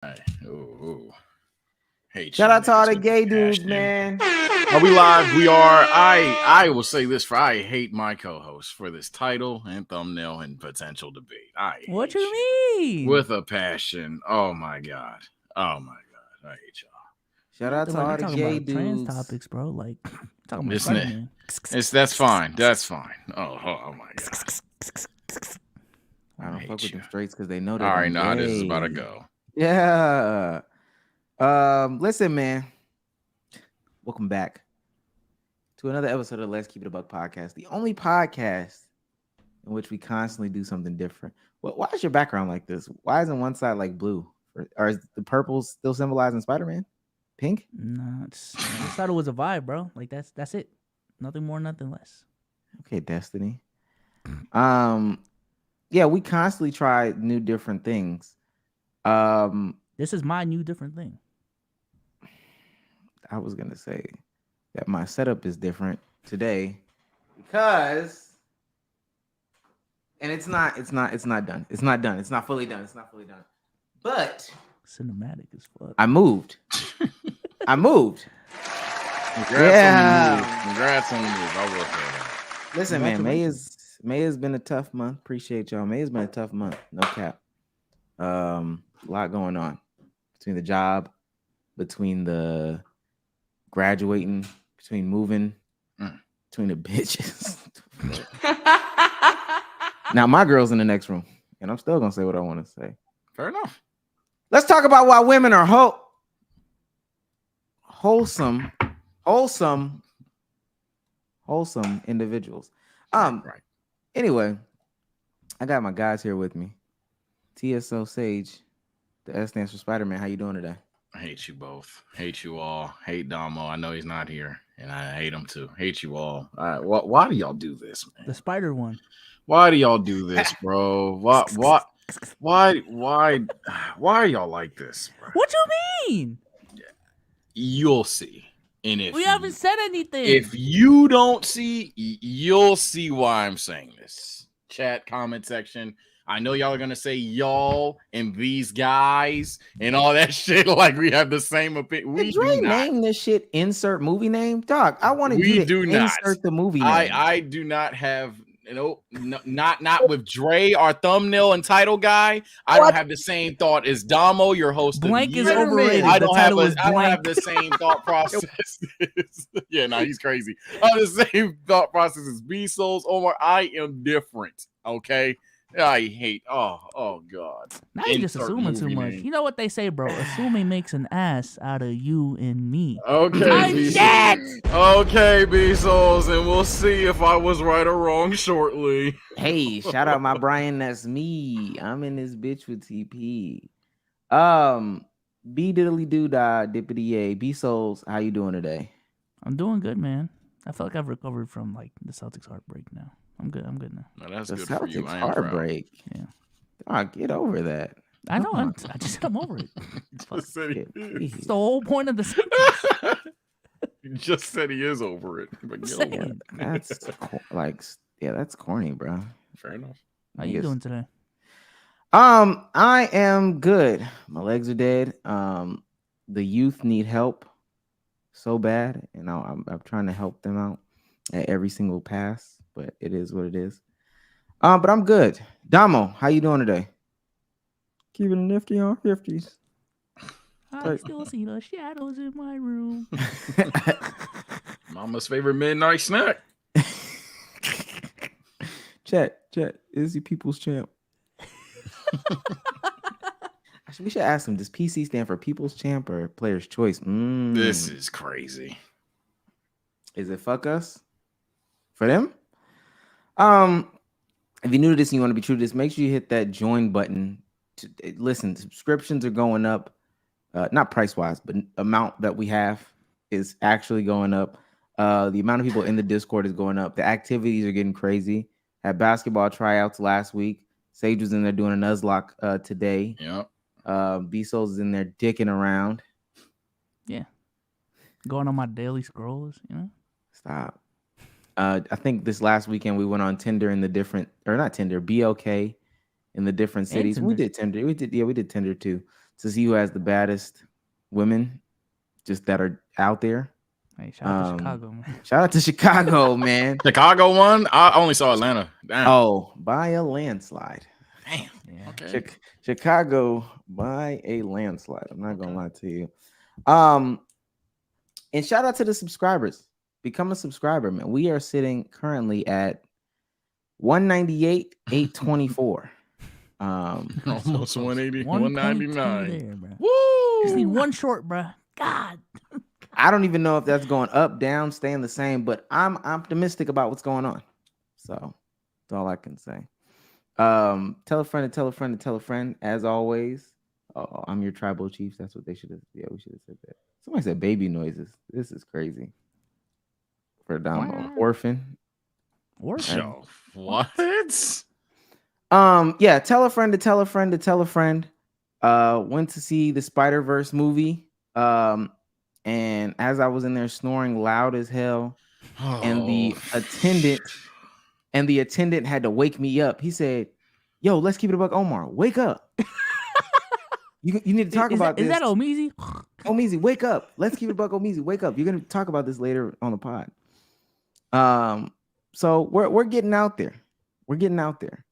Hey, ooh. Hate Shout you out to all niggas the with the gay dudes, passion. man. Are we live? We are. I will say this for I hate my co-host for this title and thumbnail and potential debate. I What hate you mean? with a passion. Oh my god. Oh my god. I hate y'all. Shout out Acting to like all we're the talking gay about trans dudes. topics, bro. Like talking about This ne- Spiderman. that's fine. That's fine. Oh my god. I don't hate fuck with you. them straights because they know I that already I'm know how this is about to gay. go. Yeah. Listen, man. Welcome back to another episode of Let's Keep It a Buck podcast, the only podcast in which we constantly do something different. Why is your background like this? Why isn't one side like blue? Or is the purple still symbolizing Spider-Man? Pink? Nah, I just thought it was a vibe, bro. Like that's it. Nothing more, nothing less. Okay, Destiny. Yeah, we constantly try new different things. This is my new different thing. I was gonna say that my setup is different today because, and it's not done. It's not done. It's not fully done. But Cinematic as fuck. I moved. Congrats Yeah. on the move. Congrats on the move. I will say that. Listen, man, May has been a tough month. Appreciate y'all. May has been a tough month. No cap. A lot going on between the job, between the graduating, between moving, between the bitches. Now my girl's in the next room, and I'm still gonna say what I want to say. Fair enough. Let's talk about why women are wholesome individuals. Right. Anyway, I got my guys here with me. TSO Sage, the S stands for Spider-Man. How you doing today? I hate you both. Hate you all. Hate Damo. I know he's not here, and I hate him too. Hate you all. Why do y'all do this, man? The spider one. Why do y'all do this, bro? Why are y'all like this, bro? What you mean? You'll see. And if We haven't said anything. If you don't see, you'll see why I'm saying this. Chat, comment section. I know y'all are gonna say y'all and these guys and all that shit like we have the same opinion. Did Dre name this shit insert movie name? Dog, I wanted you to insert the movie name. I do not have not with Dre, our thumbnail and title guy. I don't have the same thought as Damo, your host. Blank is year. overrated. I don't have the same thought process. Yeah, no, he's crazy. I have the same thought process as B Souls. Omar, I am different. Okay. I hate. Oh God. Now you're just assuming too much. You know what they say, bro? Assuming makes an ass out of you and me. Okay, B Souls, and we'll see if I was right or wrong shortly. Hey, shout out my Brian. That's me. I'm in this bitch with TP. B diddly doo da dippity yay. B Souls, how you doing today? I'm doing good, man. I feel like I've recovered from like the Celtics heartbreak now. I'm good now. No, that's the good Celtics for you. heartbreak. Yeah. Get over that. I know. I just said I'm over it. It's the whole point of the Celtics. You just said he is over it. But that's corny, bro. Fair enough. How you doing today? I am good. My legs are dead. The youth need help so bad, and I'm trying to help them out at every single pass, but it is what it is. But I'm good. Damo, how you doing today? Keeping a nifty on 50s. I still see the shadows in my room. Mama's favorite midnight snack. Chat, is he people's champ? Actually, we should ask him, does PC stand for People's Champ or Player's Choice? This is crazy. Is it fuck us? For them? If you're new to this and you want to be true to this, make sure you hit that join button. Listen, subscriptions are going up. Not price-wise, but amount that we have is actually going up. The amount of people in the Discord is going up. The activities are getting crazy. Had basketball tryouts last week. Sage was in there doing a Nuzlocke today. Yep. B-Souls is in there dicking around. Yeah. Going on my daily scrolls, Stop. I think this last weekend we went on Tinder in the different, or not Tinder, BLK in the different cities. We did Tinder. We did Tinder too. to see who has the baddest women just that are out there. Hey, shout out to Chicago, man. Shout out to Chicago, man. Chicago won. I only saw Atlanta. Damn. Oh, by a landslide. Damn. Yeah. Okay. Chicago by a landslide. I'm not gonna lie to you. And shout out to the subscribers. Become a subscriber, man. We are sitting currently at 198, 824. Almost 180, 1.2 199. there, bro. Woo! Just need one short, bro. God. I don't even know if that's going up, down, staying the same, but I'm optimistic about what's going on. So that's all I can say. Tell a friend to tell a friend to tell a friend, as always. Oh, I'm your tribal chief. That's what they should have. Yeah, we should have said that. Somebody said baby noises. This is crazy. For Damo. Orphan. Yo, what? Yeah, tell a friend to tell a friend to tell a friend. Went to see the Spiderverse movie. And as I was in there snoring loud as hell, and the attendant had to wake me up. He said, "Yo, let's keep it a buck, Omar. Wake up. You need to talk about this. Is that Ohmeezy? Ohmeezy, wake up. Let's keep it a buck, Ohmeezy. Wake up. You're gonna talk about this later on the pod." So we're getting out there. We're getting out there.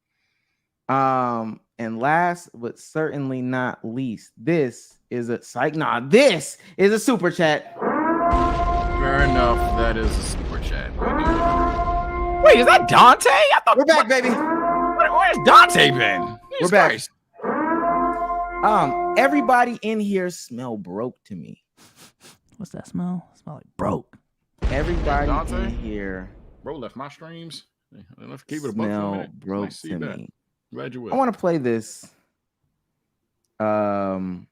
And last but certainly not least, this is a super chat. Fair enough. That is a super chat. Wait, is that Dante? I thought We're back, baby. Where's Dante been? We're back. Everybody in here smell broke to me. What's that smell? Smell like broke. Everybody Dante? in here Bro left my streams. Let's keep it a buck for a smell minute. broke Nice see to that. me. Glad you will. I want to play this. And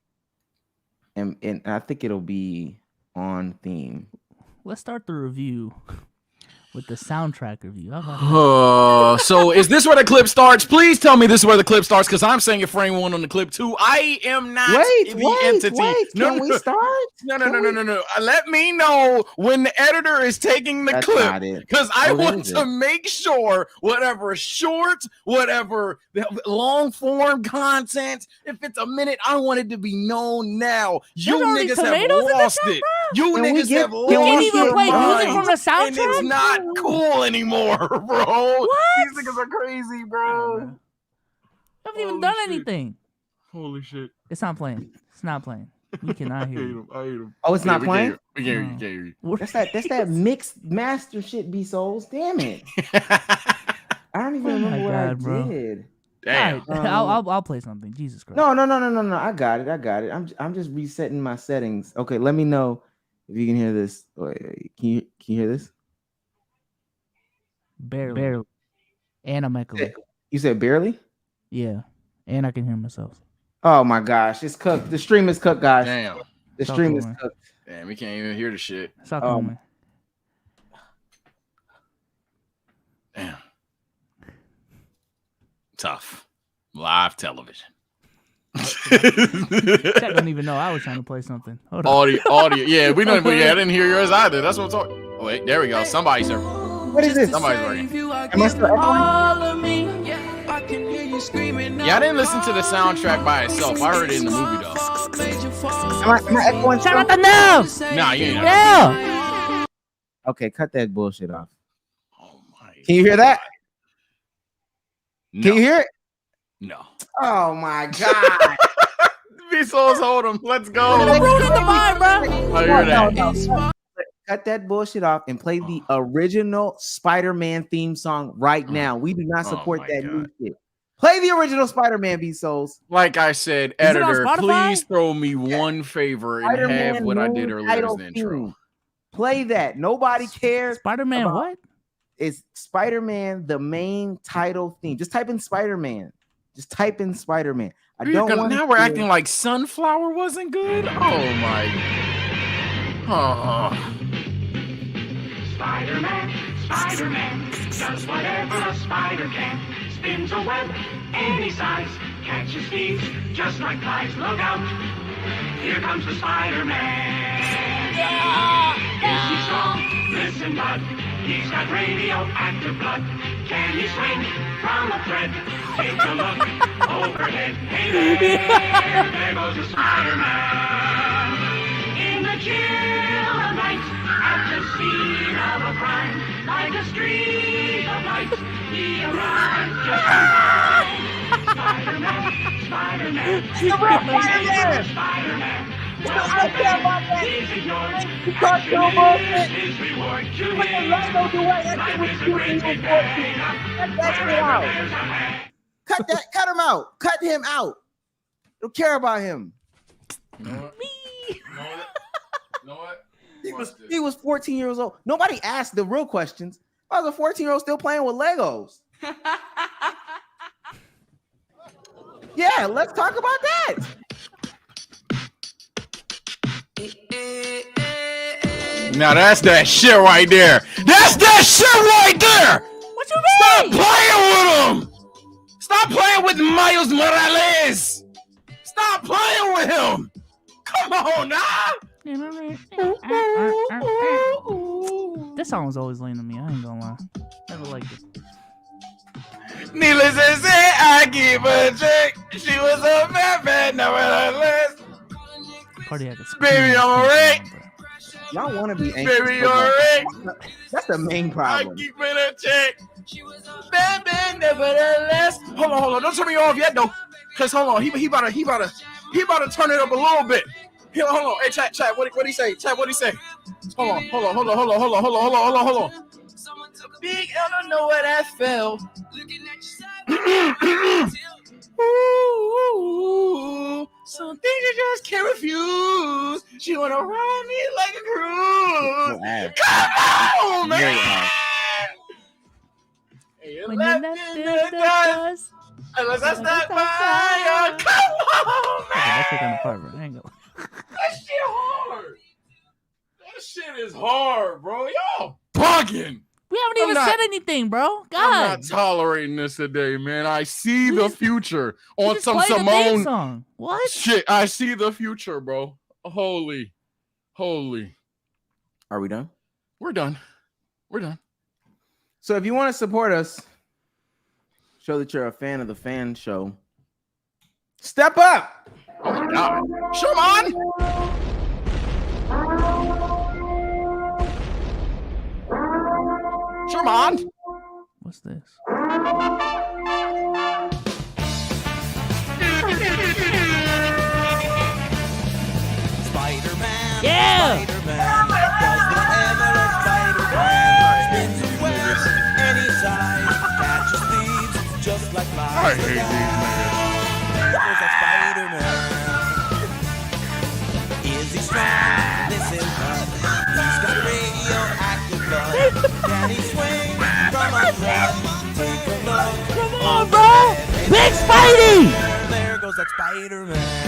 I think it'll be on theme. Let's start the review with the soundtrack review. How about that? So is this where the clip starts? Please tell me this is where the clip starts, because I'm saying it for anyone on the clip too. I am not the entity. Can we start? No. Let me know when the editor is taking the clip, because I want to make sure whatever short, whatever long form content, if it's a minute, I want it to be known now. You niggas have lost it. You niggas have lost it. You can't even play music from the soundtrack? And it's not cool anymore, bro. What? These niggas are crazy, bro. You haven't even done anything. Holy shit. It's not playing. It's not playing. We cannot hear you. I hate him. Oh, it's not playing? We can't hear you. That's that mixed master shit, B Souls. Damn it. I don't even remember what I did. Damn. All right. I'll play something. Jesus Christ. No. I got it. I'm just resetting my settings. Okay, let me know if you can hear this. Wait, can you hear this? Barely. And I'm echoing. You said barely? Yeah. And I can hear myself. Oh my gosh, it's cooked. The stream is cooked, guys. Damn. The stream is cooked. Damn, we can't even hear the shit. Stop coming. Damn. Tough. Live television. Chat don't even know I was trying to play something. Hold on. Audio. Yeah, we don't. Yeah, I didn't hear yours either. That's what I'm talking. Oh, wait, there we go. Somebody's there. What is this? Somebody's working. Am I still echoing? Yeah, I didn't listen to the soundtrack by itself. I heard it in the movie though. Am I echoing? Shout out the nerves. Nah, you ain't. Yeah. Okay, cut that bullshit off. Oh my. Can you hear that? No. Can you hear it? No. Oh my god. Vsauce, hold him. Let's go. You're ruining the vibe, bro. I hear that. No. Cut that bullshit off and play the original Spider-Man theme song right now. We do not support that new shit. Play the original Spider-Man, B-Souls. Like I said, Is it on editor, Spotify? please throw me one favor and Spider-Man have what I did main earlier as title the intro. theme. Play that. Nobody cares. Spider-Man about- what? It's Spider-Man, the main title theme. Just type in Spider-Man. Just type in Spider-Man. I don't want. Now we're acting like Sunflower wasn't good. Oh my. Oh. Spider-Man does whatever a spider can. Spins a web any size, catches thieves just like flies. Look out! Here comes the Spider-Man. Is he strong? Listen, bud. He's got radioactive blood. Can he swing from a thread? Take a look overhead. Hey there goes the Spider-Man. In the chill of night, at the scene of a crime, like a streak of light, he arrives just in time. Spider-Man, Spider-Man, Spider-Man. Well, he's ignored. Here's his reward to him. Life is a great big bang up. Wherever there's a man. Cut him out. Cut him out. Don't care about him. You know what? You know what? He was 14 years old. Nobody asked the real questions. I was a 14-year-old still playing with Legos. Yeah, let's talk about that. Now that's that shit right there. That's that shit right there. What you mean? Stop playing with him. Stop playing with Miles Morales. Stop playing with him. Come on now. This song was always lame to me. I ain't gonna lie. Never liked it. Needless to say, I keep a chick. She was a bad nevertheless. Party had to Baby, I'm alright. Y'all want to be anxious. Baby, you're alright. That's the main I problem. keep it a chick. Bad nevertheless. Hold on. Don't turn me off yet though. Cause hold on, he about to turn it up a little bit. Hold on. Hey, chat. What he say? Chat, what he say? Hold on. Big L don't know where that fell. Ooh, some things you just can't refuse. She wanna ride me like a cruise. Come on, man. Hey, When you left in the dust. Unless I stop by, come on, man. That shit on the part, bro. I ain't gonna. That shit hard. That shit is hard, bro. Y'all bugging. We haven't even said anything, bro. God. I'm not tolerating this today, man. I see the future on some play the theme Simone song. What? shit. I see the future, bro. Holy. Are we done? We're done. So if you want to support us, show that you're a fan of the fan show, step up. Oh my God. Sherman. What's this? Spider-Man. Yeah. Spider-Man does whatever a Spider-Man spins a web any size, catches thieves just like flies. I hate these niggas. There's that Spider-Man. Is he strong? Listen, bud. He's got radioactive blood. Can he swing from a thread? Take a look. Come on, bro. Big Spidey. There goes that Spider-Man.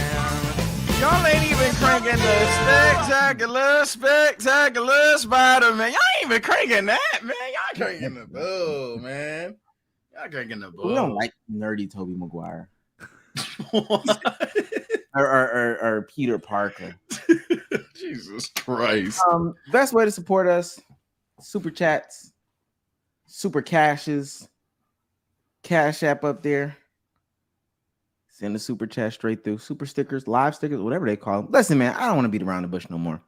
Y'all ain't even cranking the spectacular Spider-Man. Y'all ain't even cranking that, man. Y'all cranking the bull, man. Y'all cranking the bull. We don't like nerdy Tobey Maguire or Peter Parker. Jesus Christ. Best way to support us: super chats, super cashes, Cash App up there. Send a super chat straight through. Super stickers, live stickers, whatever they call them. Listen, man, I don't want to beat around the bush no more.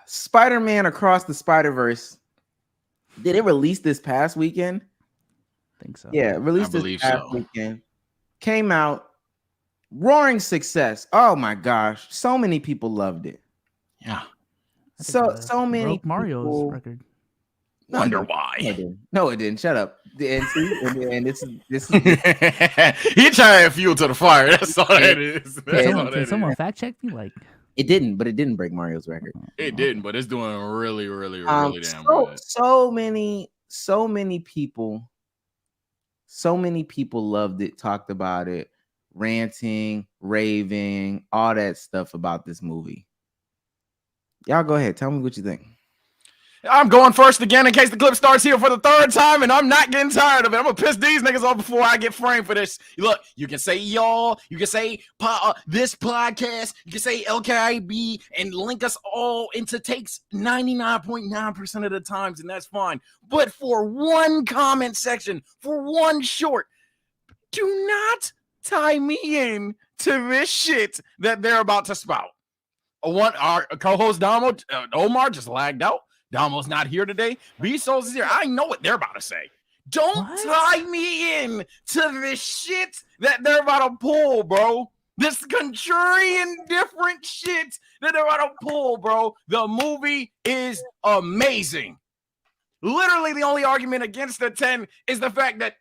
Spider-Man Across the Spiderverse. Did it release this past weekend? I think so. Yeah, released I this believe past so. weekend. Came out. Roaring success. Oh my gosh. So many people loved it. Yeah. I think, So many broke Mario's people- record. Wonder No, it why. didn't. No, it didn't. Shut up. And this is He trying to fuel to the fire. That's all that is. That's all Can that someone is. fact check me? Like, it didn't, but it didn't break Mario's record. It didn't, but it's doing really damn good. So many people loved it, talked about it, ranting, raving, all that stuff about this movie. Y'all go ahead. Tell me what you think. I'm going first again in case the clip starts here for the third time, and I'm not getting tired of it. I'm gonna piss these niggas off before I get framed for this. Look, you can say y'all, you can say this podcast, you can say LKIAB, and link us all into takes 99.9% of the times, and that's fine. But for one comment section, for one short, do not tie me in to this shit that they're about to spout. Our co-host Omar just lagged out. Damo's not here today. B-Souls is here. I know what they're about to say. Don't tie me in to this shit that they're about to pull, bro. This contrarian different shit that they're about to pull, bro. The movie is amazing. Literally, the only argument against the 10 is the fact that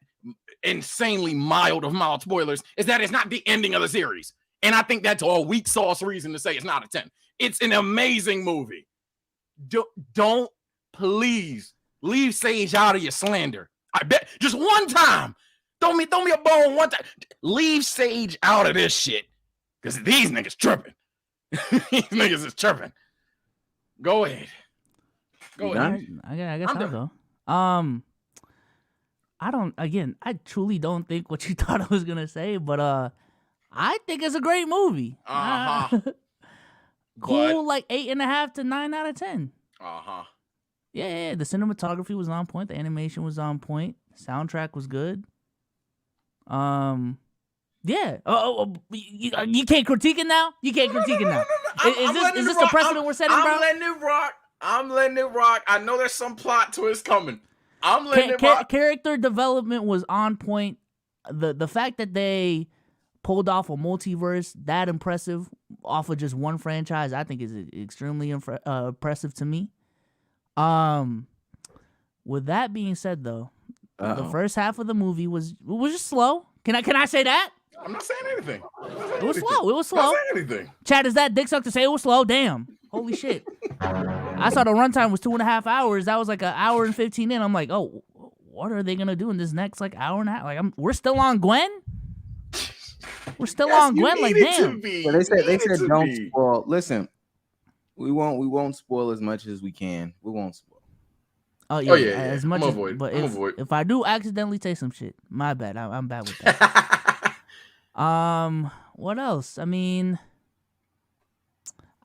insanely mild spoilers is that it's not the ending of the series. And I think that's a weak sauce reason to say it's not a 10. It's an amazing movie. Don't please leave Sage out of your slander. I bet just one time. Throw me a bone one time. Leave Sage out of this shit. Because these niggas tripping. These niggas is tripping. Go ahead. Go ahead. I guess I'll go. I truly don't think what you thought I was gonna say, but I think it's a great movie. Cool, like 8.5 to 9 out of 10. Yeah, the cinematography was on point, the animation was on point, soundtrack was good. Yeah. You can't critique it now. You can't critique it now. Is this the precedent we're setting, bro? I'm letting it rock. I know there's some plot twist coming. I'm letting it rock. Character development was on point. The fact that they pulled off a multiverse that impressive off of just one franchise, I think is extremely impressive to me. With that being said, though, the first half of the movie was just slow. Can I say that? I'm not saying anything. It was slow. It was slow. I'm not saying anything. Chad, is that dick suck to say it was slow? Damn. Holy shit. I saw the runtime was 2.5 hours. That was like an hour and 15 in. I'm like, oh, what are they gonna do in this next like hour and a half? Like, we're still on Gwen. We're still on Gwen. Like, damn. So they said don't spoil. Listen, we won't spoil as much as we can. We won't spoil. Oh yeah. As much as, but if I do accidentally say some shit, my bad. I'm bad with that. What else? I mean,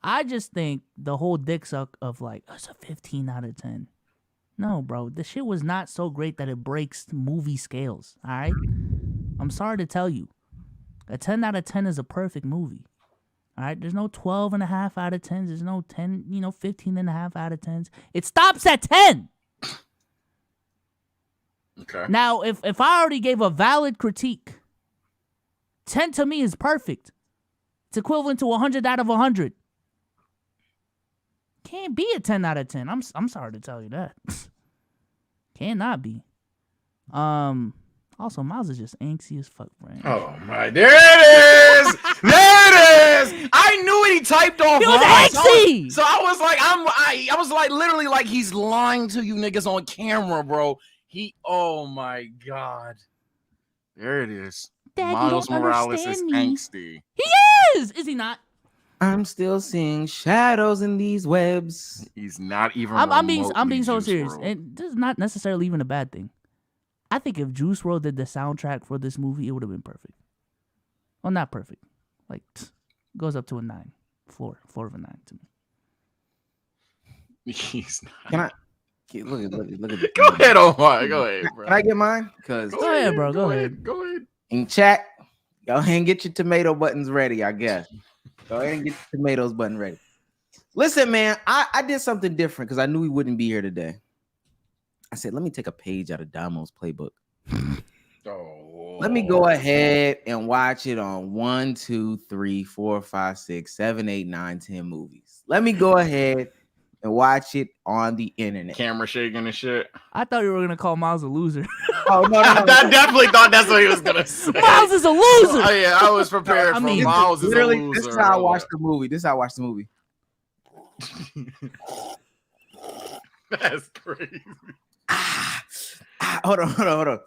I just think the whole dick suck of like it's a 15 out of 10. No, bro, the shit was not so great that it breaks movie scales. All right, I'm sorry to tell you, a 10 out of 10 is a perfect movie. All right, there's no 12.5 out of 10s. There's no 10, 15.5 out of 10s. It stops at 10. Okay. Now, if I already gave a valid critique, 10 to me is perfect. It's equivalent to 100 out of 100. Can't be a 10 out of 10. I'm sorry to tell you that. Cannot be. Also, Miles is just angsty as fuck, Brian. Oh my! There it is! There it is! I knew it. He typed off. He was angsty. So I was like, I was like, literally, like he's lying to you niggas on camera, bro. Oh my god! There it is. Dad, Miles Morales is angsty. He is. Is he not? I'm still seeing shadows in these webs. He's not even. I'm being so serious, and this is not necessarily even a bad thing. I think if Juice WRLD did the soundtrack for this movie, it would have been perfect. Well, not perfect. Like, goes up to a 9. Floor of a 9 to me. He's not. Can I look at this? Go ahead, Omar. Go ahead, bro. Can I get mine? Go ahead, bro. Go ahead. Go ahead. In chat, go ahead and get your tomato buttons ready, I guess. Go ahead and get your tomatoes button ready. Listen, man, I did something different because I knew he wouldn't be here today. I said, let me take a page out of Damo's playbook. Let me go ahead and watch it on 1, 2, 3, 4, 5, 6, 7, 8, 9, 10 movies. Let me go ahead and watch it on the internet. Camera shaking and shit. I thought you were gonna call Miles a loser. Oh no! I definitely thought that's what he was gonna say. Miles is a loser. Oh yeah, I was prepared. Miles is a loser. This is how I watched the movie. That's crazy. Hold on.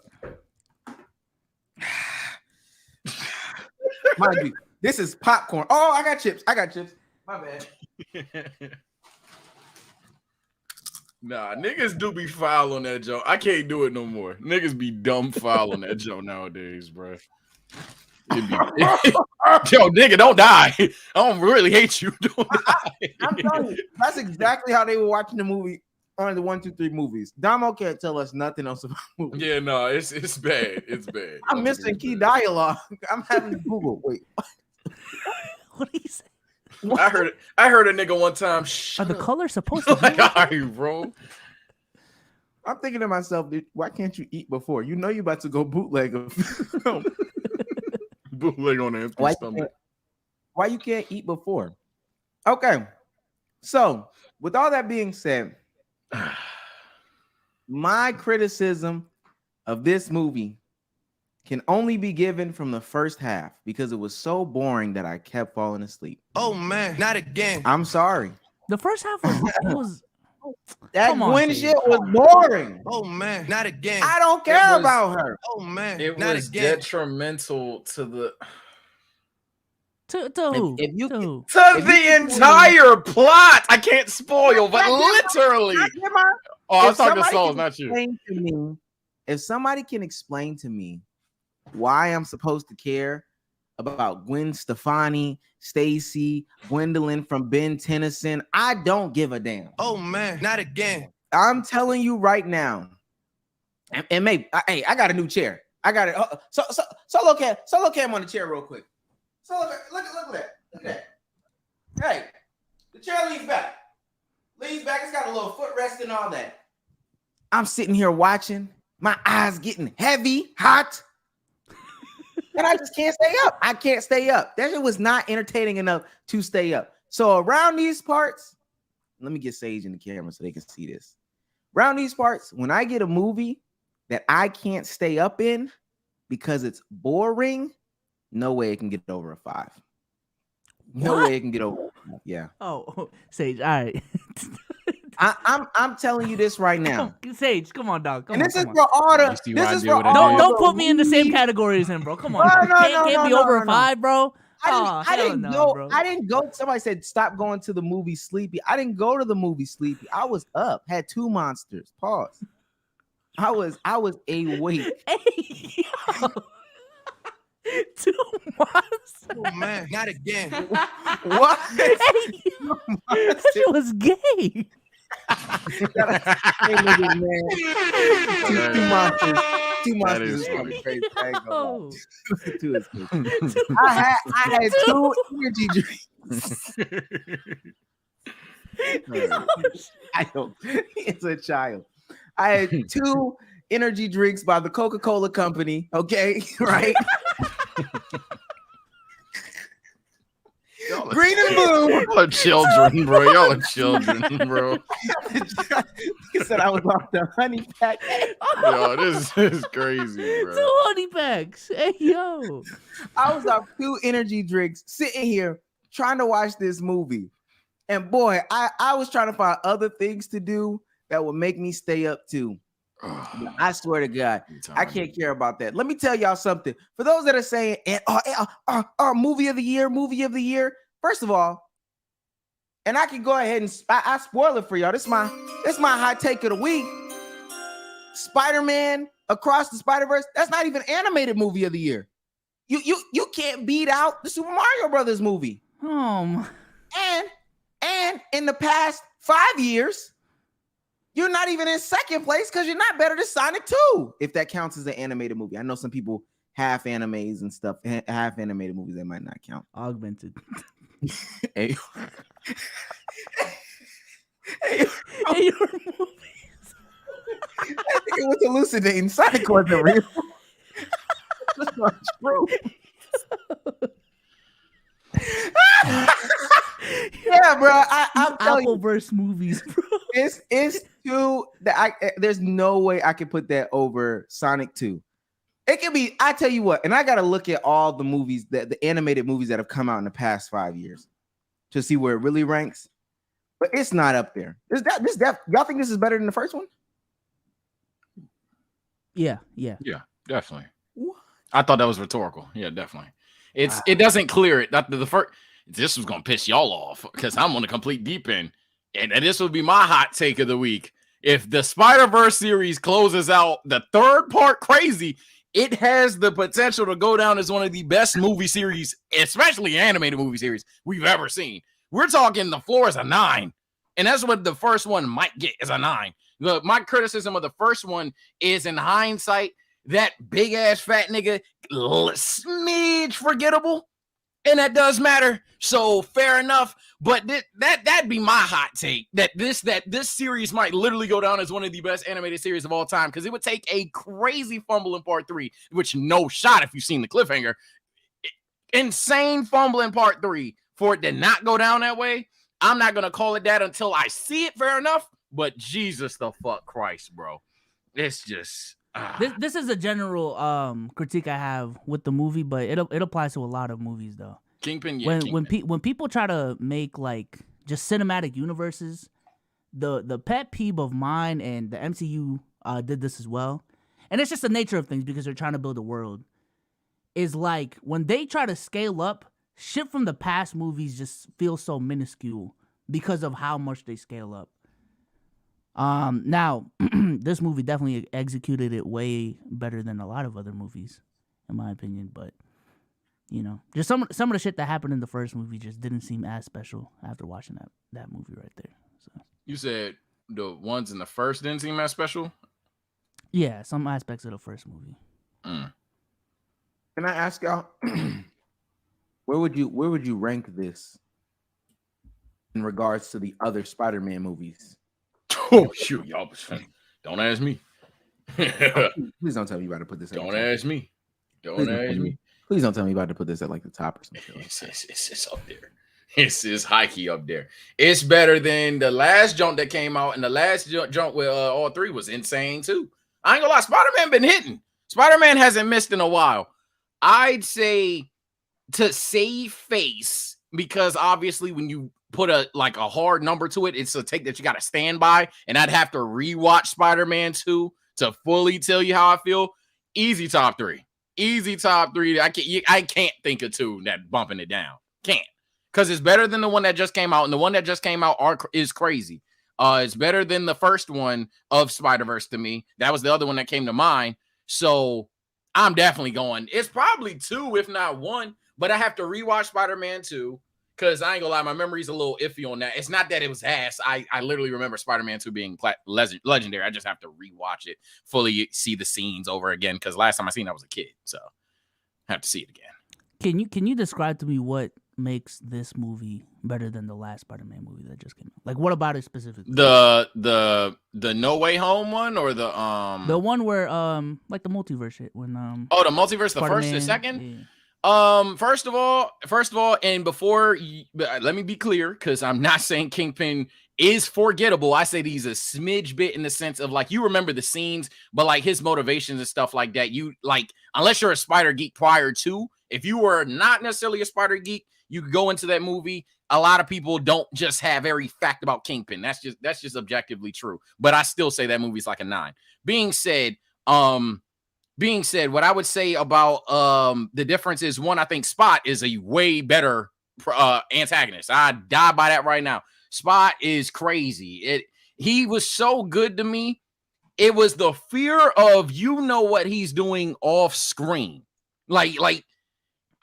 Mind you, this is popcorn. Oh, I got chips. My bad. Nah, niggas do be foul on that joke. I can't do it no more. Niggas be dumb foul on that joke nowadays, bro. Yo, nigga, don't die. I don't really hate you. Don't die. I'm telling you, that's exactly how they were watching the movie on the 1, 2, 3 movies. Damo can't tell us nothing else about the movie. Yeah, no, it's bad. It's bad. I'm missing key dialogue. I'm having to Google. Wait, What do you say? I heard a nigga one time. Are the colors supposed to be? Like, all right, bro. I'm thinking to myself, dude, why can't you eat before? You know you're about to go bootleg a film. Bootleg on the empty stomach. Why you can't eat before? Okay, so with all that being said, my criticism of this movie can only be given from the first half because it was so boring that I kept falling asleep. Oh man, not again. I'm sorry. The first half was That Come on, Gwen Sage. shit was boring. Oh man, not again. I don't care was- about her. Oh man, It not was again. detrimental to the to who? If you To can- who? the entire plot. I can't spoil, but literally. Oh, I was talking to somebody Souls, can not you. explain to me, if somebody can explain to me why I'm supposed to care about Gwen Stefani, Stacy, Gwendolyn from Ben Tennyson, I don't give a damn. Oh man, not again. I'm telling you right now. And maybe, hey, I got a new chair. I got it. Solo cam on the chair real quick. So look at that. Look at that. Hey, the chair leans back. Leans back. It's got a little footrest and all that. I'm sitting here watching. My eyes getting heavy, hot. And I just can't stay up. I can't stay up. That shit was not entertaining enough to stay up. So around these parts, let me get Sage in the camera so they can see this. Around these parts, when I get a movie that I can't stay up in because it's boring, no way it can get over a 5. No way it can get over a 5. Yeah. Oh, Sage. All right. I'm telling you this right now. Sage, come on, dog. Come And on, this is come on. for all the. You see This why I is did for what I all. did? Don't the put me in the same movies. category as him, bro. Come on. No, Can't be over a 5, bro. I didn't Hell no, go. bro. I didn't go. Somebody said stop going to the movie sleepy. I didn't go to the movie sleepy. I was up. Had 2 monsters. Pause. I was awake. Hey, yo. 2 months. Oh man, not again. What? Hey, yo. That shit was gay. Hey, niggas, man. Two monsters. 2 That monsters is is funny. fucking crazy. I ain't gonna lie. Oh. 2 is good. I had 2 energy drinks. Child. It's a child. I had 2 energy drinks by the Coca-Cola company. Okay, right? Green and blue. Y'all are children, bro. Y'all are children, bro. He said I was off the honey pack. Yo, this is crazy, 2 bro. honey packs. Hey, yo. I was off 2 energy drinks, sitting here trying to watch this movie. And boy, I was trying to find other things to do that would make me stay up too. I swear to God, I can't care about that. Let me tell y'all something. For those that are saying, movie of the year. First of all, and I can go ahead and I spoil it for y'all. This is my hot take of the week. Spider-Man Across the Spiderverse. That's not even animated movie of the year. You can't beat out the Super Mario Brothers movie. And in the past 5 years, you're not even in second place because you're not better than Sonic 2, if that counts as an animated movie. I know some people half animes and stuff, half animated movies, they might not count. Augmented. Hey, Hey, your movies. I think it was hallucinating. Sonic wasn't real. That's not true. Yeah, bro. I'm telling you, Appleverse movies, bro. it's 2 that there's no way I can put that over Sonic 2. It can be, I tell you what, and I gotta look at all the movies the animated movies that have come out in the past 5 years to see where it really ranks. But it's not up there. Y'all think this is better than the first one? Yeah. Yeah, definitely. What? I thought that was rhetorical. Yeah, definitely. It doesn't clear it. The first. This was gonna piss y'all off because I'm on a complete deep end, and this would be my hot take of the week. if the Spider-Verse series closes out the third part crazy, it has the potential to go down as one of the best movie series, especially animated movie series, we've ever seen. We're talking the floor is a 9. And that's what the first one might get, is a 9. My criticism of the first one is, in hindsight, that big ass fat nigga smidge forgettable, and that does matter. So fair enough, but that'd be my hot take, that this series might literally go down as one of the best animated series of all time, because it would take a crazy fumble in part 3, which no shot if you've seen the cliffhanger, insane fumble in part 3 for it to not go down that way. I'm not gonna call it that until I see it. Fair enough, but Jesus the fuck Christ, bro, it's just. This is a general critique I have with the movie, but it applies to a lot of movies though. Kingpin, yeah. When people try to make like just cinematic universes, the pet peeve of mine, and the MCU did this as well, and it's just the nature of things because they're trying to build a world, is like when they try to scale up, shit from the past movies just feels so minuscule because of how much they scale up. Now, this movie definitely executed it way better than a lot of other movies, in my opinion. But you know, just some of the shit that happened in the first movie just didn't seem as special after watching that movie right there. So you said the ones in the first didn't seem as special. Yeah, some aspects of the first movie. Can I ask y'all, where would you rank this in regards to the other Spider-Man movies? Oh shoot, y'all! Don't ask me. Please don't tell me you about to put this. Don't ask me. Don't ask me. Please don't tell me you about to put this at like the top or something. It's up there. It's high key up there. It's better than the last jump that came out, and the last jump with all 3 was insane too. I ain't gonna lie, Spider-Man been hitting. Spider-Man hasn't missed in a while. I'd say, to save face, because obviously when you put a hard number to it, it's a take that you got to stand by, and I'd have to rewatch Spider-Man 2 to fully tell you how I feel. Easy top 3. I can't think of 2 that bumping it down. Can't, because it's better than the one that just came out, and the one that just came out is crazy. It's better than the first one of Spider-Verse to me. That was the other one that came to mind. So I'm definitely going. It's probably 2, if not 1, but I have to rewatch Spider-Man 2. Because I ain't gonna lie, my memory's a little iffy on that. It's not that it was ass. I literally remember Spider-Man 2 being legendary. I just have to rewatch it, fully see the scenes over again. Because last time I seen it, I was a kid. So I have to see it again. Can you describe to me what makes this movie better than the last Spider-Man movie that just came out? Like, what about it specifically? The No Way Home one, or the one where like the multiverse shit when the multiverse, the first and second? Yeah. First of all, and before, let me be clear, because I'm not saying Kingpin is forgettable. I say he's a smidge bit in the sense of, like, you remember the scenes, but like his motivations and stuff like that, you like, unless you're a Spider geek prior to, if you were not necessarily a Spider geek, you could go into that movie. A lot of people don't just have every fact about Kingpin. That's just objectively true. But I still say that movie's like a 9. Being said, what I would say about the difference is, one, I think Spot is a way better antagonist. I die by that right now. Spot is crazy. He was so good to me. It was the fear of, you know, what he's doing off screen. Like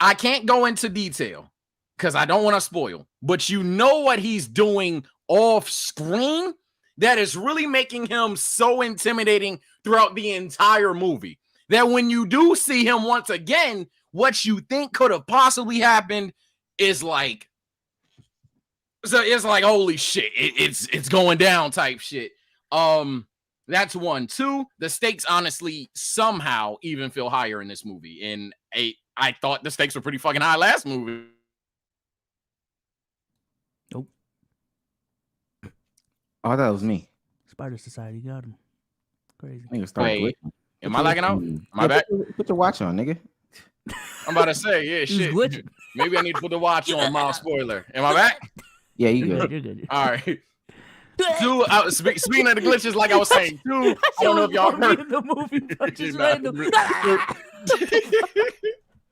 I can't go into detail because I don't want to spoil, but you know what he's doing off screen that is really making him so intimidating throughout the entire movie, that when you do see him once again, what you think could have possibly happened is like, so it's like, holy shit, it's going down type shit. That's 1. 2, the stakes honestly somehow even feel higher in this movie. And I thought the stakes were pretty fucking high last movie. Nope. Oh, I thought it was me. Spider Society got him. Crazy. Wait, am I lagging out? Am I back? Put your watch on, nigga. I'm about to say, yeah, shit. Maybe I need to put the watch on, mild spoiler. Am I back? Yeah, you good. You're good. All right. 2, speaking of the glitches, like I was saying, 2, I don't know if y'all heard the movie.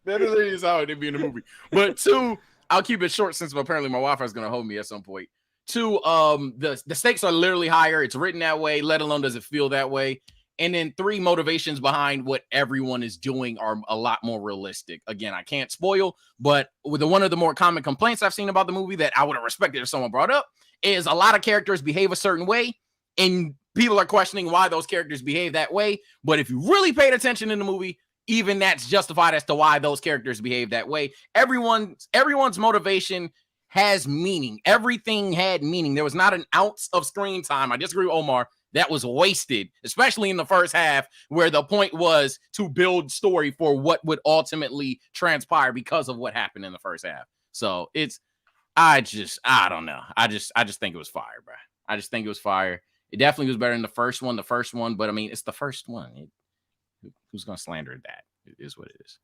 That is how it did be in the movie. But 2, I'll keep it short since apparently my Wi-Fi is going to hold me at some point. Two, the stakes are literally higher. It's written that way, let alone does it feel that way. And then three, motivations behind what everyone is doing are a lot more realistic. Again, I can't spoil, but with one of the more common complaints I've seen about the movie that I would have respected if someone brought up is a lot of characters behave a certain way, and people are questioning why those characters behave that way. But if you really paid attention in the movie, even that's justified as to why those characters behave that way. Everyone's motivation has meaning. Everything had meaning. There was not an ounce of screen time. I disagree with Omar. That was wasted, especially in the first half, where the point was to build story for what would ultimately transpire because of what happened in the first half. So I don't know. I just think it was fire, bro. I just think it was fire. It definitely was better than the first one, but I mean, it's the first one. Who's gonna slander that? It is what it is.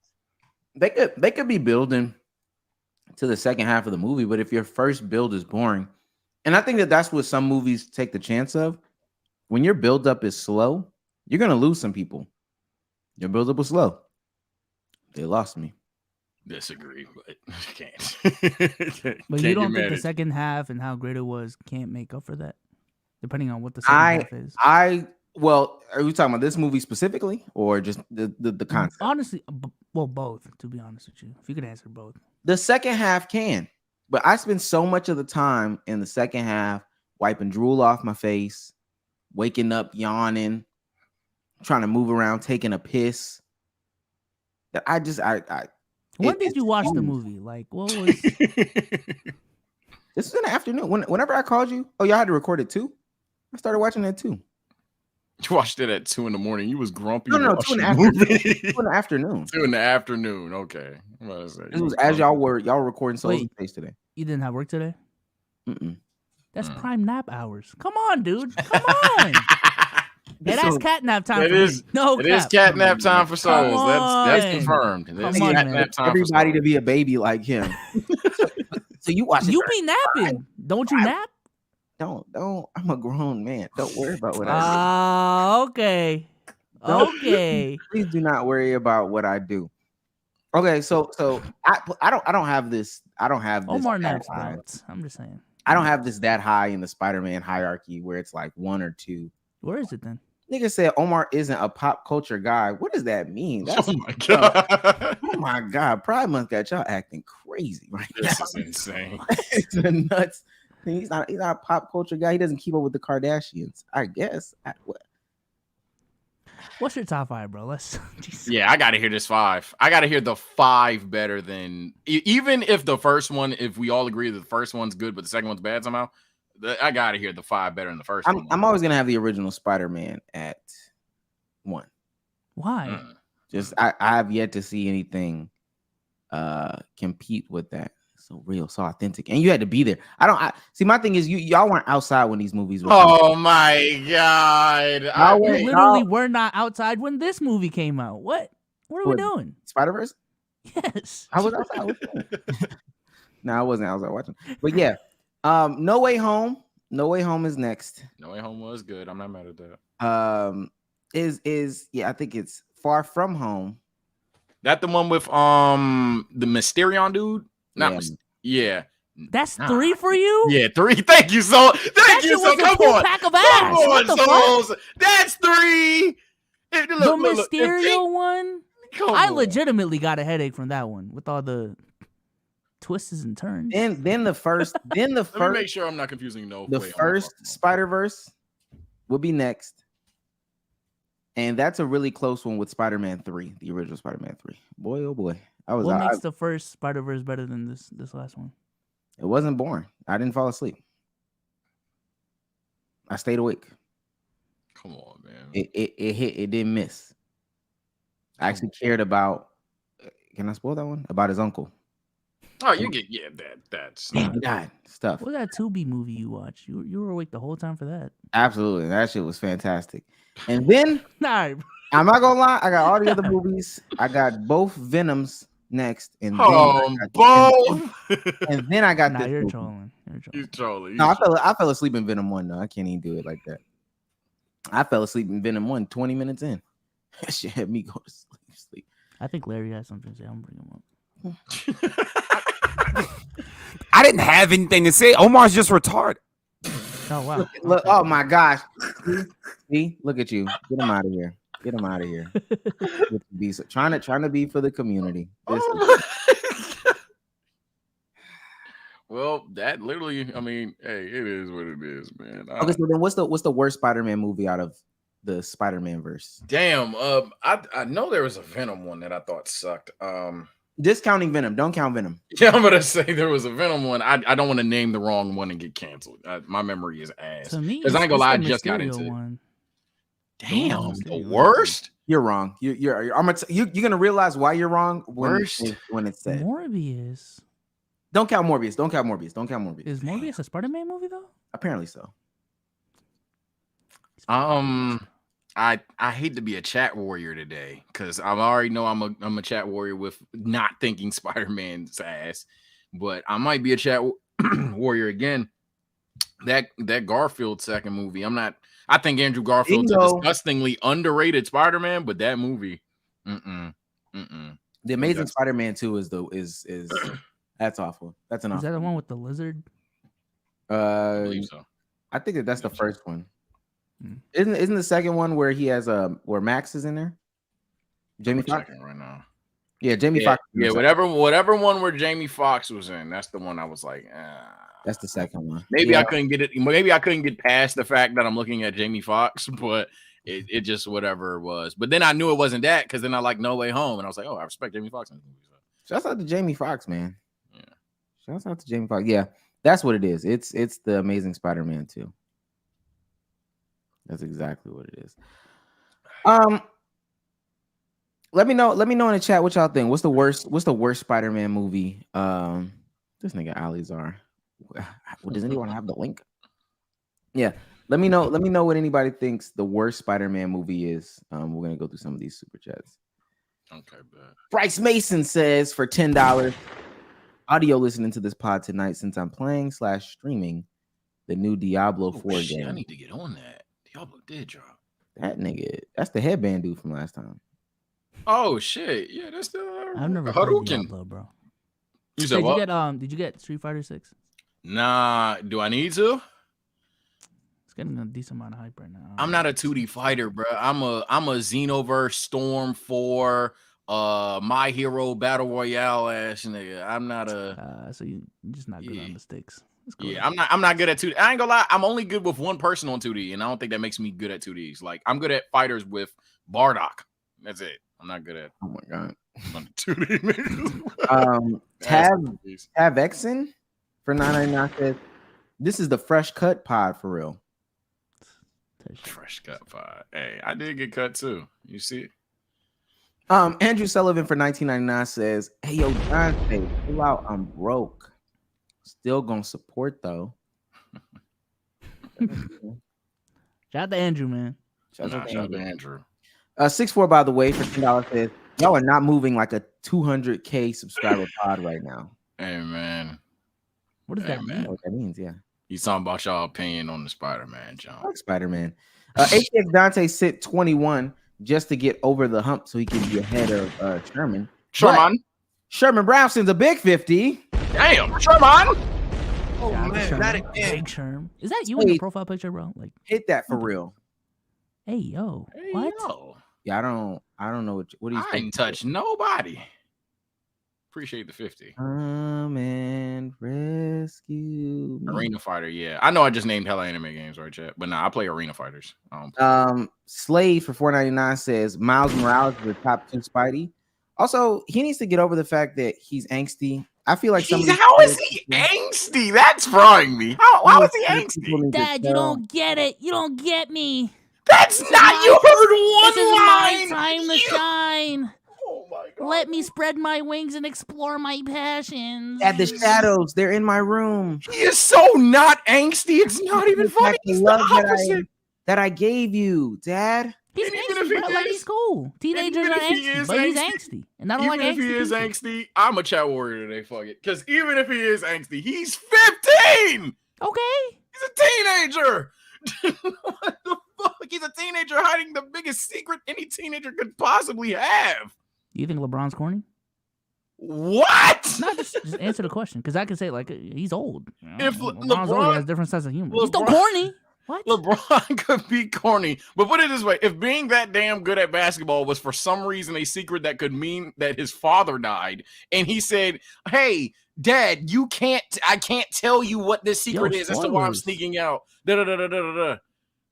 They could be building to the second half of the movie, but if your first build is boring, and I think that's what some movies take the chance of. When your build-up is slow, you're going to lose some people. Your build-up was slow. They lost me. Disagree, but can't. But you don't think the second half and how great it was can't make up for that? Depending on what the second half is. Well, are we talking about this movie specifically or just the concept? Honestly, well, both, to be honest with you. If you could answer both. The second half can. But I spend so much of the time in the second half wiping drool off my face, waking up, yawning, trying to move around, taking a piss. That when did you watch the movie? Like, what was? This was in the afternoon. Whenever I called you, y'all had to record it too. I started watching it too. You watched it at 2 in the morning. You was grumpy. No, 2 in the afternoon. 2 in the afternoon. 2 in the afternoon. Okay. This was as y'all were recording Souls and Face today. You didn't have work today? Mm-mm. That's prime nap hours. Come on, dude. Come on. Hey, that's cat nap time. It is cat nap time for Souls. That's confirmed. That's cat nap time. Everybody to be a baby like him. So you watch. You be napping. Don't you nap? Don't. I'm a grown man. Don't worry about what I do. Okay. Okay. Please do not worry about what I do. Okay, so I don't have this. Omar naps. I'm just saying. I don't have this that high in the Spider-Man hierarchy where it's like 1 or 2. Where is it then? Nigga said Omar isn't a pop culture guy. What does that mean? Oh my god! Oh my god! Pride Month got y'all acting crazy right now. This is insane. It's nuts. He's not a pop culture guy. He doesn't keep up with the Kardashians. I guess. What's your top 5, bro? Yeah, I gotta hear this 5. I gotta hear the 5 better than even if the first one. If we all agree that the first one's good, but the second one's bad somehow, I gotta hear the 5 better than the first one. I'm always gonna have the original Spider-Man at 1. Why? Just I have yet to see anything compete with that. So real, so authentic, and you had to be there. See. My thing is, y'all weren't outside when these movies were. Oh my god! We literally were not outside when this movie came out. What are we doing? Spider-Verse? Yes, I was outside. No, I wasn't outside watching. But yeah, No Way Home. No Way Home is next. No Way Home was good. I'm not mad at that. I think it's Far From Home. That the one with the Mysterion dude. Yeah. That's 3 for you? Yeah, 3. Thank you, so. Thank you, so. Come on. Pack of ass. What the fuck? That's 3. The Mysterio one? I legitimately got a headache from that one with all the twists and turns. And then the first. Let me make sure I'm not confusing. The first Spider-Verse will be next. And that's a really close one with Spider-Man 3, the original Spider-Man 3. Boy, oh boy. What makes the first Spider-Verse better than this last one? It wasn't boring. I didn't fall asleep. I stayed awake. Come on, man. It hit. It didn't miss. I actually cared about. Can I spoil that one? About his uncle. Oh, that's God stuff. What was that Tubi movie you watched? You were awake the whole time for that. Absolutely, that shit was fantastic. And then nah, I'm not gonna lie, I got all the other movies. I got both Venoms next, and then I got this. You're trolling. You're trolling. No, I fell asleep in Venom 1. No, I can't even do it like that. I fell asleep in Venom 1 20 minutes in. That shit had me go to sleep. I think Larry has something to say. I'm bringing him up. I didn't have anything to say. Omar's just retarded. Oh wow. Look, Okay. oh my gosh. See, look at you. Get him out of here. Get him out of here. Trying to be for the community. Well, that literally, I mean, hey, it is what it is, man. Okay, so then what's the worst Spider-Man movie out of the Spider-Man verse? Damn. I know there was a Venom one that I thought sucked. Discounting Venom. Don't count Venom. Yeah, I'm gonna say there was a Venom one. I don't want to name the wrong one and get canceled. My memory is ass. To me, because I ain't gonna lie, I the just got Mysterio into it. one. Damn, The the Mysterio. worst. You're wrong. You're you're gonna realize why you're wrong when it's said. Morbius. Don't count Morbius. Don't count Morbius. Don't count Morbius. Is Morbius a Spider-Man movie though? Apparently so. I hate to be a chat warrior today because I already know I'm a chat warrior with not thinking Spider-Man's ass, but I might be a chat warrior again. That Garfield second movie, I think Andrew Garfield's a disgustingly underrated Spider-Man, but that movie, The Amazing Spider-Man 2 is that's awful. That's an awful. Is that the one with the lizard? I believe so. I think that's the first one. Isn't the second one where he has where Max is in there? Jamie Foxx right now. Yeah, Jamie Foxx. Yeah, whatever one where Jamie Foxx was in, that's the one I was like, that's the second one. Maybe I couldn't get it. Maybe I couldn't get past the fact that I'm looking at Jamie Foxx, but it just whatever it was. But then I knew it wasn't that because then I like No Way Home, and I was like, oh, I respect Jamie Foxx in this movie. Shouts out to Jamie Foxx, man. Yeah. Shouts out to Jamie Foxx. Yeah, that's what it is. It's the Amazing Spider-Man 2. That's exactly what it is. Let me know in the chat what y'all think. What's the worst Spider-Man movie? This nigga Alizar. Does anyone have the link? Yeah. Let me know what anybody thinks the worst Spider-Man movie is. We're gonna go through some of these super chats. Okay, bad. Bryce Mason says for $10, audio listening to this pod tonight since I'm playing/streaming the new Diablo 4 game. I need to get on that. Diablo did drop. That nigga, that's the headband dude from last time. Oh shit! Yeah, that's the. I've never played Hadouken. Diablo, bro. You said what? Did you get Street Fighter 6? Nah. Do I need to? It's getting a decent amount of hype right now. I'm not a 2D fighter, bro. I'm a Xenoverse Storm 4, My Hero Battle Royale ass nigga. I'm not a. So you're just not good on the sticks. Cool. Yeah, I'm not good at 2D. I ain't gonna lie. I'm only good with one person on 2D, and I don't think that makes me good at 2Ds. Like I'm good at fighters with Bardock. That's it. I'm not good at. Oh my god. On the 2D. Tav Exon for $9.99 says this is the fresh cut pod for real. Fresh cut pod. Hey, I did get cut too. You see? Andrew Sullivan for $19.99 says, "Hey yo, Dante, chill out. I'm broke. Still gonna support though." Shout out to Andrew, man. Shout out to Andrew. 64 by the way for $10 says, "Y'all are not moving like a 200K subscriber pod right now." Hey man, what does that mean? What that means, yeah. He's talking about y'all opinion on the Spider-Man, John. Fuck Spider-Man. ATX Dante sit 21 just to get over the hump so he can be ahead of Sherman. Sherman Brownson's a big 50. Damn, Sherman. Oh man, that again. Big Sherm. Is that you in the profile picture, bro? Like, hit that for real. Hey yo, what? Yo. Yeah, I don't know what he's. I ain't touched nobody. Appreciate the 50. Come and rescue me. Arena Fighter, yeah. I know I just named hella anime games, right, chat? But nah, I play Arena Fighters. Slave for $4.99 says Miles Morales is the top 2 Spidey. Also, he needs to get over the fact that he's angsty. I feel like how is he angsty? That's frying me. How is he angsty? Dad, you don't get it. You don't get me. That's not. You heard one This is line. my time to shine. Oh my god. Let me spread my wings and explore my passions. At the shadows, they're in my room. He is so not angsty. It's not even funny. It's the opposite. That I gave you, Dad. He's angsty, bro. Like, he's cool. Teenagers are angsty, but he's angsty. And I don't like angsty. Even if he is angsty, I'm a chat warrior today. Fuck it. Because even if he is angsty, he's 15. Okay. He's a teenager. What the fuck? He's a teenager hiding the biggest secret any teenager could possibly have. You think LeBron's corny? What? Not just answer the question, because I can say like he's old. You know? If LeBron's old, he has different sense of humor. He's still LeBron- corny. What? LeBron could be corny, but put it this way: if being that damn good at basketball was for some reason a secret that could mean that his father died, and he said, "Hey, Dad, I can't tell you what this secret is as to why I'm spoilers. sneaking out." Da da da da da da.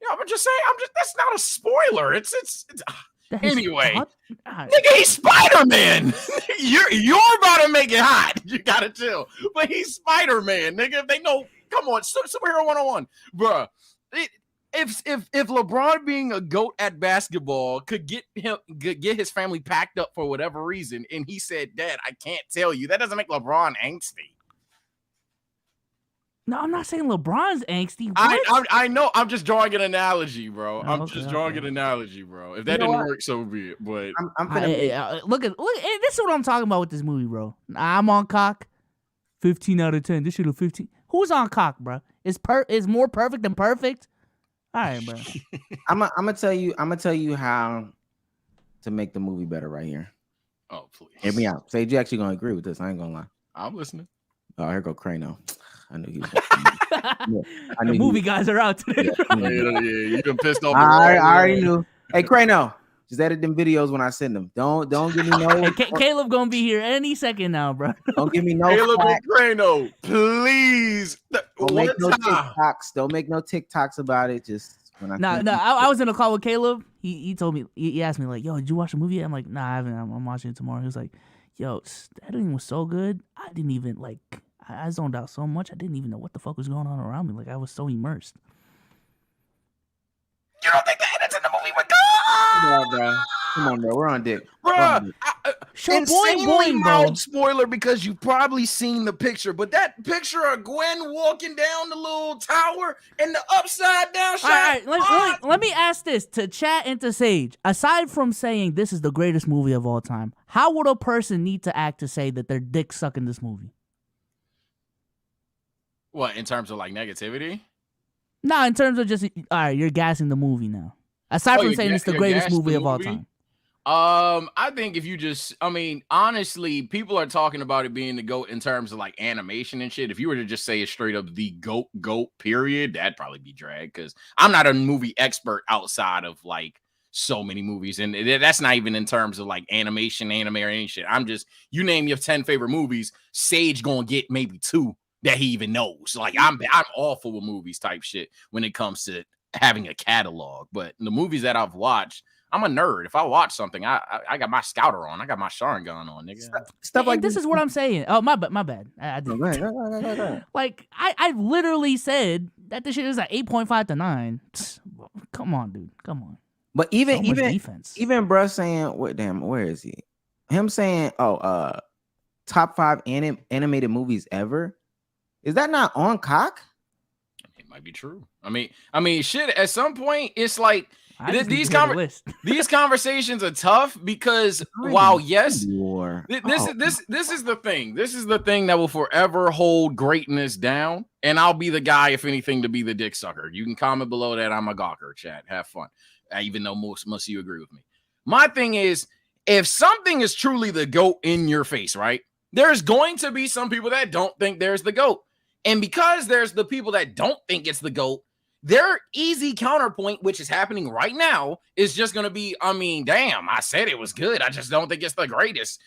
Yeah, I'm just saying. That's not a spoiler. It's That his anyway. God. Nigga, he's Spider-Man. you're about to make it hot. You gotta chill. But he's Spider-Man, nigga. If they know, come on, superhero 101, bruh. If LeBron being a GOAT at basketball could get his family packed up for whatever reason, and he said, "Dad, I can't tell you," that doesn't make LeBron angsty. No, I'm not saying LeBron's angsty. I know. I'm just drawing an analogy, bro. Oh, I'm just drawing an analogy, bro. If that didn't work, so be it. But I'm gonna Look. This is what I'm talking about with this movie, bro. I'm on cock. 15 out of 10. This shit a 15. Who's on cock, bro? Is more perfect than perfect? All right, bro. I'm gonna tell you how to make the movie better right here. oh, please, Hear me out. Sage, you actually gonna agree with this? I ain't gonna lie. I'm listening. Oh, here go Crano. I knew he was. The movie guys are out today. Yeah, you done pissed off. I already knew. Hey, Crano, just edit them videos when I send them. Don't give me no. Hey, Caleb gonna be here any second now, bro. Don't give me no. Caleb flack. Grano, please. Don't make no TikToks. Don't make no TikToks about it. Just when I. No. I was in a call with Caleb. He told me. He asked me like, "Yo, did you watch the movie?" I'm like, "Nah, I haven't. I'm watching it tomorrow." He was like, "Yo, that thing was so good. I didn't even like. I zoned out so much. I didn't even know what the fuck was going on around me. Like I was so immersed." You don't think the edits in the movie were good? Come on, bro. We're on dick. Bruh, insanely bro. mild spoiler because you've probably seen the picture, but that picture of Gwen walking down the little tower and the upside down shot. All right, let me ask this to Chat and to Sage. Aside from saying this is the greatest movie of all time, how would a person need to act to say that they're dick sucking this movie? What, in terms of like negativity? No, in terms of just all right, you're gassing the movie now. Aside from saying it's the greatest movie of all time. I think if you honestly, people are talking about it being the GOAT in terms of like animation and shit. If you were to just say it's straight up the GOAT period, that'd probably be drag because I'm not a movie expert outside of like so many movies. And that's not even in terms of like animation, anime, or any shit. I'm just, you name your 10 favorite movies, Sage gonna get maybe 2 that he even knows. Like I'm awful with movies type shit when it comes to having a catalog. But the movies that I've watched, I'm a nerd. If I watch something, I got my scouter on. I got my Sharon gun on, nigga. Stuff like this is what I'm saying. Oh, my bad. I Go ahead. like I literally said that this shit is like 8.5 to 9. Come on, dude. Come on. But So much defense. even bruh saying, where is he? Him saying, top 5 animated movies ever. Is that not on cock? It might be true. I mean, shit. At some point, it's like these conversations are tough because while yes, this is the thing. This is the thing that will forever hold greatness down. And I'll be the guy, if anything, to be the dick sucker. You can comment below that. I'm a gawker. Chat. Have fun. Even though most of you agree with me. My thing is, if something is truly the GOAT in your face, right? There's going to be some people that don't think there's the GOAT. And because there's the people that don't think it's the GOAT, their easy counterpoint, which is happening right now, is just going to be, damn, I said it was good. I just don't think it's the greatest.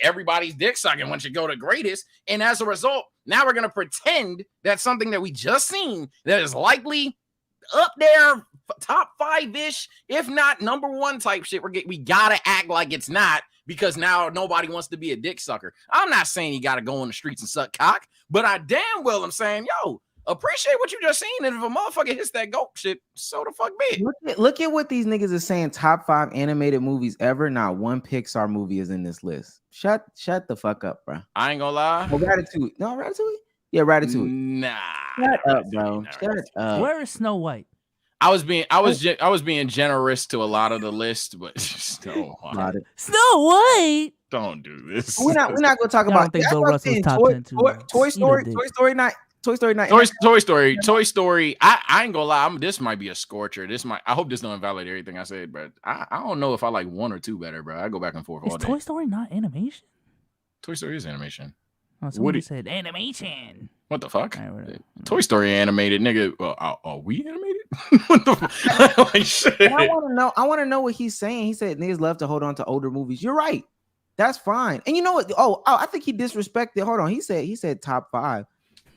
Everybody's dick sucking once you go to greatest. And as a result, now we're going to pretend that something that we just seen that is likely up there, top 5-ish, if not number 1 type shit, we got to act like it's not. Because now nobody wants to be a dick sucker. I'm not saying you got to go on the streets and suck cock, but I damn well am saying, yo, appreciate what you just seen. And if a motherfucker hits that GOAT shit, so the fuck be. Look at what these niggas are saying. Top 5 animated movies ever. Not one Pixar movie is in this list. Shut the fuck up, bro. I ain't gonna lie. Oh, Ratatouille. No, Ratatouille? Yeah, Ratatouille. Nah. Shut up, bro. Shut up. Where is Snow White? I was being generous to a lot of the list, but still, Snow White. Don't do this. We're not gonna talk about. Think Bill Russell's top 10 too. Toy Story 9. Toy Story. I ain't gonna lie. This might be a scorcher. I hope this don't invalidate everything I said, but I don't know if I like 1 or 2 better, bro. I go back and forth all Is day. Toy Story not animation? Toy Story is animation. Oh, somebody Woody. said animation. What the fuck? All right, whatever. Toy Story animated, nigga. Are we animated? What the fuck? Like, shit. And I want to know what he's saying. He said niggas love to hold on to older movies. You're right. That's fine. And you know what? Oh, I think he disrespected. Hold on. He said top 5.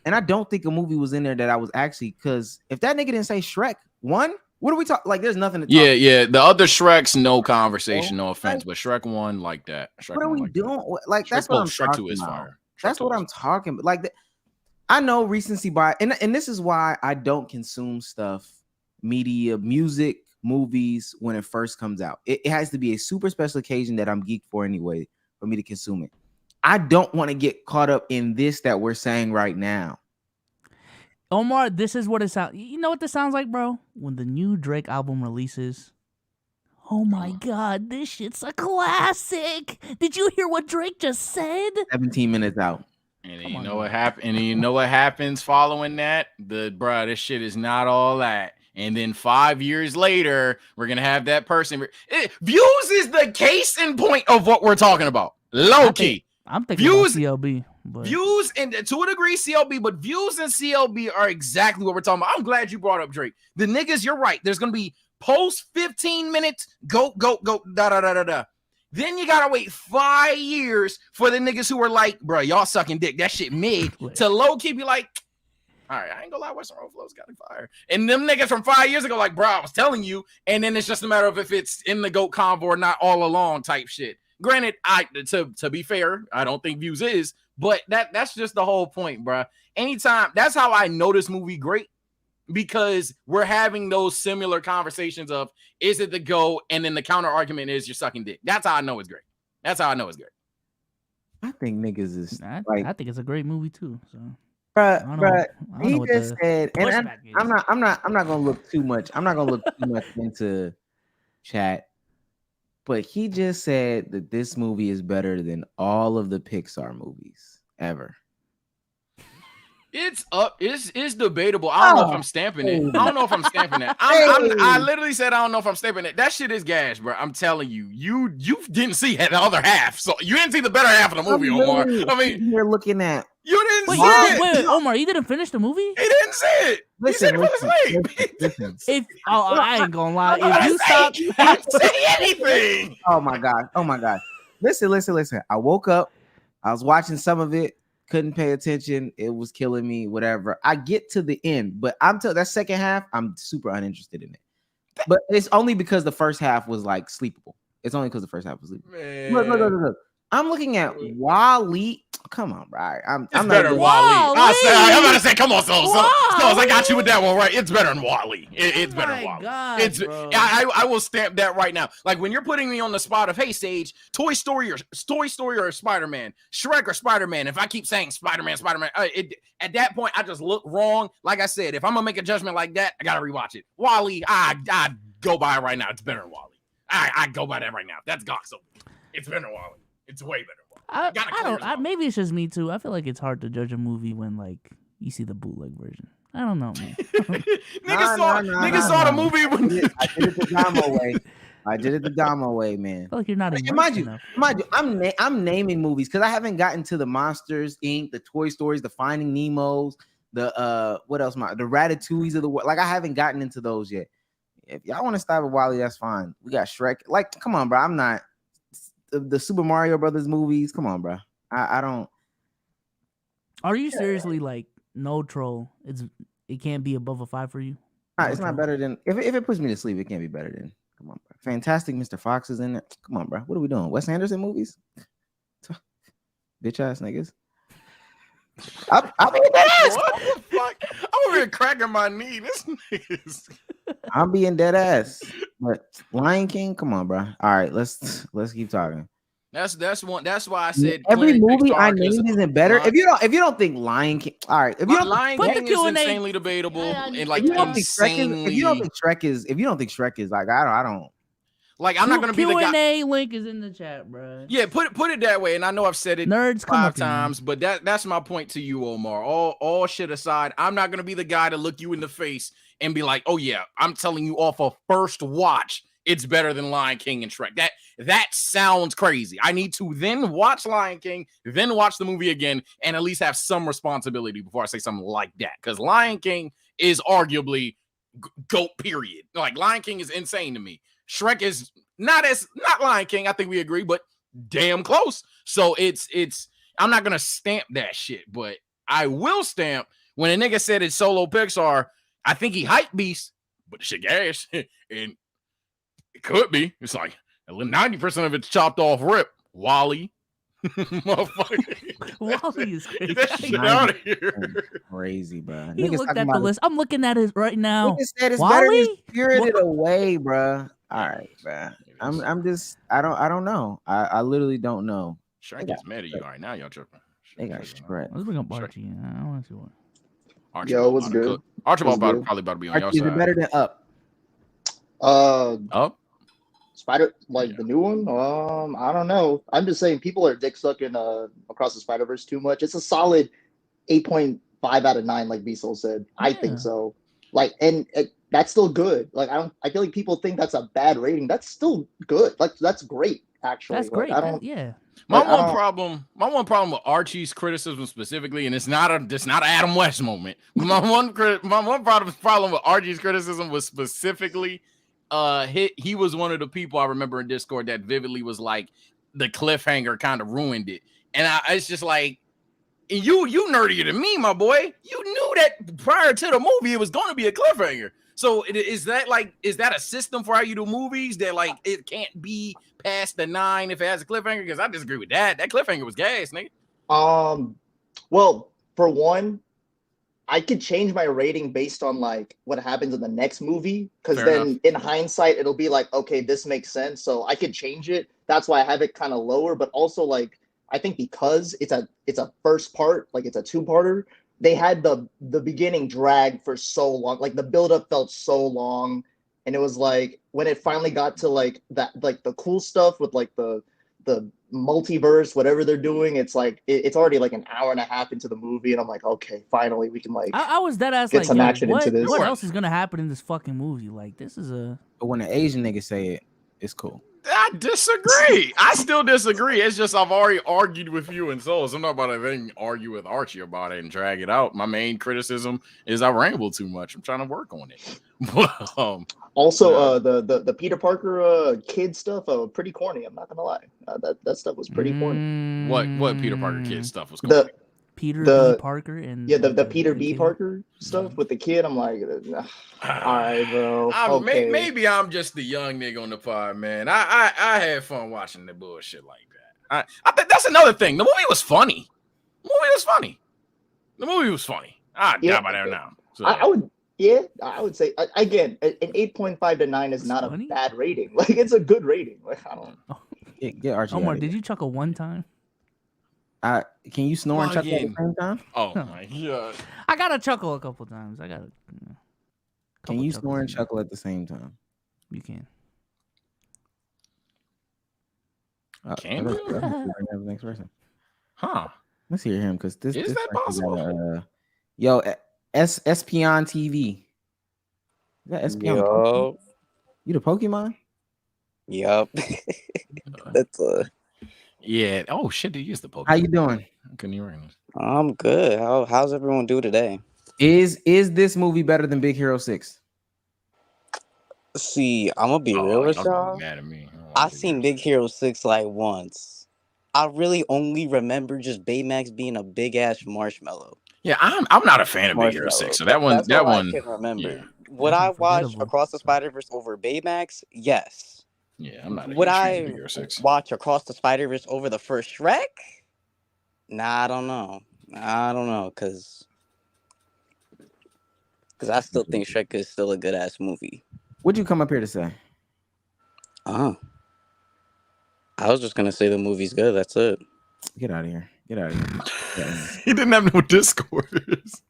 And I don't think a movie was in there that I was actually, because if that nigga didn't say Shrek 1, what are we talking? Like, there's nothing to talk about. Yeah. The other Shreks, no conversation, no offense, but Shrek 1 like that. Shrek What are 1 we like doing? that. Like, that's what I'm Shrek 2 talking is about. fire. That's what I'm talking about. Like, I know recency bias, and this is why I don't consume stuff, media, music, movies when it first comes out. It has to be a super special occasion that I'm geeked for anyway for me to consume it. I don't want to get caught up in this that we're saying right now. Omar, this is what it sounds. You know what this sounds like, bro? When the new Drake album releases. Oh my God, this shit's a classic. Did you hear what Drake just said? 17 minutes out. And you know what happened? And you know what happens following that? This shit is not all that. And then 5 years later, we're gonna have that person. Views is the case in point of what we're talking about. Low key. I'm thinking Views, about CLB. But... Views and to a degree CLB, but views and CLB are exactly what we're talking about. I'm glad you brought up Drake. The niggas, you're right. There's gonna be post 15 minutes. Go da. Then you gotta wait 5 years for the niggas who are like, bro, y'all sucking dick. That shit mid to low key be like, all right, I ain't gonna lie, Western Road Flow's got fire. And them niggas from 5 years ago, like, bro, I was telling you. And then it's just a matter of if it's in the GOAT convo or not all along type shit. Granted, to be fair, I don't think views is, but that's just the whole point, bro. Anytime, that's how I know this movie great, because we're having those similar conversations of, is it the GOAT? And then the counter argument is you're sucking dick. That's how I know it's great. That's how I know it's great. I think niggas is I like, think it's a great movie too. So, but he what just the said, and pushback is. I'm not gonna look too much. I'm not gonna look too much into chat. But he just said that this movie is better than all of the Pixar movies ever. It's up. It's debatable. I don't know if I'm stamping it. I don't know if I'm stamping that. I literally said I don't know if I'm stamping it. That shit is gas, bro. I'm telling you. You didn't see the other half, so you didn't see the better half of the movie, Omar. I mean, you're looking at. You didn't see it. Wait, Omar, you didn't finish the movie? He didn't see it. Listen, he said it listen. I ain't gonna lie. If you stop, you didn't say anything. Oh my god. Listen. I woke up. I was watching some of it. Couldn't pay attention. It was killing me. Whatever. I get to the end, but that second half, I'm super uninterested in it. But it's only because the first half was like sleepable. It's only because the first half was sleepable. Look. I'm looking at Wall-E. Come on, bro. I'm better than Wall-E. I'm about to say, come on, Stills. I got you with that one, right? It's better than Wall-E. It's better than Wall-E. I will stamp that right now. Like when you're putting me on the spot of, hey, Sage, Toy Story or Spider-Man, Shrek or Spider-Man. If I keep saying Spider-Man, at that point, I just look wrong. Like I said, if I'm gonna make a judgment like that, I gotta rewatch it. Wall-E, I go by it right now. It's better than Wall-E. I go by that right now. That's Gox. It's better than Wall-E. It's way better. I don't. Maybe it's just me too. I feel like it's hard to judge a movie when like you see the bootleg version. I don't know, man. Niggas saw the movie when I did it the Damo way. I did it the Damo way, man. I feel like you're not mind you, I'm naming movies because I haven't gotten to the Monsters Inc., the Toy Stories, the Finding Nemos, the what else? The Ratatouilles of the world. Like I haven't gotten into those yet. If y'all want to stop with Wall-E, that's fine. We got Shrek. Like, come on, bro. I'm not. The Super Mario Brothers movies, come on, bro. I don't. Are you seriously like no troll? It can't be above a 5 for you. It's not better than if it puts me to sleep. It can't be better than. Come on, bro. Fantastic Mr. Fox is in it. Come on, bro. What are we doing? Wes Anderson movies? Bitch ass niggas. I mean, what the fuck? I'm over here cracking my knee. This niggas. I'm being dead ass. But Lion King, come on, bro. All right, let's keep talking. That's one. That's why I said every movie I named isn't better. If you don't think Lion King, all right. If you don't Lion King is insanely debatable and like if you don't think Shrek is like I don't. Like I'm not gonna be the guy. Q&A link is in the chat, bro. Yeah, put it that way. And I know I've said it Nerds 5 times, but that's my point to you, Omar. All shit aside, I'm not gonna be the guy to look you in the face and be like, oh yeah, I'm telling you off a first watch. it's better than Lion King and Shrek. That sounds crazy. I need to then watch Lion King, then watch the movie again, and at least have some responsibility before I say something like that. Because Lion King is arguably GOAT, period. Like, Lion King is insane to me. Shrek is not Lion King, I think we agree, but damn close. So it's I'm not gonna stamp that shit, but I will stamp when a nigga said it's solo Pixar. I think he hype beast, but the shit gas. And it could be. It's like 90% of it's chopped off rip. Wally. Motherfucker. Wally is Get that shit out of here. Crazy, bro. He looked at the list. I'm looking at it right now. Niggas said it's Wally? better than Spirited Away, bro. All right, bro. I'm just I don't know. I literally don't know. Shrek gets mad at you. All right, now y'all tripping. They got Shrek. Let's bring up Archie. I want to see what. Archibald, Yo, what's good? Archibald probably about to be on Archie, your is it side. better than Up? Up? Spider, like the new one. I don't know. I'm just saying people are dick sucking Across the Spiderverse too much. It's a solid 8.5 out of 9, like B-Soul said. I think so. Like, and that's still good. Like, I feel like people think that's a bad rating. That's still good. Like, that's great. Actually, That's great. Like, My one problem with Archie's criticism specifically, and it's not an Adam West moment. My one problem with Archie's criticism was specifically, he was one of the people I remember in Discord that vividly was like, the cliffhanger kind of ruined it, and it's just like, you nerdier than me, my boy. You knew that prior to the movie it was going to be a cliffhanger. So is that a system for how you do movies that like it can't be past the 9 if it has a cliffhanger? Because I disagree with that. That cliffhanger was gas, nigga. Well, for one, I could change my rating based on like what happens in the next movie, because then in hindsight it'll be like, okay, this makes sense. So I could change it. That's why I have it kind of lower. But also, like, I think because it's a first part, like it's a 2-parter. They had the beginning drag for so long, like the buildup felt so long, and it was like when it finally got to like that, like the cool stuff with like the multiverse, whatever they're doing, it's like it's already like an hour and a half into the movie, and I'm like, okay, finally we can like. I was dead ass get like, some action into this. What else is gonna happen in this fucking movie? Like, this is a. But when an Asian nigga say it, it's cool. I disagree. I still disagree. It's just I've already argued with you and so I'm not about to then argue with Archie about it and drag it out. My main criticism is I ramble too much. I'm trying to work on it. Also, the Peter Parker kid stuff, pretty corny. I'm not gonna lie. That stuff was pretty corny. What Peter Parker kid stuff was corny? Peter B. Parker and the Peter B. Parker stuff with the kid. I'm like, all right, bro. Okay. Maybe I'm just the young nigga on the pod, man. I had fun watching the bullshit like that. I think that's another thing. The movie was funny. The movie was funny. I die by that now. So. I would say again, an 8.5 to 9 is not a bad rating. Like, it's a good rating. Like, I don't. Get Archie. Omar, did you chuckle one time? Can you snore and chuckle at the same time? Oh my god! I gotta chuckle a couple times. Can you snore and chuckle at the same time? You can. Can you? Next person. Huh? Let's hear him because this is that possible? Espion TV. Is that Espion? Yo. You the Pokemon? Yup. That's Yeah. Oh shit! He is the Pokemon. How you doing? Couldn't you ring this? I'm good. How's everyone do today? Is this movie better than Big Hero 6? See, I'm gonna be real with y'all. Mad at me. I seen Big Hero 6 like once. I really only remember just Baymax being a big ass marshmallow. Yeah, I'm not a fan of Big Hero 6. So that one. I can remember. Yeah. Would I watch Across the Spiderverse over Baymax? Yes. Yeah, I'm not. Would I watch Across the Spiderverse over the first Shrek? Nah, I don't know, cause I still think Shrek is still a good ass movie. What'd you come up here to say? I was just gonna say the movie's good. That's it. Get out of here. He didn't have no discourse.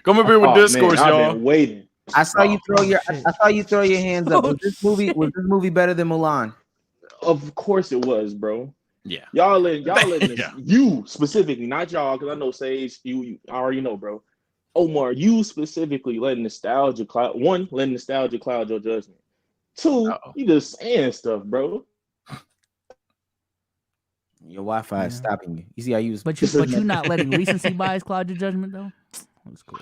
Come up here with discourse, y'all. I've been waiting. I saw you throw your hands up. Was this movie better than Mulan? Of course it was, bro. Yeah. Y'all letting this, you specifically, not y'all, because I know Sage, you already know, bro. Omar, you specifically letting nostalgia cloud your judgment. Two, you just saying stuff, bro. Your Wi-Fi is stopping you. You see how you was, but you not letting recency bias cloud your judgment though.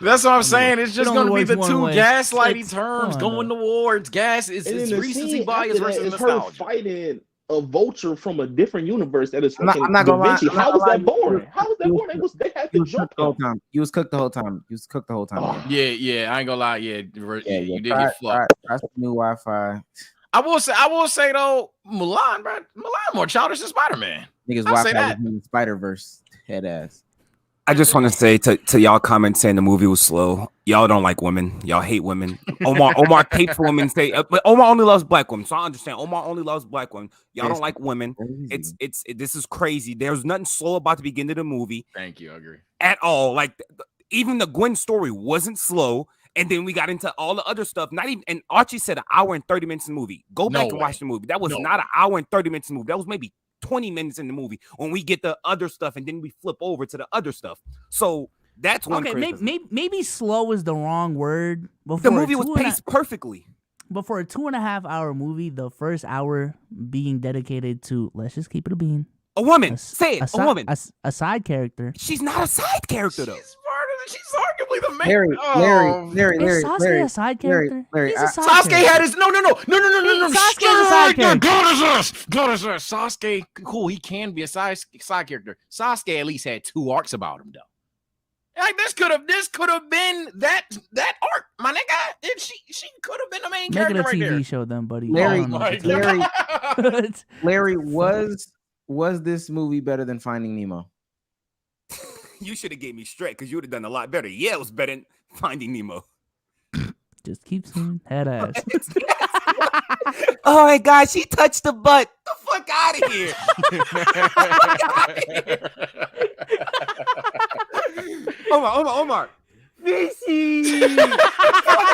That's what I'm saying. It's just going to be the two gaslighty Come terms on, going though. towards gas. It's recency bias versus it's her nostalgia. fighting a vulture from a different universe that is I'm fucking not gonna Da Vinci. lie. How was that born? How was that born? They had to jump the whole time. You was cooked the whole time. You was cooked the whole time. Oh. Yeah. I ain't gonna lie. Yeah, you did get fucked. That's the new Wi-Fi. I will say though, Mulan, bro. Mulan more childish than Spider-Man. Niggas Wi-Fi was in the Spider-Verse head ass. I just want to say to y'all comments saying the movie was slow. Y'all don't like women. Y'all hate women. Omar hates women. But Omar only loves black women. So I understand. Omar only loves black women. Y'all don't like women. This is crazy. There's nothing slow about the beginning of the movie. Thank you. I agree. At all. Like even the Gwen story wasn't slow. And then we got into all the other stuff. Not even. And Archie said an hour and 30 minutes in the movie. Go back and watch the movie. That was not an hour and 30 minutes in the movie. That was maybe 20 minutes in the movie when we get the other stuff and then we flip over to the other stuff. So that's one. Okay, maybe slow is the wrong word. The movie was paced perfectly. But for a 2.5 hour movie, the first hour being dedicated to, let's just keep it a bean. A woman. Say it. A woman. A side character. She's not a side character though. She's arguably the main. Larry. Is Sasuke a side character? He's a side Sasuke character. Had his no. Sasuke is a side character. God is us. Sasuke, cool. He can be a side character. Sasuke at least had 2 arcs about him though. Like this could have been that arc, my nigga. She could have been the main character right there. Make it a TV show then, buddy. Larry, was this movie better than Finding Nemo? You should have gave me straight because you would have done a lot better. Yeah, it was better than Finding Nemo. Just keep saying head ass. Oh my God, she touched the butt. The fuck out of here. Omar. Missy. Fuck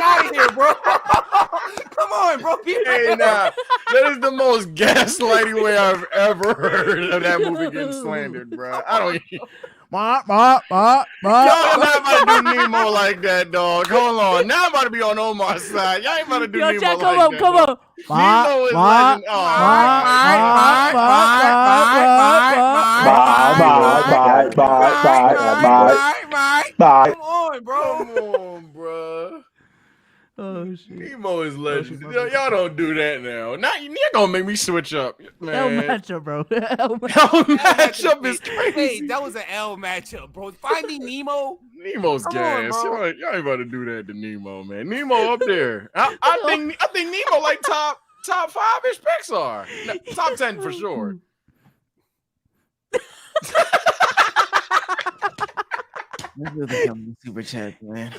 out of here, bro. Come on, bro. Hey, nah. That is the most gaslighting way I've ever heard of that movie getting slandered, bro. I don't even... Y'all not about to do Nemo like that, dog. Hold on. Now I'm about to be on Omar's side. Y'all ain't about to do Nemo Jack, like that. Come on. Nemo is legend. Bye. Come on, bro. Oh shit. Nemo is legend. Y'all don't do that now. Now you're gonna make me switch up, man. L matchup, bro. L matchup is crazy. Hey, that was an L matchup, bro. Finding Nemo. Nemo's gas. Y'all ain't about to do that to Nemo, man. Nemo up there. I think Nemo like top 5-ish Pixar. No, top 10 for sure. Super chat, man.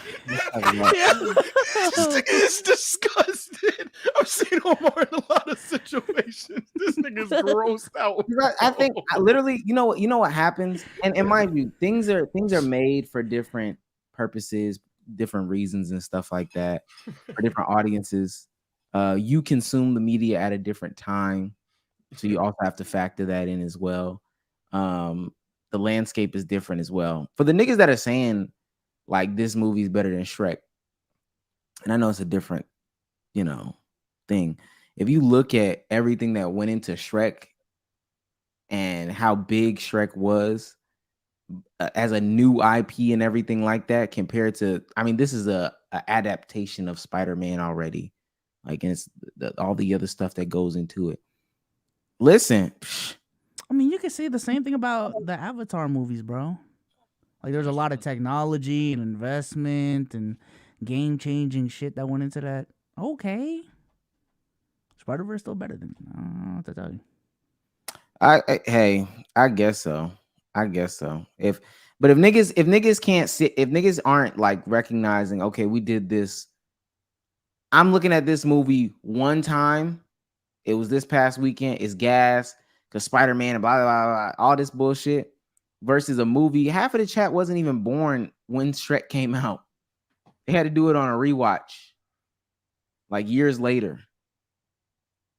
It's disgusted. I've seen Omar in a lot of situations. This nigga's grossed out. I think literally, you know what happens, and in my view, things are made for different purposes, different reasons, and stuff like that for different audiences. You consume the media at a different time, so you also have to factor that in as well. The landscape is different as well. For the niggas that are saying like this movie is better than Shrek, and I know it's a different, thing. If you look at everything that went into Shrek and how big Shrek was as a new IP and everything like that, compared to, this is a adaptation of Spider-Man already. Like, and it's all the other stuff that goes into it. Listen. You can say the same thing about the Avatar movies, bro. Like, there's a lot of technology and investment and game-changing shit that went into that. Okay. Spider-Verse still better than I don't know what to tell you. I guess so. If niggas aren't like recognizing, okay, we did this. I'm looking at this movie one time. It was this past weekend. It's gas. Because Spider-Man and blah, blah, blah, blah, all this bullshit versus a movie. Half of the chat wasn't even born when Shrek came out. They had to do it on a rewatch. Like years later.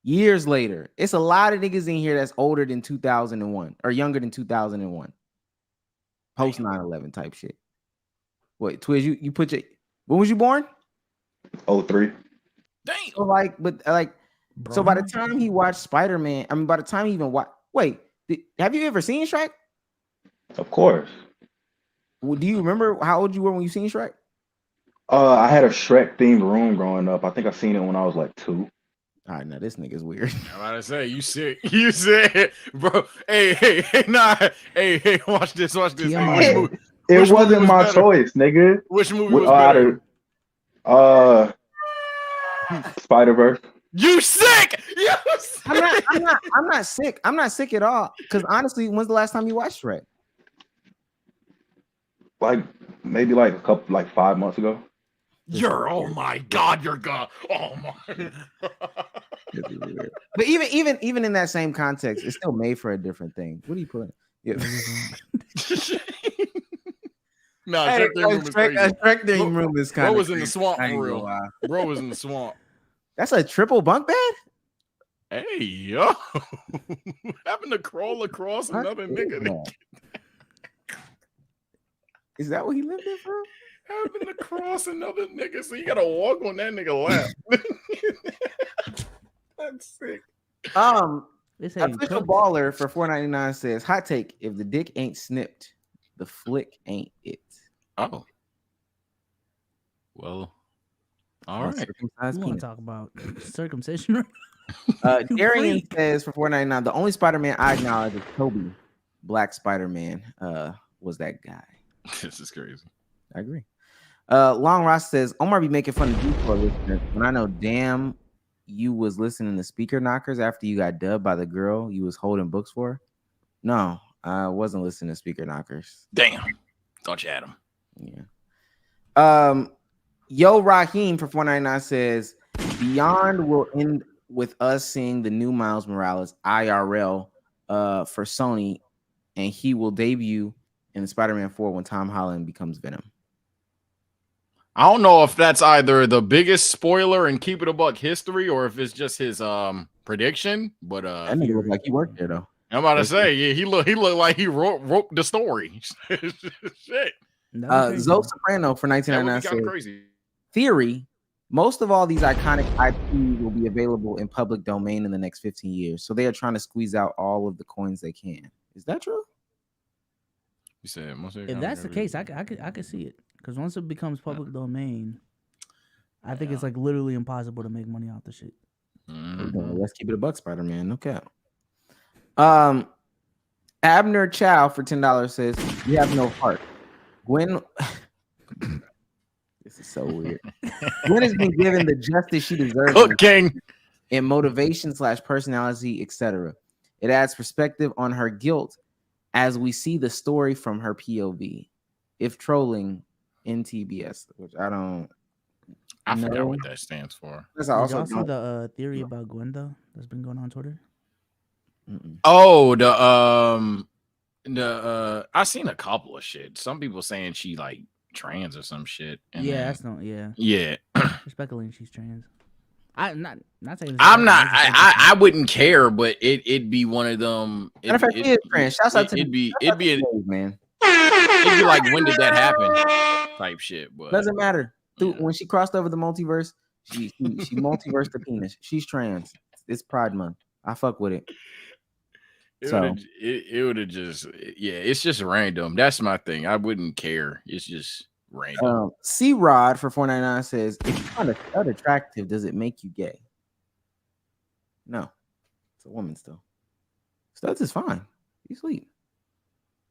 It's a lot of niggas in here that's older than 2001 or younger than 2001. Post 9/11 type shit. Wait, Twiz, you put when was you born? 03. Damn. So So by the time he watched Spider-Man, I mean, by the time he even watched, have you ever seen Shrek? Of course. Well, do you remember how old you were when you seen Shrek? I had a Shrek themed room growing up. I think I seen it when I was like 2. All right, now this nigga's weird. I'm about to say, you sick. You sick, bro. Hey, watch this. Hey, it wasn't my choice, nigga. Which movie was better? Spider-Verse. You sick? I'm not sick. I'm not sick at all. Because honestly, when's the last time you watched Shrek? Maybe a couple, 5 months ago. Oh my god, you're gone. Oh my. But even in that same context, it's still made for a different thing. What are you putting? Yeah. No, Shrek theme room is kind of. Bro was in the swamp for real. Bro was in the swamp. That's a triple bunk bed? Hey, yo. Having to crawl across another nigga. Is that what he lived in for? Having to cross another nigga, so you gotta walk on that nigga lap. That's sick. Official baller for $4.99 says, hot take, if the dick ain't snipped, the flick ain't it. Oh. Well, all right. You want to talk about circumcision? Darian says for $4.99, the only Spider-Man I acknowledge is Toby, Black Spider-Man, was that guy. This is crazy. I agree. Long Ross says, Omar be making fun of you for listeners when I know damn you was listening to Speaker Knockers after you got dubbed by the girl you was holding books for. No, I wasn't listening to Speaker Knockers. Damn. Thought you had him. Yeah. Yo Raheem for $4.99 says, Beyond will end with us seeing the new Miles Morales IRL for Sony, and he will debut in Spider-Man 4 when Tom Holland becomes Venom. I don't know if that's either the biggest spoiler in Keep It a Buck history or if it's just his prediction. But that nigga look like he worked there though. I'm about to say, yeah, he looked like he wrote the story. Shit. Zoe Soprano for $19.99 says, crazy. Theory, most of all these iconic IP will be available in public domain in the next 15 years. So they are trying to squeeze out all of the coins they can. Is that true? You said if that's the case, I could see it. Because once it becomes public domain, I think it's literally impossible to make money off the shit. Let's keep it a buck, Spider-Man. No cap. Abner Chow for $10 says, you have no heart. Gwen, this is so weird. Gwen has been given the justice she deserves in motivation / personality, etc. It adds perspective on her guilt as we see the story from her POV. If trolling in TBS, which I forgot what that stands for. Did y'all see the theory about Gwen though that's been going on Twitter? Oh, I seen a couple of shit. Some people saying she trans or some shit. Yeah. Speculating she's trans. I wouldn't care, but it'd be one of them. It'd be man. It'd be like, when did that happen? Type shit. But doesn't matter. When she crossed over the multiverse, she multiversed the penis. She's trans. It's Pride Month. I fuck with it. It would have just it's just random. That's my thing. I wouldn't care. It's just random. C Rod for $4.99 says, if you find a stud attractive, does it make you gay? No, it's a woman still. Studs is fine. You sleep.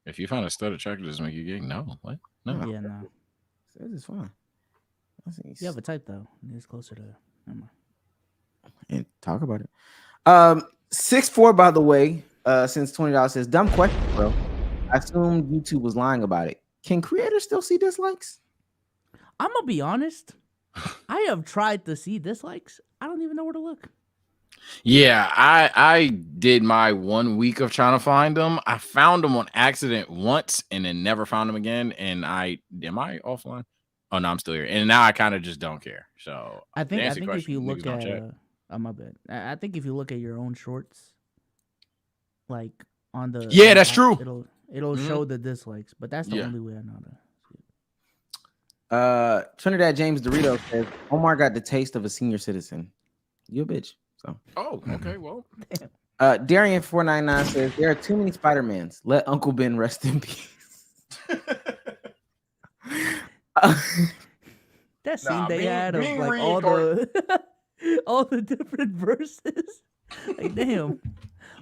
If you find a stud attractive, does it make you gay? No. What? No. Yeah, no. Studs is fine. You have a type though. It's closer to. And talk about it. 6'4", by the way, since $20 says, dumb question, bro. I assumed YouTube was lying about it. Can creators still see dislikes? I'm gonna be honest. I have tried to see dislikes. I don't even know where to look. Yeah, I did my 1 week of trying to find them. I found them on accident once and then never found them again. And am I offline? Oh no, I'm still here. And now I kind of just don't care. So I think if you look at my bad. I think if you look at your own shorts, like on the that's true. It'll show the dislikes, but that's the only way I know that. Trinidad James Dorito says, Omar got the taste of a senior citizen. You a bitch. So. Oh, okay. Well, Darian 499 says there are too many Spider-Mans. Let Uncle Ben rest in peace. That scene they had of like all the different verses. Like, damn,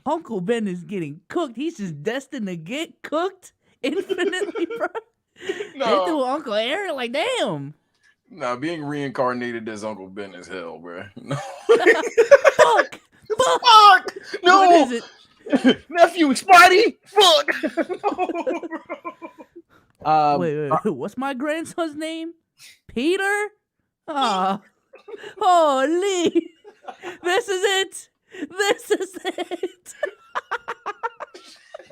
Uncle Ben is getting cooked. He's just destined to get cooked infinitely, bro. They threw Uncle Aaron like, damn. Nah, being reincarnated as Uncle Ben is hell, bro. No. Fuck. No. What is it? Nephew, Spidey. Fuck. No, wait. What's my grandson's name? Peter? Holy. This is it.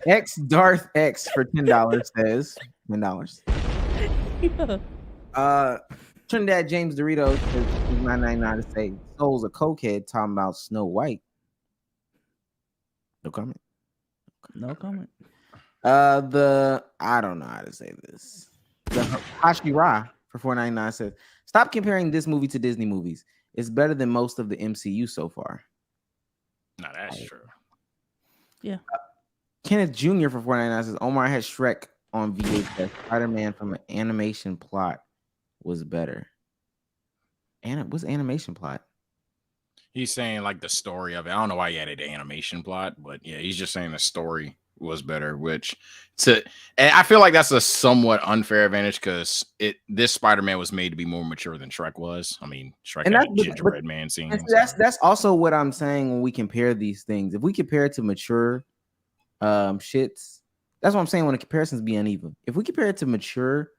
X Darth X for $10 says $10. Yeah. Trinidad James Doritos says $9.99 to say Soul's a cokehead talking about Snow White. No comment. No comment. I don't know how to say this. The Hashira for $4.99 says stop comparing this movie to Disney movies. It's better than most of the MCU so far. No, that's true. Yeah. Kenneth Jr. for $4.99 says Omar had Shrek on VHS. Spider-Man from an animation plot was better. What's animation plot? He's saying like the story of it. I don't know why he added the animation plot, but yeah, he's just saying the story was better, and I feel like that's a somewhat unfair advantage because this Spider-Man was made to be more mature than Shrek was. I mean, Shrek had a gingerbread man scene. That's also what I'm saying when we compare these things. If we compare it to mature shits, that's what I'm saying when the comparisons be uneven. If we compare it to mature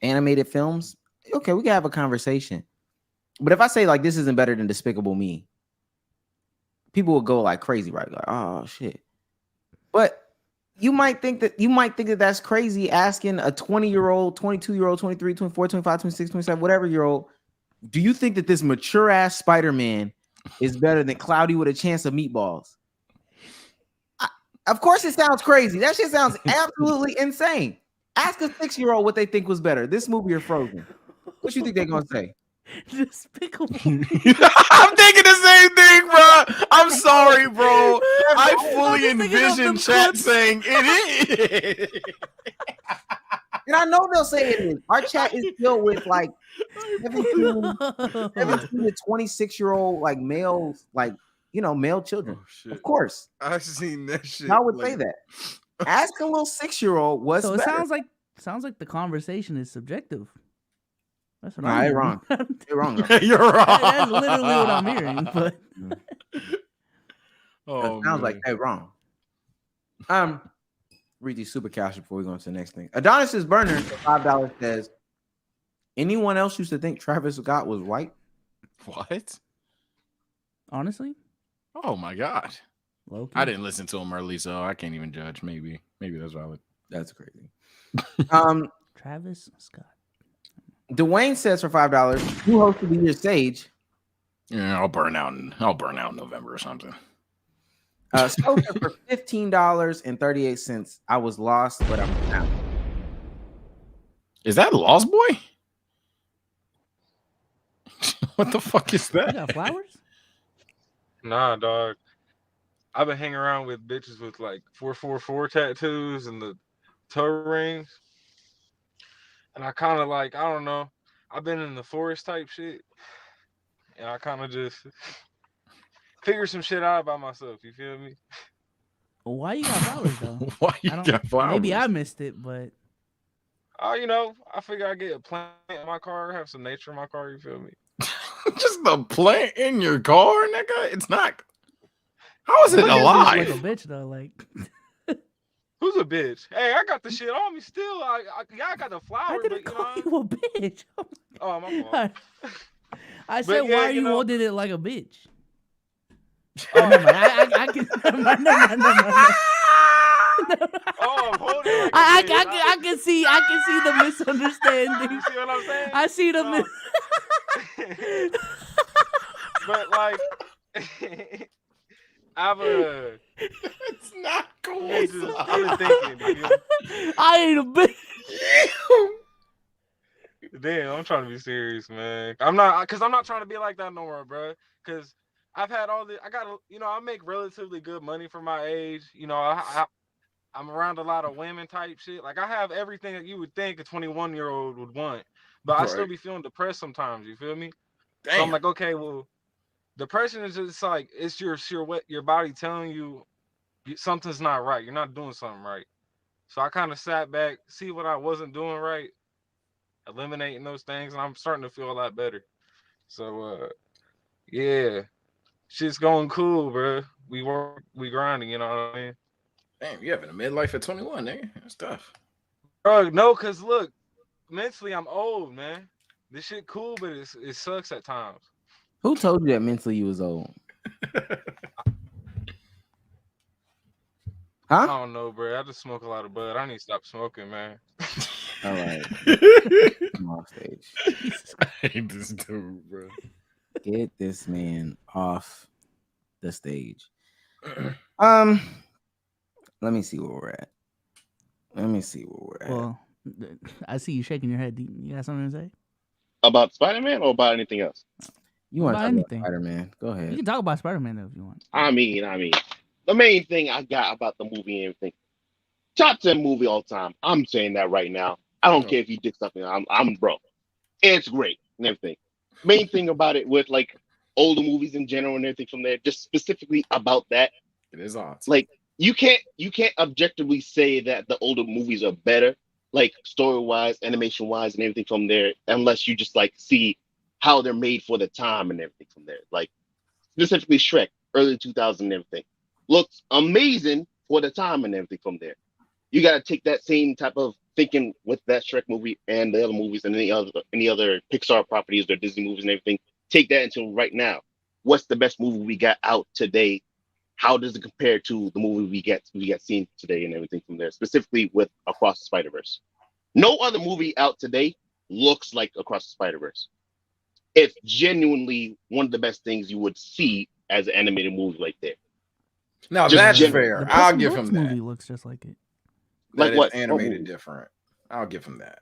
animated films, okay, we can have a conversation. But if I say like this isn't better than Despicable Me, people will go like crazy, right? Like, oh shit. But you might think that that's crazy asking a 20-year-old, 22-year-old, 23, 24, 25, 26, 27, whatever year old, do you think that this mature ass Spider-Man is better than Cloudy with a Chance of Meatballs? Of course it sounds crazy. That shit sounds absolutely insane. Ask a 6-year-old what they think was better, this movie or Frozen. What you think they're gonna say? Despicable. I'm thinking the same thing, bro. I'm sorry, bro. I fully envision chat saying it is. And I know they'll say it is. Our chat is filled with like 17 to 26-year-old like males, like male children. Oh, of course. I've seen that shit. I would say that. Ask a little 6-year-old what's so it better. sounds like the conversation is subjective. That's what I'm hearing. Wrong. You're wrong. You're wrong. That's literally what I'm hearing. But sounds like they're wrong. Read these super cash before we go on to the next thing. Adonis's burner for $5 says, anyone else used to think Travis Scott was white? What? Honestly? Oh my god. Low-key. I didn't listen to him early, so I can't even judge. Maybe that's valid. That's crazy. Travis Scott. Dwayne says for $5, who hosted the year Sage? Yeah, I'll burn out in November or something. Scotia for $15.38. I was lost, but I'm down. Is that Lost Boy? What the fuck is that? You got flowers? Nah, dog. I've been hanging around with bitches with like 444 tattoos and the toe rings. And I kind of like, I don't know. I've been in the forest type shit. And I kind of just figure some shit out about myself. You feel me? Well, why you got flowers, though? Why you got flowers? Maybe I missed it, but... I figure I get a plant in my car, have some nature in my car. You feel me? Just a plant in your car, nigga? It's not... How is it alive? Like a bitch, though, like... Who's a bitch? Hey, I got the shit on me still. I got the flowers. I didn't call you a bitch. Oh, my fault. I said, why are you holding it like a bitch? Oh, never mind. I can. Never mind. Oh, I'm holding it like I can see the misunderstanding. You see what I'm saying? I see the But like, it's not cool. I've been thinking. I ain't a bitch. Damn, I'm trying to be serious, man. I'm not trying to be like that no more, bro. Cause I've had all the. I got I make relatively good money for my age. I'm around a lot of women type shit. Like I have everything that you would think a 21-year-old would want, but I still be feeling depressed sometimes. You feel me? Damn. So I'm like, okay, well, depression is just like it's your body telling you something's not right. You're not doing something right. So I kind of sat back, see what I wasn't doing right, eliminating those things, and I'm starting to feel a lot better. So yeah, shit's going cool, bro. We grinding, you know what I mean? Damn, you having a midlife at 21, nigga. That's tough. Bro, no, cause look, mentally I'm old, man. This shit cool, but it sucks at times. Who told you that mentally you was old? I Huh? don't know, bro. I just smoke a lot of bud. I need to stop smoking, man. All right. Come off stage. I hate this dude, bro. Get this man off the stage. Let me see where we're at. Well, I see you shaking your head. You got something to say? About Spider-Man or about anything else? You want to About talk anything. about Spider-Man? Go ahead. You can talk about Spider-Man though if you want. I mean, the main thing I got about the movie and everything, top 10 movie all time. I'm saying that right now. I don't care if you did something. I'm bro. It's great and everything. Main thing about it with like older movies in general and everything from there, just specifically about that. It is awesome. Like you can't objectively say that the older movies are better, like story wise, animation wise, and everything from there, unless you just like see how they're made for the time and everything from there. Like specifically Shrek, early 2000 and everything, looks amazing for the time and everything from there. You got to take that same type of thinking with that Shrek movie and the other movies and any other Pixar properties or Disney movies and everything. Take that into right now. What's the best movie we got out today? How does it compare to the movie we get seen today and everything from there? Specifically with Across the Spiderverse. No other movie out today looks like Across the Spiderverse. It's genuinely one of the best things you would see as an animated movie right there. Now that's fair. The I'll Puss in give Boots him that. movie looks just like it. Like That what? is animated different. I'll give him that.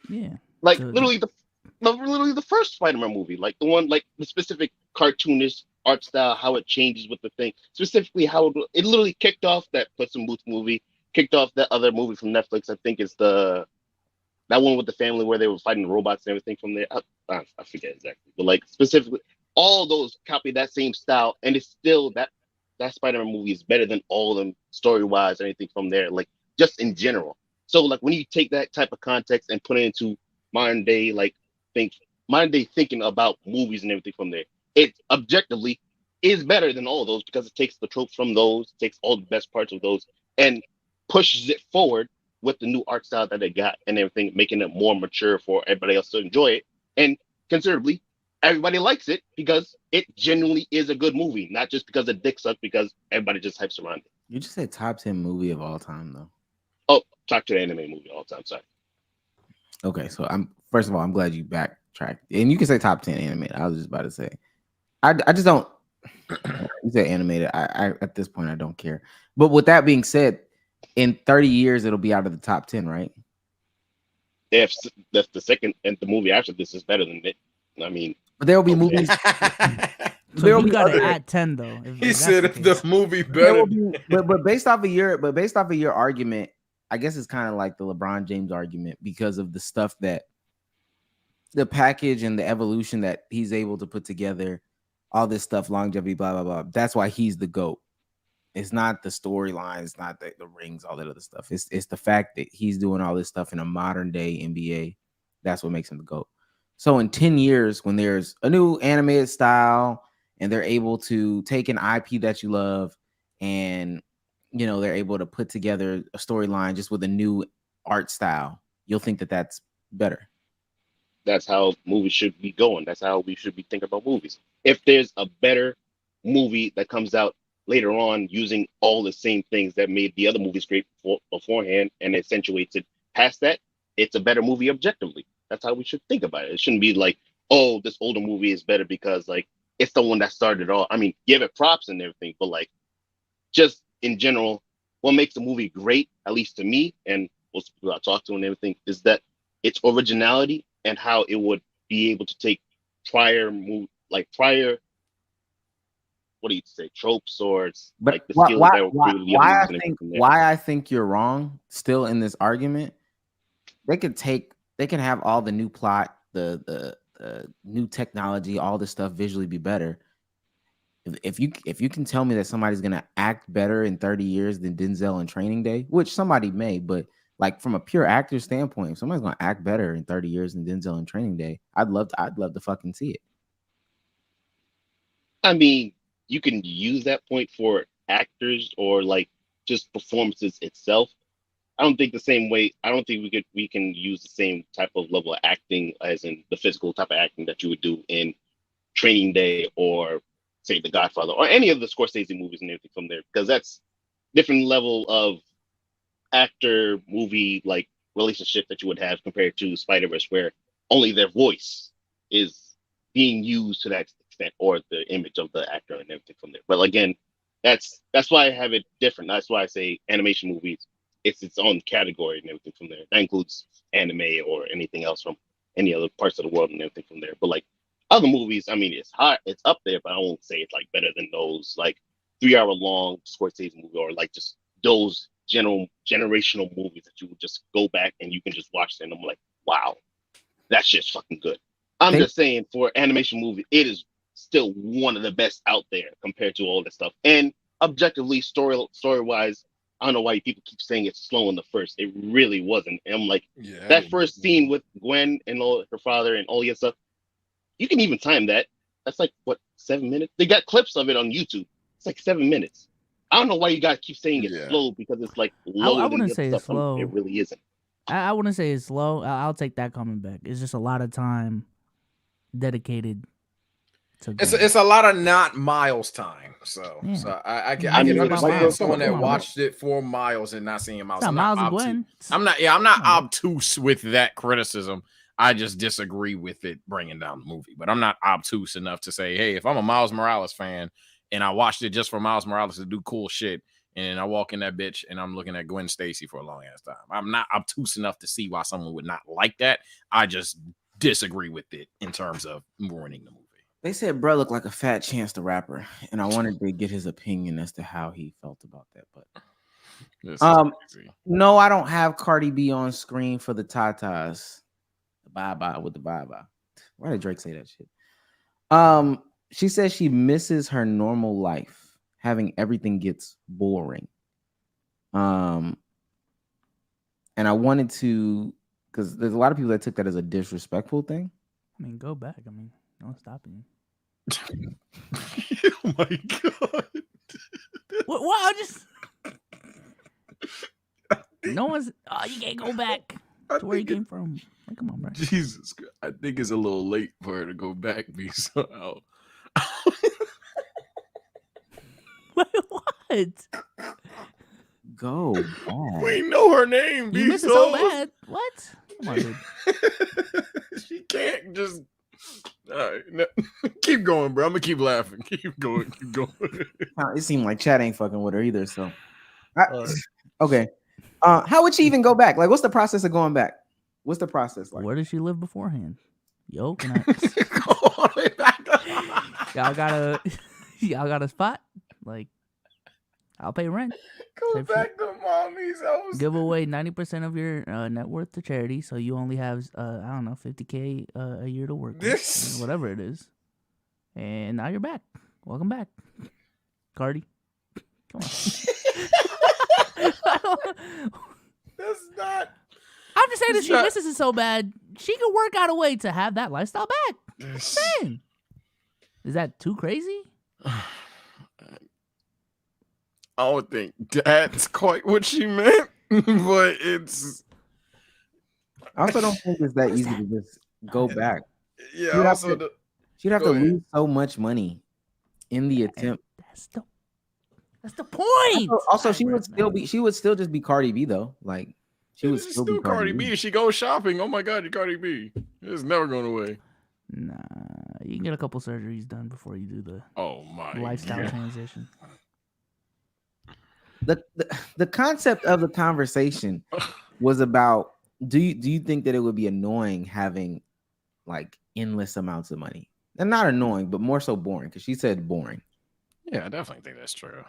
Yeah. Like literally the first Spider-Man movie, like the one, like the specific cartoonish art style, how it changes with the thing, specifically how it literally kicked off that Puss in Boots movie, kicked off that other movie from Netflix. I think it's that one with the family where they were fighting robots and everything from there. I forget exactly, but like specifically, all those copy that same style, and it's still that Spider-Man movie is better than all of them story wise, anything from there, like just in general. So like when you take that type of context and put it into modern day thinking about movies and everything from there, it objectively is better than all of those because it takes the tropes from those, takes all the best parts of those, and pushes it forward with the new art style that they got and everything, making it more mature for everybody else to enjoy it. And considerably, everybody likes it because it genuinely is a good movie, not just because the dick sucks, because everybody just hypes around it. You just said top 10 movie of all time, though. Oh, top 10 anime movie all time. Sorry. Okay, so first of all, I'm glad you backtracked, and you can say top 10 animated. I was just about to say, I just don't. You say animated. I at this point I don't care. But with that being said, in 30 years it'll be out of the top 10, right? If that's the second and the movie after this is better than it, I mean, but there'll be movies. So you got it at 10 though. He said if the movie better. But based off of your argument, I guess it's kind of like the LeBron James argument because of the stuff that the package and the evolution that he's able to put together, all this stuff, longevity, blah, blah, blah. That's why he's the GOAT. It's not the storyline, it's not the rings, all that other stuff. It's the fact that he's doing all this stuff in a modern day NBA. That's what makes him the GOAT. So in 10 years, when there's a new animated style and they're able to take an IP that you love and they're able to put together a storyline just with a new art style, you'll think that that's better. That's how movies should be going. That's how we should be thinking about movies. If there's a better movie that comes out later on using all the same things that made the other movies great beforehand and accentuates it past that, it's a better movie objectively. That's how we should think about it. It shouldn't be like, oh, this older movie is better because like it's the one that started it all. I mean, give it props and everything, but like just in general, what makes a movie great, at least to me, and most people I talk to and everything, is that its originality and how it would be able to take prior what do you say, tropes or But like the skills that were why, previously why I used and think everything there. why I think you're wrong still in this argument. They can have all the new plot, the new technology, all this stuff visually be better. If you can tell me that somebody's gonna act better in 30 years than Denzel in Training Day, which somebody may, but like from a pure actor standpoint, if somebody's gonna act better in 30 years than Denzel in Training Day, I'd love to fucking see it. I mean, you can use that point for actors or like just performances itself. I don't think the same way. I don't think we can use the same type of level of acting as in the physical type of acting that you would do in Training Day or say The Godfather or any of the Scorsese movies and everything from there, because that's different level of actor movie like relationship that you would have compared to Spider-Verse, where only their voice is being used to that extent or the image of the actor and everything from there. But again, that's why I have it different. That's why I say animation movies, it's its own category and everything from there. That includes anime or anything else from any other parts of the world and everything from there. But like other movies, I mean, it's hot, it's up there, but I won't say it's like better than those like 3 hour long Scorsese movie or like just those generational movies that you would just go back and you can just watch them. And I'm like, wow, that shit's fucking good. I'm just saying, for animation movie, it is still one of the best out there compared to all this stuff. And objectively, story wise, I don't know why people keep saying it's slow in the first. It really wasn't. And I'm like, that first scene with Gwen and all her father and all that stuff, you can even time that. That's like, what, 7 minutes? They got clips of it on YouTube. It's like 7 minutes. I don't know why you guys keep saying it's slow, because it's like lower I than wouldn't the say other it's stuff. slow. It really isn't. I wouldn't say it's slow. I'll take that comment back. It's just a lot of time dedicated to it's a lot of not Miles time. So Yeah. so I can I mean, understand someone come that on, watched it for Miles and not seeing Miles. It's not Miles and Gwen. I'm not obtuse with that criticism. I just disagree with it bringing down the movie. But I'm not obtuse enough to say, hey, if I'm a Miles Morales fan and I watched it just for Miles Morales to do cool shit, and I walk in that bitch and I'm looking at Gwen Stacy for a long ass time, I'm not obtuse enough to see why someone would not like that. I just disagree with it in terms of ruining the movie. They said bro looked like a Fat Chance the Rapper, and I wanted to get his opinion as to how he felt about that. But no, I don't have Cardi B on screen for the tatas. Bye with the bye. Why did Drake say that shit? She says she misses her normal life. Having everything gets boring. And I wanted to, because there's a lot of people that took that as a disrespectful thing. I mean, go back. I mean, no one's stopping you. Oh my god! What? I just no one's. Oh, you can't go back to where you came from. Like, come on, bro. Jesus Christ. I think it's a little late for her to go back. So What? Go back. We know her name. You miss it so bad. What? Come on, dude. She can't just. All right, no. Keep going, bro. I'm gonna keep laughing. Keep going. It seemed like Chad ain't fucking with her either. So, okay. How would she even go back? Like, what's the process of going back? What's the process like? Where did she live beforehand? Yo, can I? y'all got a spot? Like, I'll pay rent. Go back to mommy's house. Give away 90% of your net worth to charity, so you only have I don't know, $50K a year to work with, whatever it is. And now you're back. Welcome back, Cardi. Come on. That's not. I'm just saying that she misses it so bad. She could work out a way to have that lifestyle back. Man. Is that too crazy? I don't think that's quite what she meant, but it's. I also don't think it's that easy to just go back. Yeah, she'd have to lose so much money in the attempt. That's the point. Also, she would still just be Cardi B though. Like she would still be Cardi B. She goes shopping. Oh my god, you're Cardi B. It's never going away. Nah, you can get a couple surgeries done before you do the lifestyle transition. The concept of the conversation was about do you think that it would be annoying having like endless amounts of money? And not annoying, but more so boring, because she said boring. Yeah, I definitely think that's true.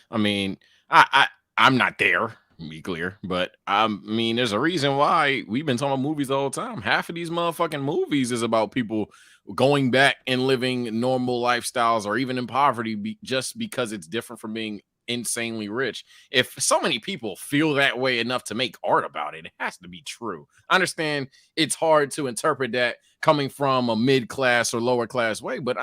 I mean, I'm not there, to be clear, but I mean, there's a reason why we've been talking about movies the whole time. Half of these motherfucking movies is about people going back and living normal lifestyles, or even in poverty, just because it's different from being insanely rich. If so many people feel that way enough to make art about it, it has to be true. I understand it's hard to interpret that coming from a mid-class or lower class way, but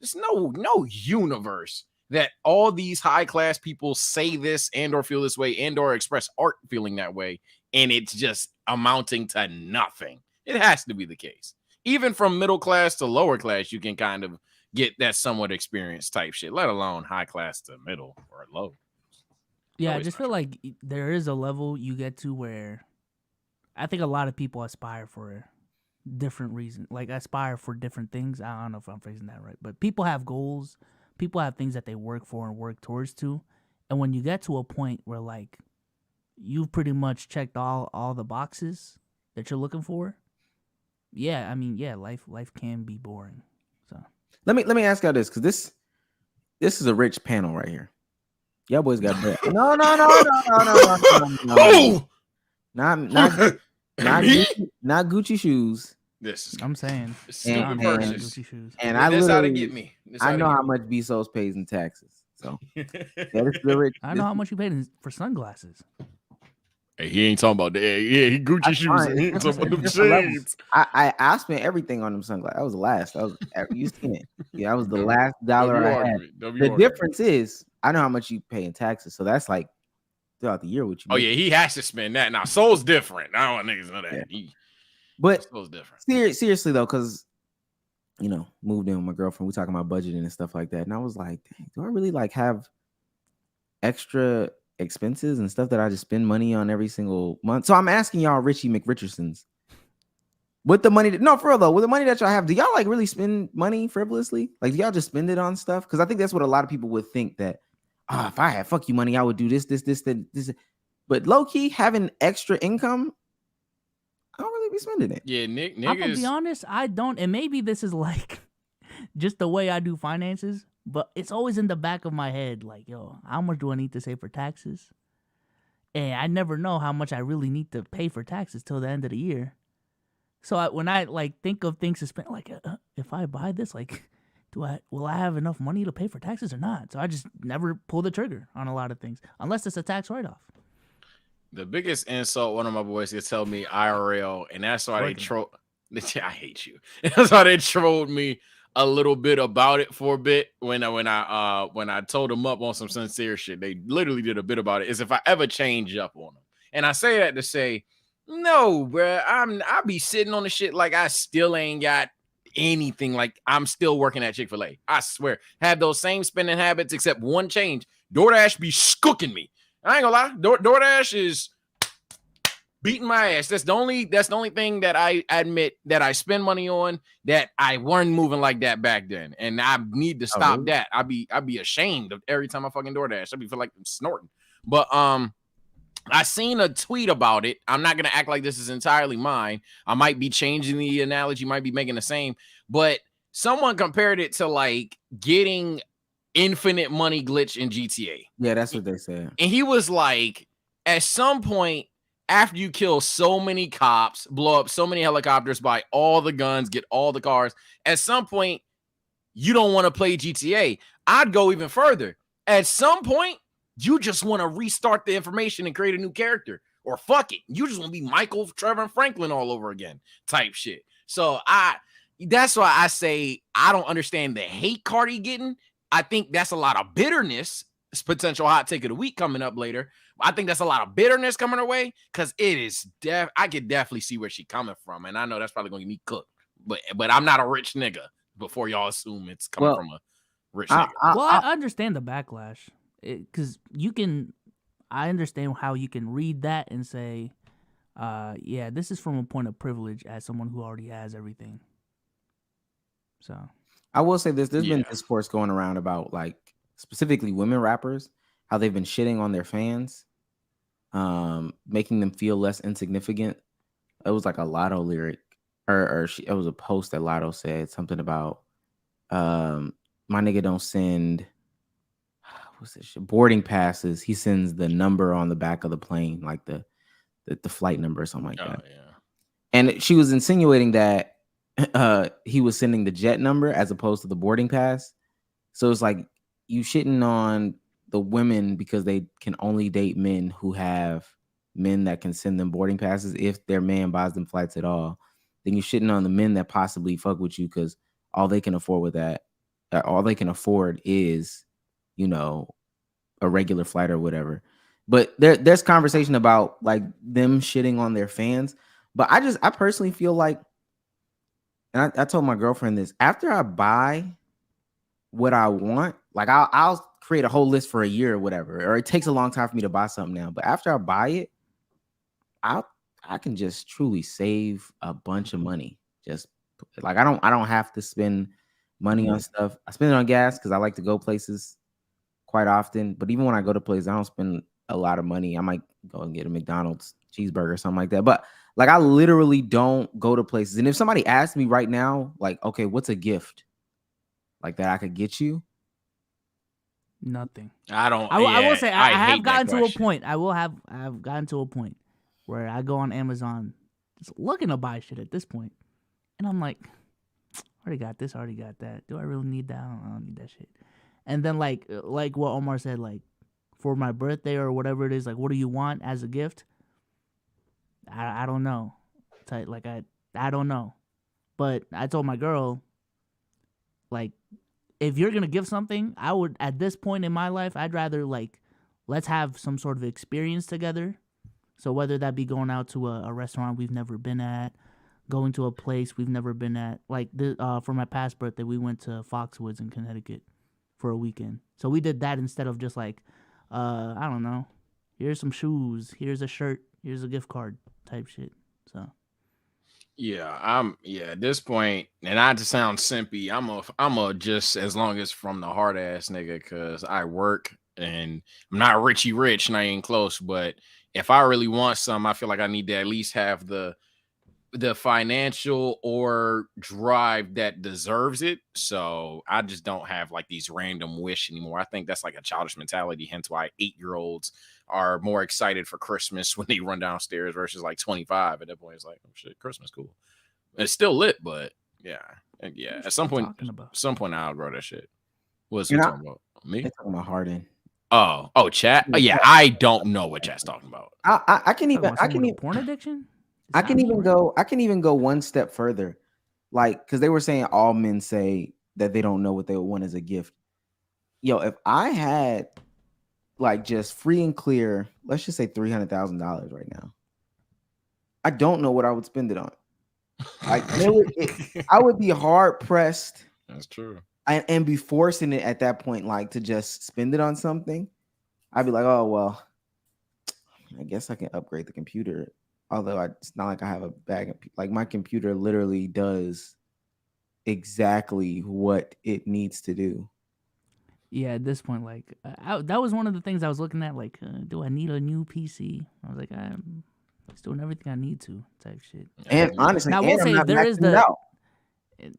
there's no universe that all these high class people say this and or feel this way and or express art feeling that way, and it's just amounting to nothing. It has to be the case. Even from middle class to lower class, you can kind of get that somewhat experience type shit, let alone high class to middle or low. Yeah, I just feel like there is a level you get to where I think a lot of people aspire for different reasons, like aspire for different things. I don't know if I'm phrasing that right, but people have goals. People have things that they work for and work towards to. And when you get to a point where like you've pretty much checked all the boxes that you're looking for, yeah, I mean, yeah, life can be boring. So let me ask y'all this, because this is a rich panel right here. Y'all boys got bread. No. Oh, not Gucci shoes. This is I'm saying stupid purchase. Gucci shoes. And that's how to get me. I know how much Bezos pays in taxes. So I know how much you paid for sunglasses. Hey, he ain't talking about that. Yeah, he Gucci shoes. He ain't talking about them shades. I spent everything on them sunglasses. That was the last. You seen it. Yeah, that was the last dollar I had. The difference is I know how much you pay in taxes. So that's like throughout the year what you make. Yeah, he has to spend that. Now, Soul's different. I don't want niggas know that. Yeah. But Soul's different. Seriously though, because moved in with my girlfriend, we talking about budgeting and stuff like that. And I was like, dang, do I really like have extra expenses and stuff that I just spend money on every single month? So I'm asking y'all, Richie McRichersons, with the money with the money that y'all have, do y'all like really spend money frivolously? Like, do y'all just spend it on stuff? Because I think that's what a lot of people would think, that if I had fuck you money, I would do this. But low key, having extra income, I don't really be spending it. Yeah, niggas. I'm gonna be honest, I don't, and maybe this is like just the way I do finances, but it's always in the back of my head, like, yo, how much do I need to save for taxes? And I never know how much I really need to pay for taxes till the end of the year. So when I like think of things to spend, like, if I buy this, like, will I have enough money to pay for taxes or not? So I just never pull the trigger on a lot of things unless it's a tax write-off. The biggest insult one of my boys could tell me IRL, and that's why they troll. I hate you. That's why they trolled me a little bit about it for a bit when I told them up on some sincere shit. They literally did a bit about it. Is if I ever change up on them, and I say that to say, no, bro, I be sitting on the shit like I still ain't got anything. Like I'm still working at Chick-fil-A. I swear, have those same spending habits except one change. DoorDash be scooking me. I ain't gonna lie. DoorDash is beating my ass. That's the only thing that I admit that I spend money on that I weren't moving like that back then, and I need to stop that. I'd be ashamed of every time I fucking DoorDash. I'd feel like I'm snorting. But I seen a tweet about it. I'm not gonna act like this is entirely mine. I might be changing the analogy, might be making the same, but someone compared it to like getting infinite money glitch in GTA. Yeah, that's what they said. And he was like, at some point, after you kill so many cops, blow up so many helicopters, buy all the guns, get all the cars, at some point, you don't want to play GTA. I'd go even further. At some point, you just want to restart the information and create a new character. Or fuck it. You just want to be Michael, Trevor, and Franklin all over again type shit. So that's why I say I don't understand the hate Cardi getting. I think that's a lot of bitterness. It's potential hot take of the week coming up later. I think that's a lot of bitterness coming her way because it is I could definitely see where she's coming from, and I know that's probably going to get me cooked. But I'm not a rich nigga. Before y'all assume it's coming from a rich nigga. I understand the backlash because I understand how you can read that and say, yeah, this is from a point of privilege as someone who already has everything. So I will say this: there's been discourse going around about like specifically women rappers, how they've been shitting on their fans, making them feel less insignificant. It was like a Lotto lyric, it was a post that Lotto said something about, my nigga don't send what's this shit? Boarding passes. He sends the number on the back of the plane, like the flight number or something like that. Yeah. And she was insinuating that he was sending the jet number as opposed to the boarding pass. So it's like you shitting on the women because they can only date men who have men that can send them boarding passes if their man buys them flights at all. Then you shitting on the men that possibly fuck with you because all they can afford with that, all they can afford is, you know, a regular flight or whatever. But there's conversation about like them shitting on their fans. But I personally feel like, and I told my girlfriend this, after I buy what I want, like I'll create a whole list for a year or whatever, or it takes a long time for me to buy something now. But after I buy it, I can just truly save a bunch of money. Just like I don't have to spend money on stuff. I spend it on gas because I like to go places quite often. But even when I go to places, I don't spend a lot of money. I might go and get a McDonald's cheeseburger or something like that. But like I literally don't go to places. And if somebody asked me right now, like, okay, what's a gift like that I could get you? Nothing. I don't. I will say I have gotten to a question. point. I've gotten to a point where I go on Amazon just looking to buy shit at this point, and I'm like, already got this, already got that. Do I really need that? I don't need that shit. And then like what Omar said, like for my birthday or whatever it is, like what do you want as a gift? I don't know. Like I don't know. But I told my girl, like, if you're gonna give something, I would, at this point in my life, I'd rather like let's have some sort of experience together. So whether that be going out to a restaurant we've never been at, going to a place we've never been at, like for my past birthday, we went to Foxwoods in Connecticut for a weekend. So we did that instead of just like, I don't know, here's some shoes, here's a shirt, here's a gift card type shit. So. Yeah, at this point, and not to sound simpy, I'm a just as long as from the hard ass nigga, because I work and I'm not richy rich and I ain't close, but if I really want some, I feel like I need to at least have the financial or drive that deserves it. So I just don't have like these random wish anymore. I think that's like a childish mentality, hence why 8-year-olds are more excited for Christmas when they run downstairs versus like 25. At that point, it's like, oh shit, Christmas cool. It's still lit, but yeah. At some point I'll outgrow that shit. What's he talking about? Me? They're talking about Harden. Oh, chat. Oh, yeah, I don't know what chat's talking about. I can even porn addiction. I can even go one step further, like because they were saying all men say that they don't know what they would want as a gift. Yo, if I had like just free and clear, let's just say $300,000 right now, I don't know what I would spend it on. Like I would be hard pressed. That's true. And be forcing it at that point, like to just spend it on something. I'd be like, oh well, I guess I can upgrade the computer. Although it's not like I have a bag of, like my computer literally does exactly what it needs to do. Yeah, at this point, like that was one of the things I was looking at. Like, do I need a new PC? I was like, I'm just doing everything I need to, type shit. And honestly, now, I will say if there is the out.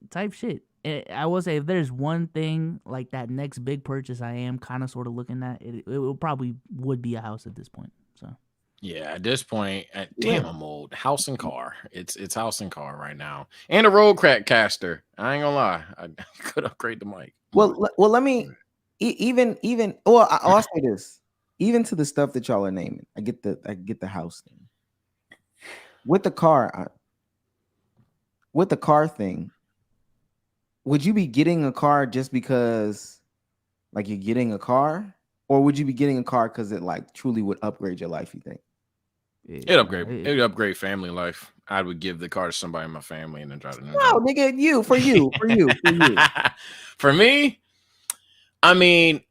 type shit. I will say if there's one thing like that next big purchase I am kind of sort of looking at, it probably would be a house at this point. So. Yeah, at this point, I'm old. House and car. It's house and car right now, and a road crack caster. I ain't gonna lie, I could upgrade the mic. Well, let me even. Well, I'll say this. Even to the stuff that y'all are naming, I get the house thing. With the car thing, would you be getting a car just because, like, you're getting a car, or would you be getting a car because it like truly would upgrade your life? You think? It'd upgrade family life. I would give the car to somebody in my family and then try to. No, nigga, for you. For me, I mean,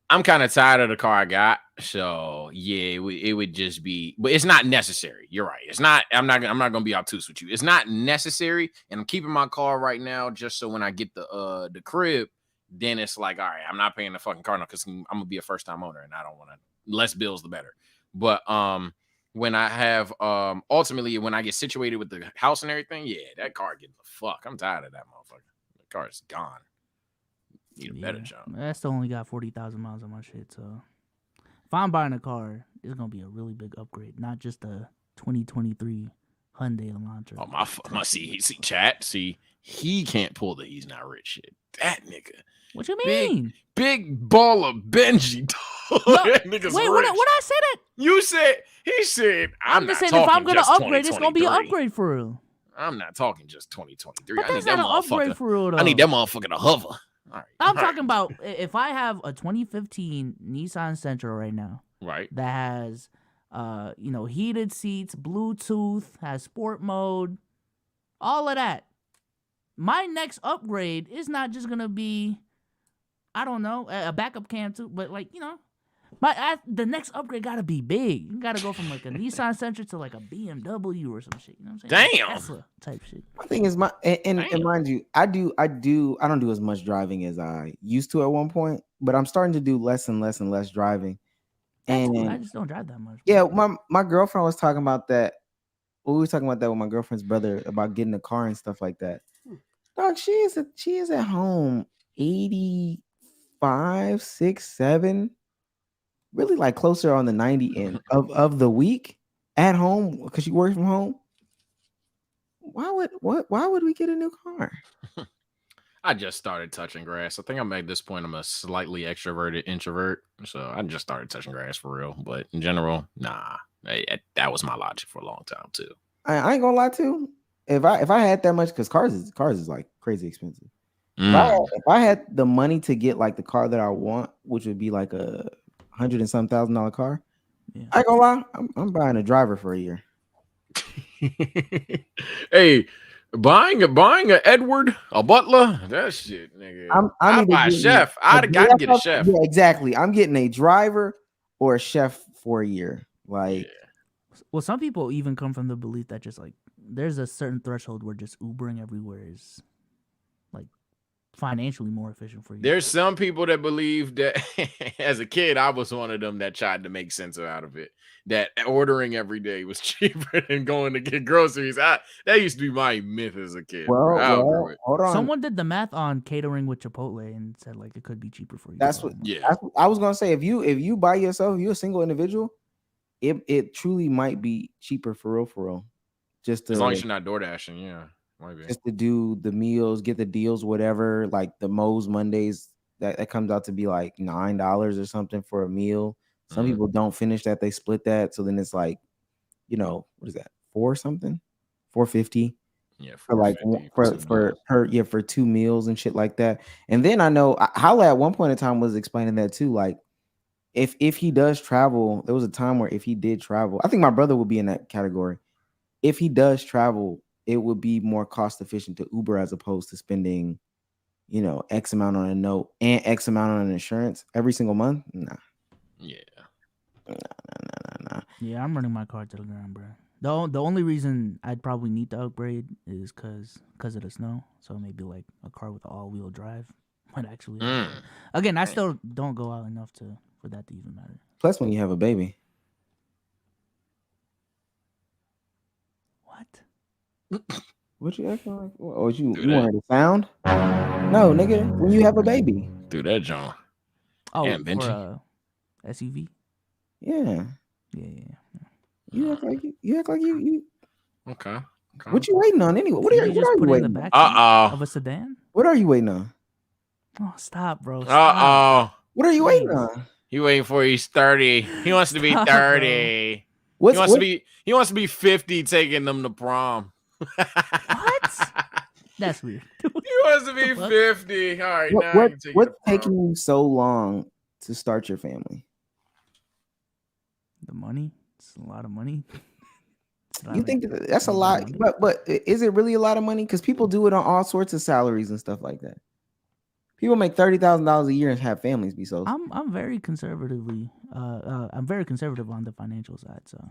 I'm kind of tired of the car I got, so yeah, it would just be. But it's not necessary. You're right. It's not. I'm not gonna be obtuse with you. It's not necessary, and I'm keeping my car right now just so when I get the crib, then it's like, all right, I'm not paying the fucking car now because I'm gonna be a first time owner and I don't want to. Less bills, the better. But when I have ultimately when I get situated with the house and everything, yeah, that car gives a fuck. I'm tired of that motherfucker. The car is gone. Need a better jump. I still only got 40,000 miles on my shit, so if I'm buying a car, it's gonna be a really big upgrade, not just a 2023 Hyundai Elantra. Oh my see chat. See, he can't pull the he's not rich shit. That nigga. What you mean? Big baller Benji. That nigga's wait, rich. what I say that? You said he said I'm just saying if I'm gonna upgrade, it's gonna be an upgrade for real. I'm not talking just 2023. But that's not an upgrade for real though. I need that motherfucker to hover. All right. I'm talking about if I have a 2015 Nissan Sentra right now, right, that has heated seats, Bluetooth, has sport mode, all of that. My next upgrade is not just gonna be, I don't know, a backup cam too, but like the next upgrade gotta be big. You gotta go from like a Nissan Sentra to like a BMW or some shit. You know what I'm saying? Damn. Tesla type shit. My thing is and mind you, I don't do as much driving as I used to at one point, but I'm starting to do less and less driving. And I just don't drive that much. Yeah, my girlfriend was talking about that. We were talking about that with my girlfriend's brother about getting a car and stuff like that. Dog, she is at home 85, 6, 7, really like closer on the 90 end of the week at home because she works from home. Why would we get a new car? I just started touching grass. I think I'm at this point. I'm a slightly extroverted introvert, so I just started touching grass for real. But in general, nah, that was my logic for a long time too. I ain't gonna lie to you. If I had that much, because cars is like crazy expensive. If I had the money to get like the car that I want, which would be like a $100 and some $1,000 car, I ain't gonna lie, I'm buying a driver for a year. Hey, buying a Edward, a butler, that shit, nigga. I buy a chef. I gotta get a chef. Yeah, exactly. I'm getting a driver or a chef for a year. Like, well, some people even come from the belief that just like there's a certain threshold where just Ubering everywhere is like financially more efficient for you. There's some people that believe that as a kid, I was one of them that tried to make sense out of it. That ordering every day was cheaper than going to get groceries. That used to be my myth as a kid. Well, hold on. Someone did the math on catering with Chipotle and said like it could be cheaper for you. That's what I was gonna say. If you by yourself, if you're a single individual, it truly might be cheaper for real. Just as long as you're not door dashing, yeah. Might be. Just to do the meals, get the deals, whatever, like the Moe's Mondays, that comes out to be like $9 or something for a meal. Some people don't finish that, they split that. So then it's like, what is that? $4.50? Yeah, for like for 2 meals and shit like that. And then I know Hala at one point in time was explaining that too. Like if he does travel, there was a time where if he did travel, I think my brother would be in that category. If he does travel, it would be more cost efficient to Uber as opposed to spending, X amount on a note and X amount on insurance every single month. Nah. Yeah. Nah. Yeah, I'm running my car to the ground, bro. The only reason I'd probably need to upgrade is because of the snow. So maybe like a car with an all-wheel drive might actually. Again, I still don't go out enough for that to even matter. Plus, when you have a baby. What you acting like? Oh, you wanted the sound? No, nigga. When you have a baby, do that, John. Oh, for SUV. Yeah. You act like you. Okay. What you waiting on anyway? What are you waiting on? Of a sedan? What are you waiting on? Oh, stop, bro. Stop. What are you waiting on? You waiting for he's 30. He wants to be 30. He wants to be 50 taking them to prom. What? That's weird. He wants to be 50. All right, what's taking you so long to start your family? The money. It's a lot of money. You think that's a lot, but is it really a lot of money? Because people do it on all sorts of salaries and stuff like that. People make $30,000 a year and have families be so. I'm very conservatively. I'm very conservative on the financial side. So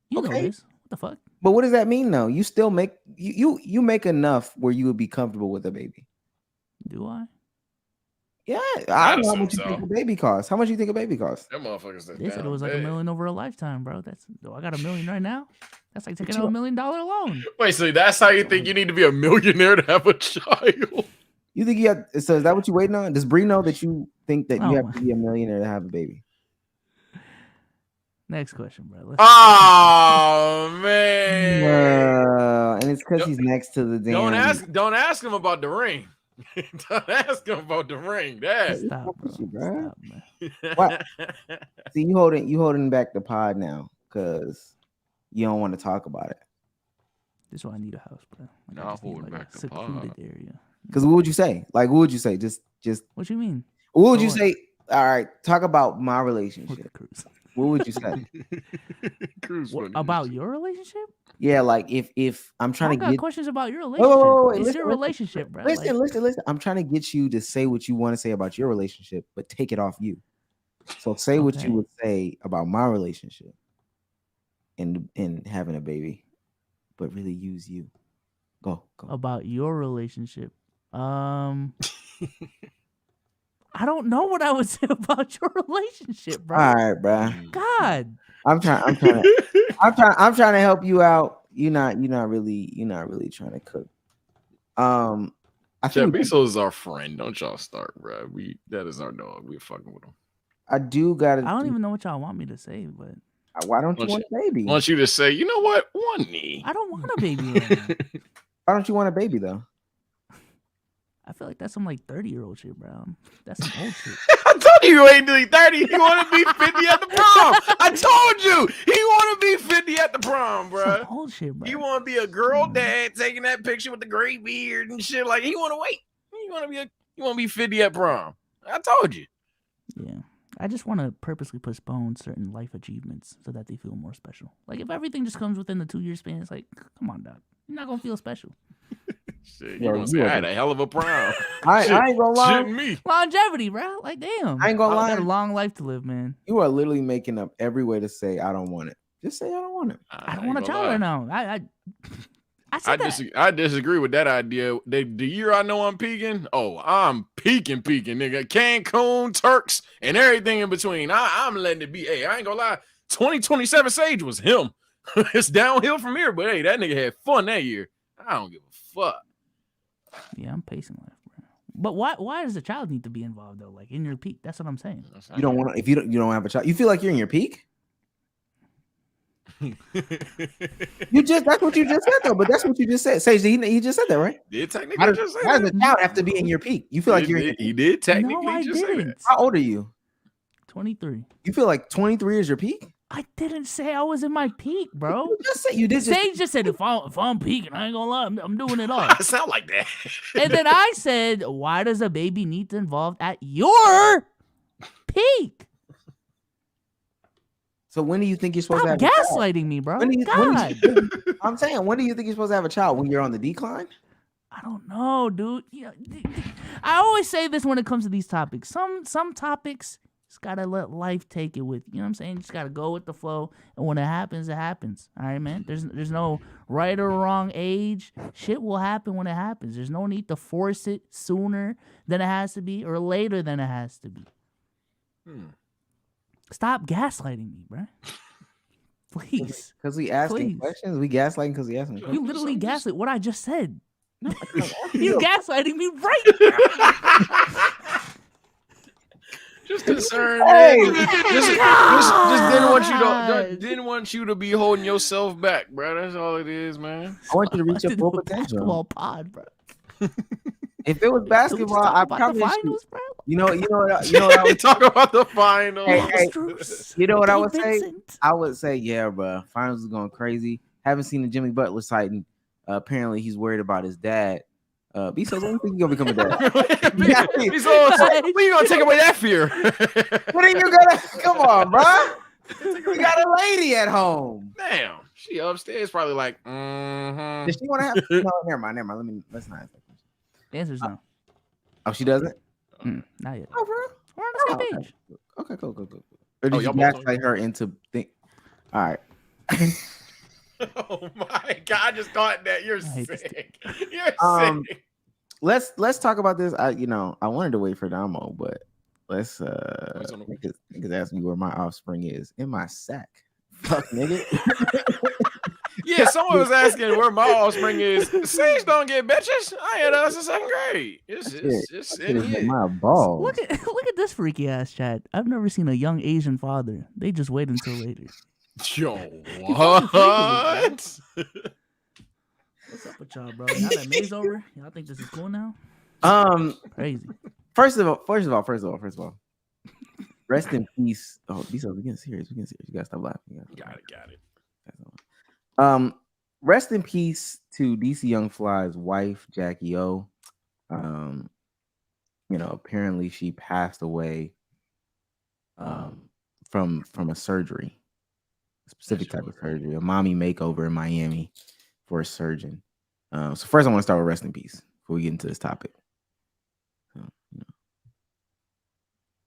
you know this. What the fuck? But what does that mean though? You still make you make enough where you would be comfortable with a baby. Do I? Yeah, I don't know how much you think a baby costs. How much you think a baby costs? Them motherfuckers. They said it was like $1 million over a lifetime, bro. I got $1 million right now. That's like taking out $1 million loan. Wait, so that's how you think you need to be a millionaire to have a child? You think you have? So is that what you waiting on? Does Bree know that you think that you Oh have my- to be a millionaire to have a baby? Next question, bro. Oh man! And it's because he's next to the damn. Don't ask him about the ring. Don't ask him about the ring. That Stop, bro. Stop, man. What? See, you holding back the pod now because you don't want to talk about it. This is why I need a house, bro. Like, No, I just need, holding like, back a the pod. secluded area. Because what would you say? Like, what would you say? Just. What you mean? What would For you what? say? All right, talk about my With relationship. the cruise. What would you say? What, about your relationship? Yeah, like if I'm trying I to got get questions about your Wait, relationship. wait, It's listen, your listen, relationship, bro. Listen, Like, listen. I'm trying to get you to say what you want to say about your relationship, but take it off you. So say what Okay. you would say about my relationship and having a baby, but really use you. Go. about your relationship. I don't know what I would say about your relationship, bro. All right, bro. God. I'm trying to help you out. You're not really trying to cook. I Chad think Bezos is our friend. Don't y'all start, bro. That is our dog. We're fucking with him. I do gotta. I don't even know what y'all want me to say, but Why don't you want a baby? I want you to say, you know what? One knee. I don't want a baby right now. Why don't you want a baby though? I feel like that's some like 30-year-old shit, bro. That's some old shit. I told you you ain't doing 30. You want to be 50 at the prom. I told you. He want to be 50 at the prom, bro. Some old shit, bro. He want to be a girl dad taking that picture with the gray beard and shit. Like, he want to wait. He want to be 50 at prom. I told you. Yeah. I just want to purposely postpone certain life achievements so that they feel more special. Like, if everything just comes within the 2-year span, it's like, come on, dog. You're not going to feel special. Shit, you gonna say I had a hell of a prom. I ain't gonna lie. Shitting me. Longevity, bro. Like, damn. I ain't gonna lie. got a long life to live, man. You are literally making up every way to say I don't want it. Just say I don't want it. I don't want a child right now. I said that. I disagree with that idea. The year I know I'm peaking, I'm peaking, nigga. Cancun, Turks, and everything in between. I'm letting it be. Hey, I ain't gonna lie. 2027 Sage was him. It's downhill from here, but hey, that nigga had fun that year. I don't give a fuck. Yeah, I'm pacing life, bro. But why does the child need to be involved though? Like in your peak, that's what I'm saying. You don't want to, if you don't have a child. You feel like you're in your peak. That's what you just said though. But that's what you just said. Sage, he just said that, right? Did technically How just say does that? the child have to be in your peak? You feel like you're in your He peak? did technically No, I just say that. didn't. How old are you? 23. You feel like 23 is your peak? I didn't say I was in my peak, bro. You just said you did. Sage just said if I'm peaking, I ain't gonna lie, I'm doing it all. I sound like that. And then I said, why does a baby need to involve at your peak? So when do you think you're supposed Stop to have a child? gaslighting me, bro. When do God. I'm saying, when do you think you're supposed to have a child? When you're on the decline? I don't know, dude. I always say this when it comes to these topics. Some topics, just gotta let life take it with you. You know what I'm saying? Just gotta go with the flow, and when it happens, it happens. All right, man. There's no right or wrong age. Shit will happen when it happens. There's no need to force it sooner than it has to be or later than it has to be. Stop gaslighting me, bro. Please. Because we asking Please. questions. We gaslighting because we asking questions. You literally gaslit what I just said. No, You gaslighting me right. Just concerned, Hey. man. Just didn't want you to be holding yourself back, bro. That's all it is, man. I want you to reach your full Basketball potential. pod, bro. If it was basketball, Talk I about probably the finals, bro. You know what I would Talk about the finals. Hey, you know what I Dave would say? Vincent. I would say, yeah, bro. Finals is going crazy. Haven't seen the Jimmy Butler site, and apparently he's worried about his dad. Bezos, when do you think you're gonna become a dad? Bezos, when you gonna take away that fear? When are you gonna? Come on, bro. We got a lady at home. Damn, she upstairs probably like. Does she want to have? No, never mind. Let's not ask that question. The answer's no. Oh, she doesn't. Not yet. Oh, bro. We're on the same page. Okay, cool. Or did y'all you both gaslight her into think? All right. Oh my god! I just thought that you're sick. You're sick. Let's talk about this. I wanted to wait for Damo, but let's niggas ask me where my offspring is in my sack. Fuck nigga. Yeah, someone was asking where my offspring is. Sage don't get bitches. I had us in second grade. It's in here. My balls. Look at this freaky ass chat. I've never seen a young Asian father. They just wait until later. Yo, What? what? What's up with y'all, bro? Now that May's over, y'all think this is cool now? Crazy. First of all. Rest in peace. Oh, we're getting serious. You gotta stop laughing. Got it. Rest in peace to DC Young Fly's wife, Jackie O. Apparently she passed away from a surgery, a specific type of surgery, a mommy makeover in Miami for a surgeon. So first I want to start with rest in peace before we get into this topic.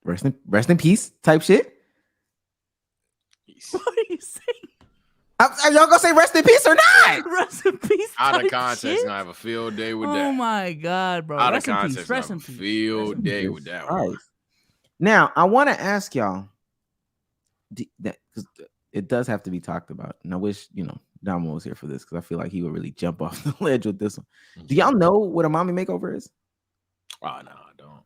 Rest in peace type shit. What are you saying? Are y'all gonna say rest in peace or not? Rest in peace. Out of context, gonna have a field day with that. Oh my god, bro. Out Rest of in context, peace. gonna Rest have in a peace. field day with that one. Now I want to ask y'all that because it does have to be talked about, and I wish Damo was here for this because I feel like he would really jump off the ledge with this one. Do y'all know what a mommy makeover is? Oh no, I don't.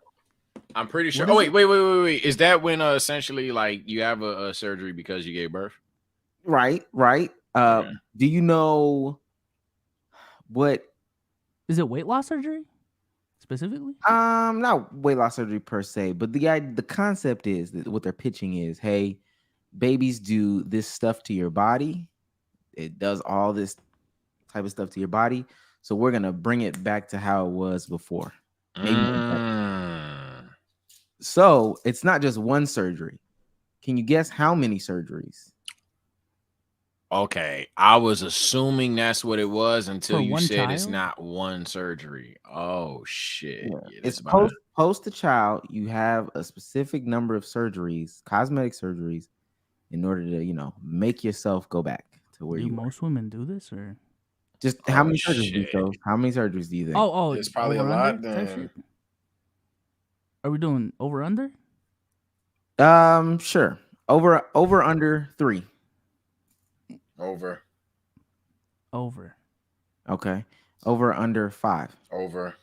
I'm pretty sure. Oh wait. Is that when essentially like you have a surgery because you gave birth? Right. Okay. Do you know what? Is it weight loss surgery specifically? Not weight loss surgery per se, but the concept is that what they're pitching is, hey, babies do this stuff to your body. It does all this type of stuff to your body. So we're gonna bring it back to how it was before. So it's not just one surgery. Can you guess how many surgeries? Okay, I was assuming that's what it was until you said child? It's not one surgery. Oh shit! Yeah, It's post a child. You have a specific number of surgeries, cosmetic surgeries, in order to make yourself go back to where do you. Most women do this, or just how many surgeries do you think? How many surgeries do you think? Oh, it's probably a lot. Then are we doing over under? Sure. Over under 3. Over. Okay. Over under 5. Over.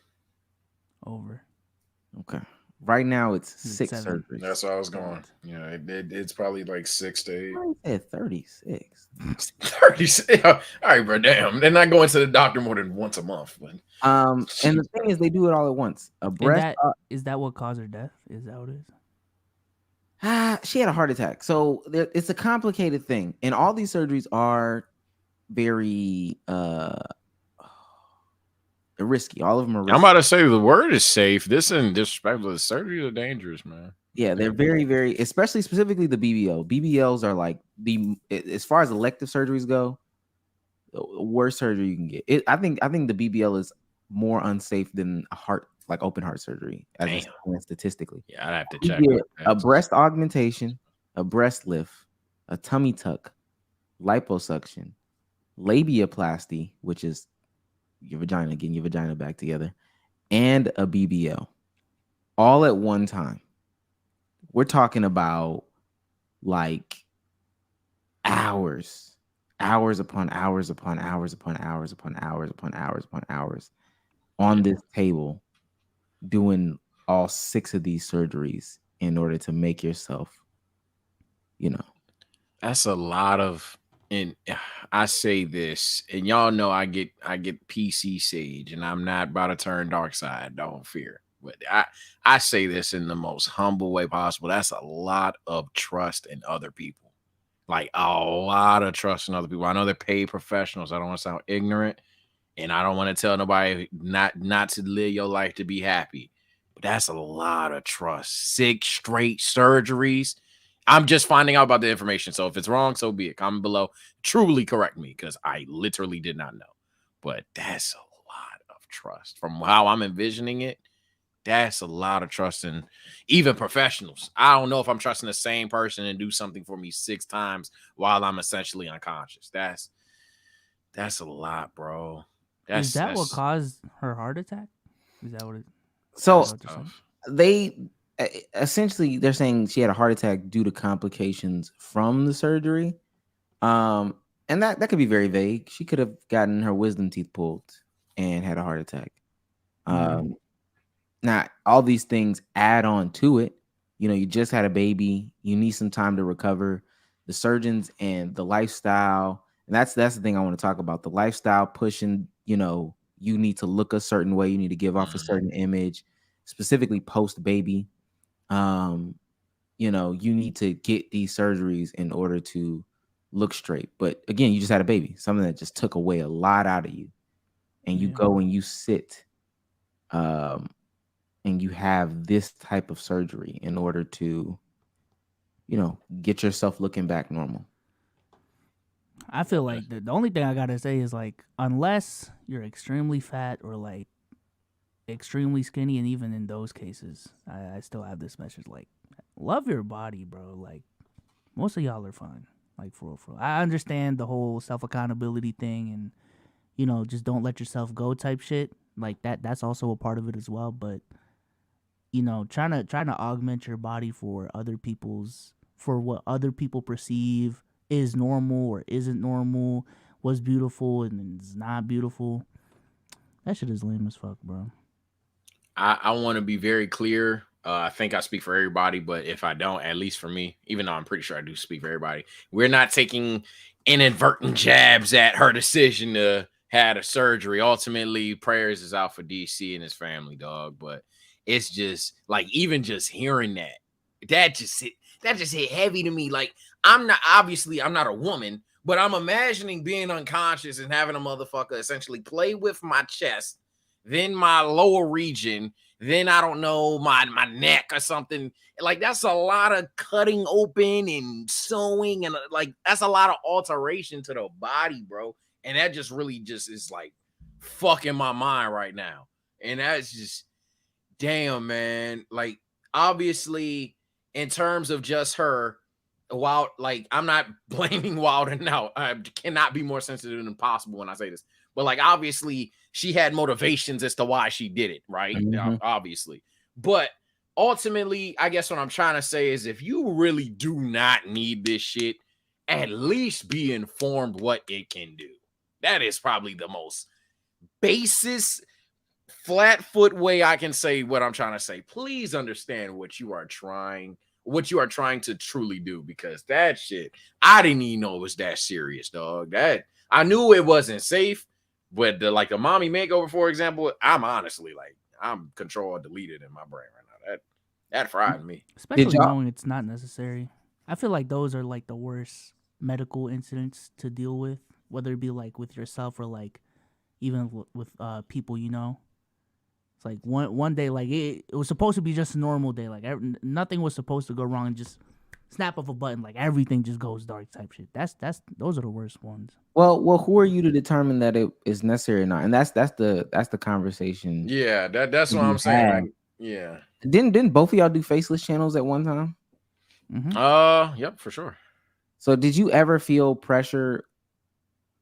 Okay. Right now it's 6 7. surgeries. That's where I was going. It's probably like 6 to 8. I said 36. 36. All right, bro. Damn, they're not going to the doctor more than once a month. But and the thing is, they do it all at once. A breast. Is that what caused her death? Is that what it is? She had a heart attack. So it's a complicated thing. And all these surgeries are very risky. All of them are risky. I'm about to say the word is safe. This isn't disrespectful. The surgeries are dangerous, man. Yeah, they're very, very, specifically the BBL. BBLs are like as far as elective surgeries go, the worst surgery you can get. I think the BBL is more unsafe than open heart surgery statistically. Yeah, I'd have to check. A breast augmentation, a breast lift, a tummy tuck, liposuction, labiaplasty, which is your vagina, getting your vagina back together, and a BBL, all at one time. We're talking about like hours upon hours upon hours upon hours upon hours upon hours upon hours on this table doing all 6 of these surgeries in order to make yourself, That's a lot of, and I say this, and y'all know I get PC Sage, and I'm not about to turn dark side, don't fear. But I say this in the most humble way possible. That's a lot of trust in other people. Like a lot of trust in other people. I know they're paid professionals. I don't want to sound ignorant. And I don't want to tell nobody not to live your life to be happy. But that's a lot of trust. 6 straight surgeries. I'm just finding out about the information. So if it's wrong, so be it. Comment below. Truly correct me because I literally did not know. But that's a lot of trust. From how I'm envisioning it, that's a lot of trust in even professionals. I don't know if I'm trusting the same person and do something for me 6 times while I'm essentially unconscious. That's a lot, bro. Is that what caused her heart attack? Is that what it? So they essentially they're saying she had a heart attack due to complications from the surgery. And and that could be very vague. She could have gotten her wisdom teeth pulled and had a heart attack. Now, all these things add on to it. You know, you just had a baby. You need some time to recover. The surgeons and the lifestyle, and that's the thing I want to talk about. The lifestyle pushing, you know, you need to look a certain way. You need to give off a certain image, specifically post baby. You know, you need to get these surgeries in order to look straight. But again, you just had a baby, something that just took away a lot out of you. And you go and you sit and you have this type of surgery in order to, you know, get yourself looking back normal. I feel like the only thing I gotta say is, like, unless you're extremely fat or like extremely skinny, and even in those cases, I still have this message, like, love your body, bro. Like, most of y'all are fine. Like, for real. I understand the whole self-accountability thing and, you know, just don't let yourself go type shit. Like, that's also a part of it as well. But, you know, trying to augment your body for what other people perceive is normal or isn't normal, was beautiful and is not beautiful. That shit is lame as fuck, bro. I want to be very clear. I think I speak for everybody, but if I don't, at least for me, even though I'm pretty sure I do speak for everybody, we're not taking inadvertent jabs at her decision to have a surgery. Ultimately, prayers is out for DC and his family, dog. But it's just like, even just hearing that just hit heavy to me. Like, I'm not a woman, but I'm imagining being unconscious and having a motherfucker essentially play with my chest, then my lower region, then I don't know, my neck or something. Like, that's a lot of cutting open and sewing, and like, that's a lot of alteration to the body, bro. And that just really just is like fucking my mind right now. And that's just, damn, man. Like, obviously, in terms of just her, Wild, like, I'm not blaming Wilder now. I cannot be more sensitive than possible when I say this. But, like, obviously, she had motivations as to why she did it, right? Obviously. But ultimately, I guess what I'm trying to say is, if you really do not need this shit, at least be informed what it can do. That is probably the most basis, flat foot way I can say what I'm trying to say. Please understand what you are trying to truly do, because that shit, I didn't even know it was that serious, dog. That, I knew it wasn't safe, but the mommy makeover, for example, I'm honestly like, I'm control deleted in my brain right now. That fried me. Especially knowing it's not necessary. I feel like those are like the worst medical incidents to deal with, whether it be like with yourself or like even with people you know. It's like one day, like it was supposed to be just a normal day, like nothing was supposed to go wrong, and just snap of a button, like everything just goes dark type shit. Those are the worst ones. Well, who are you to determine that it is necessary or not? And that's the conversation. Yeah, that's what I'm saying. Like, yeah. Didn't both of y'all do faceless channels at one time? Yep, for sure. So did you ever feel pressure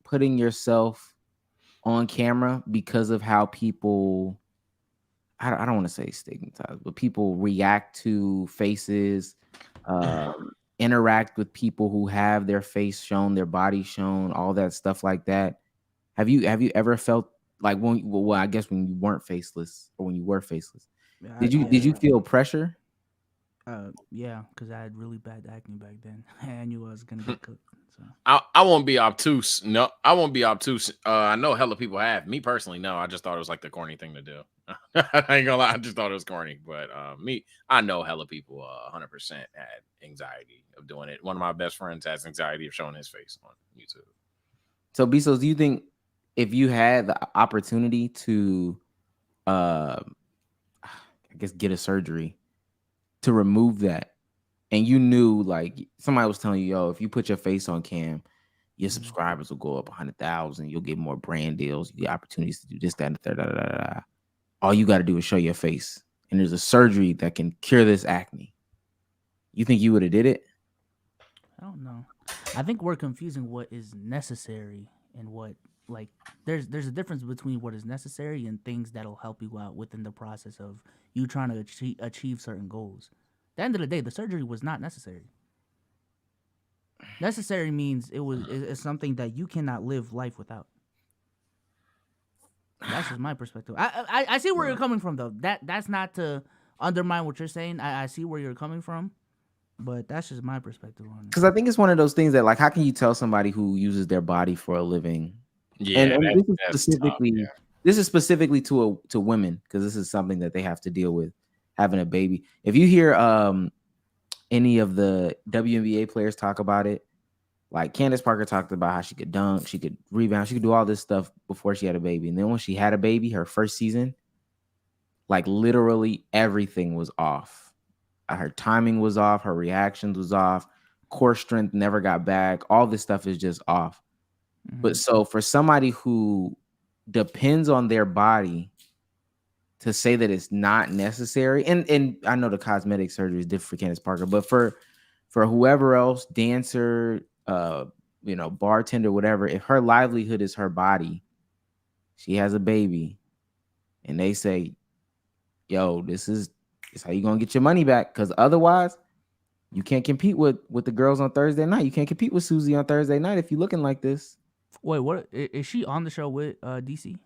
putting yourself on camera because of how people, I don't want to say stigmatized, but people react to faces, interact with people who have their face shown, their body shown, all that stuff like that? Have you ever felt like I guess when you weren't faceless, or when you were faceless, did you feel pressure? Yeah, because I had really bad acne back then. I knew I was gonna get cooked. So I won't be obtuse. No, I won't be obtuse. I know hella people have. Me personally, no. I just thought it was like the corny thing to do. I ain't gonna lie. I just thought it was corny. But I know hella people 100% had anxiety of doing it. One of my best friends has anxiety of showing his face on YouTube. So, Bezos, do you think if you had the opportunity to, I guess, get a surgery to remove that, and you knew, like, somebody was telling you, yo, if you put your face on cam, your subscribers will go up 100,000, you'll get more brand deals, you get opportunities to do this, that, and the third, all you got to do is show your face, and there's a surgery that can cure this acne. You think you would have did it? I don't know. I think we're confusing what is necessary and what, like, there's a difference between what is necessary and things that'll help you out within the process of you trying to achieve certain goals. At the end of the day, the surgery was not necessary. Necessary means it's something that you cannot live life without. That's just my perspective. I see where you're coming from though. That's not to undermine what you're saying. I see where you're coming from, but that's just my perspective on it. Because I think it's one of those things that, like, how can you tell somebody who uses their body for a living? Yeah, and this is that's specifically tough, yeah. this is specifically to women, because this is something that they have to deal with, having a baby. If you hear any of the WNBA players talk about it, like Candace Parker talked about how she could dunk, she could rebound, she could do all this stuff before she had a baby. And then when she had a baby, her first season, like literally everything was off. Her timing was off, her reactions was off, core strength never got back. All this stuff is just off. But so for somebody who depends on their body to say that it's not necessary, and I know the cosmetic surgery is different for Candace Parker, but for whoever else, dancer, bartender, whatever, if her livelihood is her body, she has a baby, and they say, yo, this is how you gonna get your money back, because otherwise you can't compete with the girls on Thursday night. You can't compete with Susie on Thursday night if you're looking like this. Wait, what is she on the show with DC?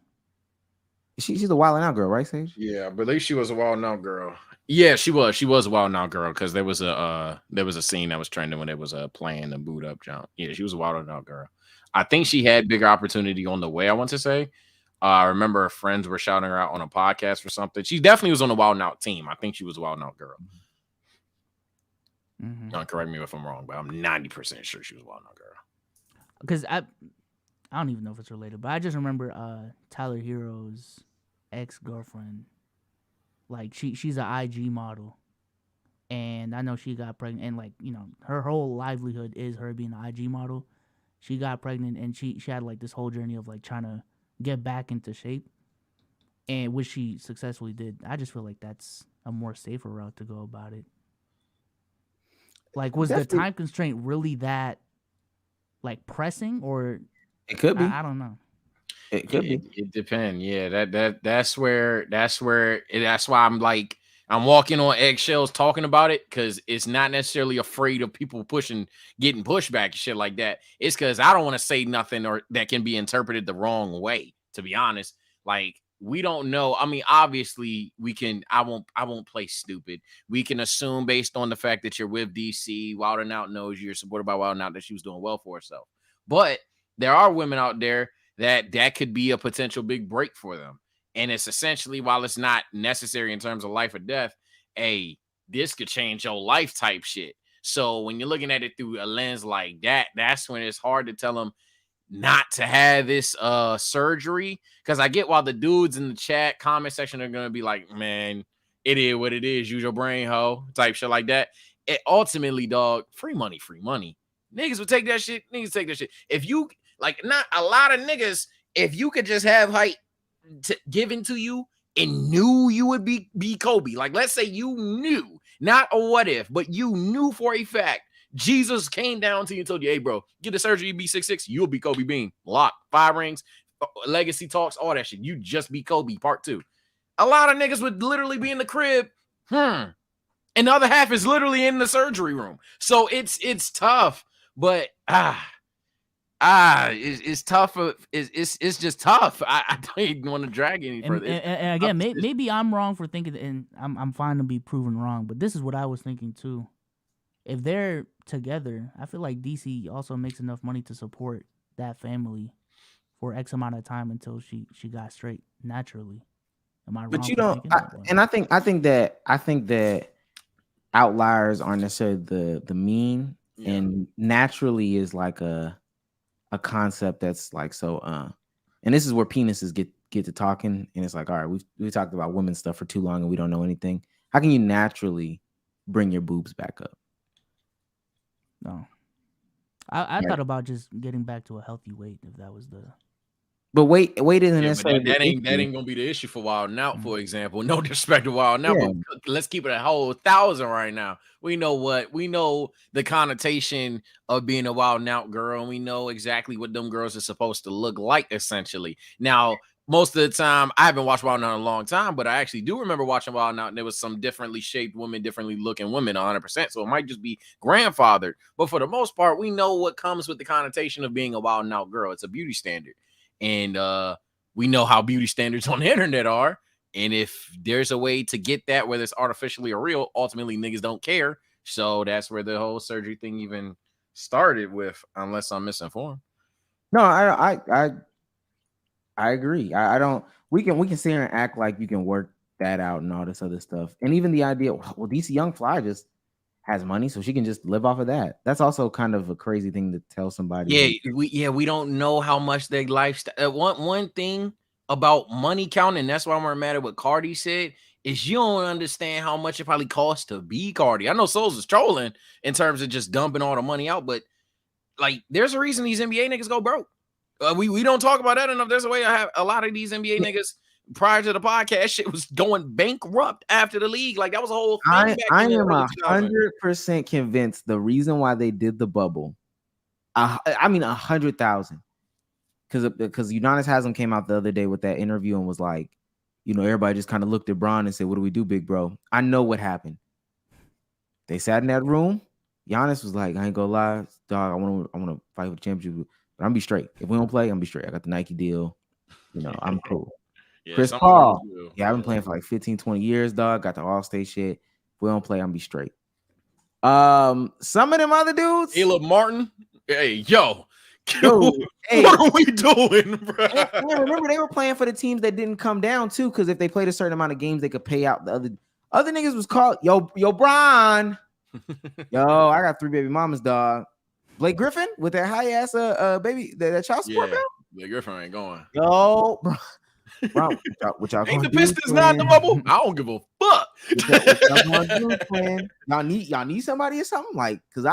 She's a Wild 'N Out girl, right, Sage? Yeah, I believe she was a Wild 'N Out girl. Yeah, she was. She was a Wild 'N Out girl, because there was a scene that was trending when it was playing the boot up jump. Yeah, she was a Wild 'N Out girl. I think she had bigger opportunity on the way, I want to say. I remember her friends were shouting her out on a podcast or something. She definitely was on the Wild 'N Out team. I think she was a Wild 'N Out girl. Don't correct me if I'm wrong, but I'm 90% sure she was a Wild 'N Out girl. Because I don't even know if it's related, but I just remember Tyler Hero's ex-girlfriend. Like she's an IG model, and I know she got pregnant, and like, her whole livelihood is her being an IG model. She got pregnant, and she had like this whole journey of like trying to get back into shape, and which she successfully did. I just feel like that's a more safer route to go about it. Like, was the time constraint really that like pressing, or it could be? I don't know. It could be. It depends. Yeah, that's why I'm like, I'm walking on eggshells talking about it, because it's not necessarily afraid of people getting pushback and shit like that. It's because I don't want to say nothing or that can be interpreted the wrong way, to be honest. Like, we don't know. I mean, obviously I won't play stupid. We can assume, based on the fact that you're with DC, Wild 'N Out knows you're supported by Wild 'N Out, that she was doing well for herself. But there are women out there that could be a potential big break for them. And it's essentially, while it's not necessary in terms of life or death, this could change your life type shit. So when you're looking at it through a lens like that, that's when it's hard to tell them not to have this surgery. Because I get why the dudes in the chat comment section are going to be like, man, it is what it is. Use your brain, ho, type shit like that. It ultimately, dog, free money. Niggas would take that shit. If you, like, not a lot of niggas, if you could just have height given to you and knew you would be Kobe. Like, let's say you knew, not a what if, but you knew for a fact Jesus came down to you and told you, hey, bro, get the surgery, you be 6'6", you'll be Kobe Bean. Lock, 5 rings, legacy talks, all that shit. You just be Kobe, part 2. A lot of niggas would literally be in the crib. And the other half is literally in the surgery room. So it's tough, but it's tough. It's just tough. I don't even want to drag any further. And again, maybe I'm wrong for thinking, and I'm fine to be proven wrong, but this is what I was thinking too. If they're together, I feel like DC also makes enough money to support that family for X amount of time until she got straight naturally. Am I wrong? But you don't. I think that outliers aren't necessarily the mean, and naturally is like a concept that's like so. And this is where penises get to talking, and it's like, all right, we talked about women's stuff for too long, and we don't know anything. How can you naturally bring your boobs back up? No, I thought about just getting back to a healthy weight if that was the. But weight isn't necessarily that ain't gonna be the issue for Wild 'N Out, for example. No disrespect to Wild 'N Out, but let's keep it a whole 1,000 right now. We know the connotation of being a Wild 'N Out girl, and we know exactly what them girls are supposed to look like. Essentially, now most of the time, I haven't watched Wild 'N Out in a long time, but I actually do remember watching Wild 'N Out, and there was some differently shaped women, differently looking women, 100%. So it might just be grandfathered. But for the most part, we know what comes with the connotation of being a Wild 'N Out girl. It's a beauty standard, and we know how beauty standards on the internet are. And if there's a way to get that, whether it's artificially or real, ultimately niggas don't care. So that's where the whole surgery thing even started with, unless I'm misinformed. No, I agree. I don't. We can sit here and act like you can work that out and all this other stuff, and even the idea, well, DC Young Fly just has money, so she can just live off of that. That's also kind of a crazy thing to tell somebody. We don't know how much their lifestyle. One thing about money counting, that's why I'm more mad at what Cardi said, is you don't understand how much it probably costs to be Cardi. I know Souls is trolling in terms of just dumping all the money out, but like there's a reason these NBA niggas go broke. We don't talk about that enough. There's a way I have a lot of these NBA niggas prior to the podcast shit was going bankrupt after the league. Like that was a whole thing. I am 100% convinced the reason why they did the bubble. I mean 100,000. Because Udonis Haslem came out the other day with that interview and was like, you know, everybody just kind of looked at Bron and said, "What do we do, big bro?" I know what happened. They sat in that room. Giannis was like, "I ain't gonna lie, dog. I want to fight for the championship, but I'm gonna be straight. If we don't play, I'm gonna be straight. I got the Nike deal. You know, I'm cool." Chris Paul, I've been playing for like 15, 20 years, dog. Got the All-State shit. If we don't play, I'm gonna be straight. Some of them other dudes, Caleb Martin. Hey, yo, hey, what are we doing, bro? And remember, they were playing for the teams that didn't come down too, because if they played a certain amount of games, they could pay out. The other niggas was called yo Bron. Yo, I got 3 baby mamas, dog. Blake Griffin with that high ass baby that child support bill. Blake Griffin ain't going. Yo, bro, what y'all ain't the Pistons not the bubble? I don't give a fuck. Y'all need somebody or something, like, because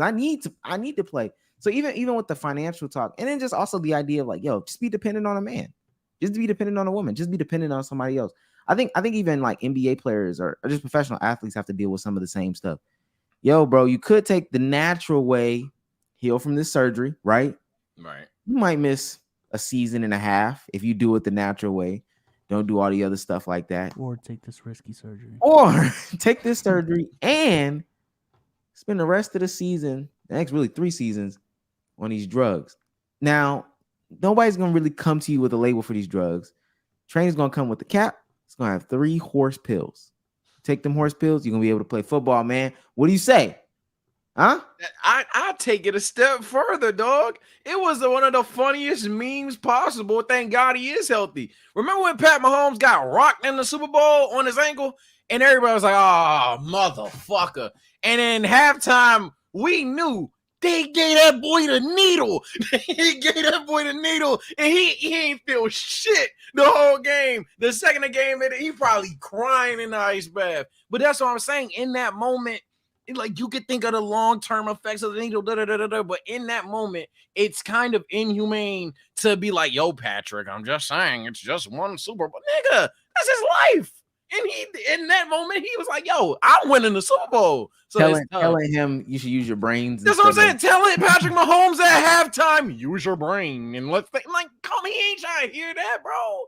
I need to play. So even with the financial talk, and then just also the idea of like, yo, just be dependent on a man, just be dependent on a woman, just be dependent on somebody else. I think even like NBA players or just professional athletes have to deal with some of the same stuff. Yo, bro, you could take the natural way, heal from this surgery, right? Right. You might miss a season and a half if you do it the natural way. Don't do all the other stuff like that. Or take this risky surgery. Or take this surgery and spend the rest of the season, the next really 3 seasons, on these drugs. Now, nobody's going to really come to you with a label for these drugs. Training's going to come with the cap. It's going to have 3 horse pills. Take them horse pills, you're going to be able to play football, man. What do you say? Huh? I take it a step further, dog. It was one of the funniest memes possible. Thank God he is healthy. Remember when Pat Mahomes got rocked in the Super Bowl on his ankle? And everybody was like, "Oh, motherfucker." And in halftime, we knew they gave that boy the needle. He gave that boy the needle, and he ain't feel shit the whole game. The second the game, he probably crying in the ice bath. But that's what I'm saying. In that moment, like you could think of the long-term effects of the needle, but in that moment, it's kind of inhumane to be like, "Yo, Patrick, I'm just saying, it's just one Super Bowl, nigga. That's his life." And he, in that moment, he was like, "Yo, I'm winning the Super Bowl." So telling him you should use your brains. That's what I'm saying. Telling Patrick Mahomes at halftime, use your brain, and let's think, like, come, he ain't trying to hear that, bro.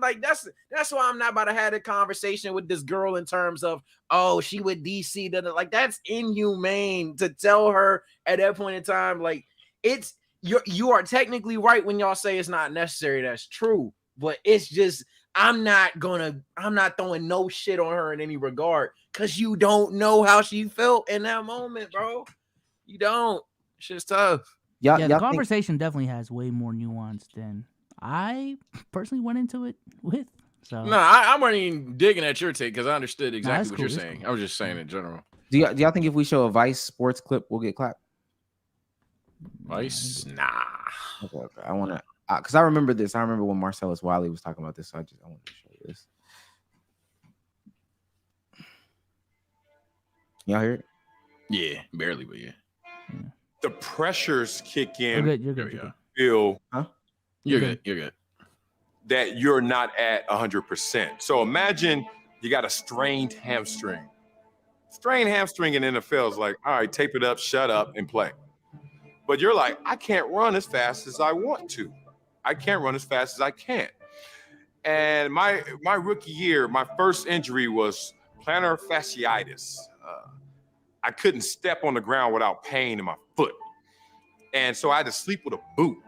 Like that's why I'm not about to have a conversation with this girl in terms of, oh, she with DC. Like that's inhumane to tell her at that point in time. Like it's you are technically right when y'all say it's not necessary. That's true, but it's just I'm not throwing no shit on her in any regard because you don't know how she felt in that moment, bro. You don't. Shit's tough. The conversation definitely has way more nuance than I personally went into it with. So no, I wasn't even digging at your take because I understood exactly what you're saying. Cool. I was just saying in general. Do y'all think if we show a Vice sports clip, we'll get clapped? Vice? Nah. Okay. I want to, because I remember this. I remember when Marcellus Wiley was talking about this. So I want to show you this. Y'all hear it? Yeah, barely, but yeah. The pressures kick in. You're good. You feel, huh? You're good. That you're not at 100%. So imagine you got a strained hamstring. Strained hamstring in NFL is like, all right, tape it up, shut up, and play. But you're like, I can't run as fast as I want to. I can't run as fast as I can. And my rookie year, my first injury was plantar fasciitis. I couldn't step on the ground without pain in my foot. And so I had to sleep with a boot.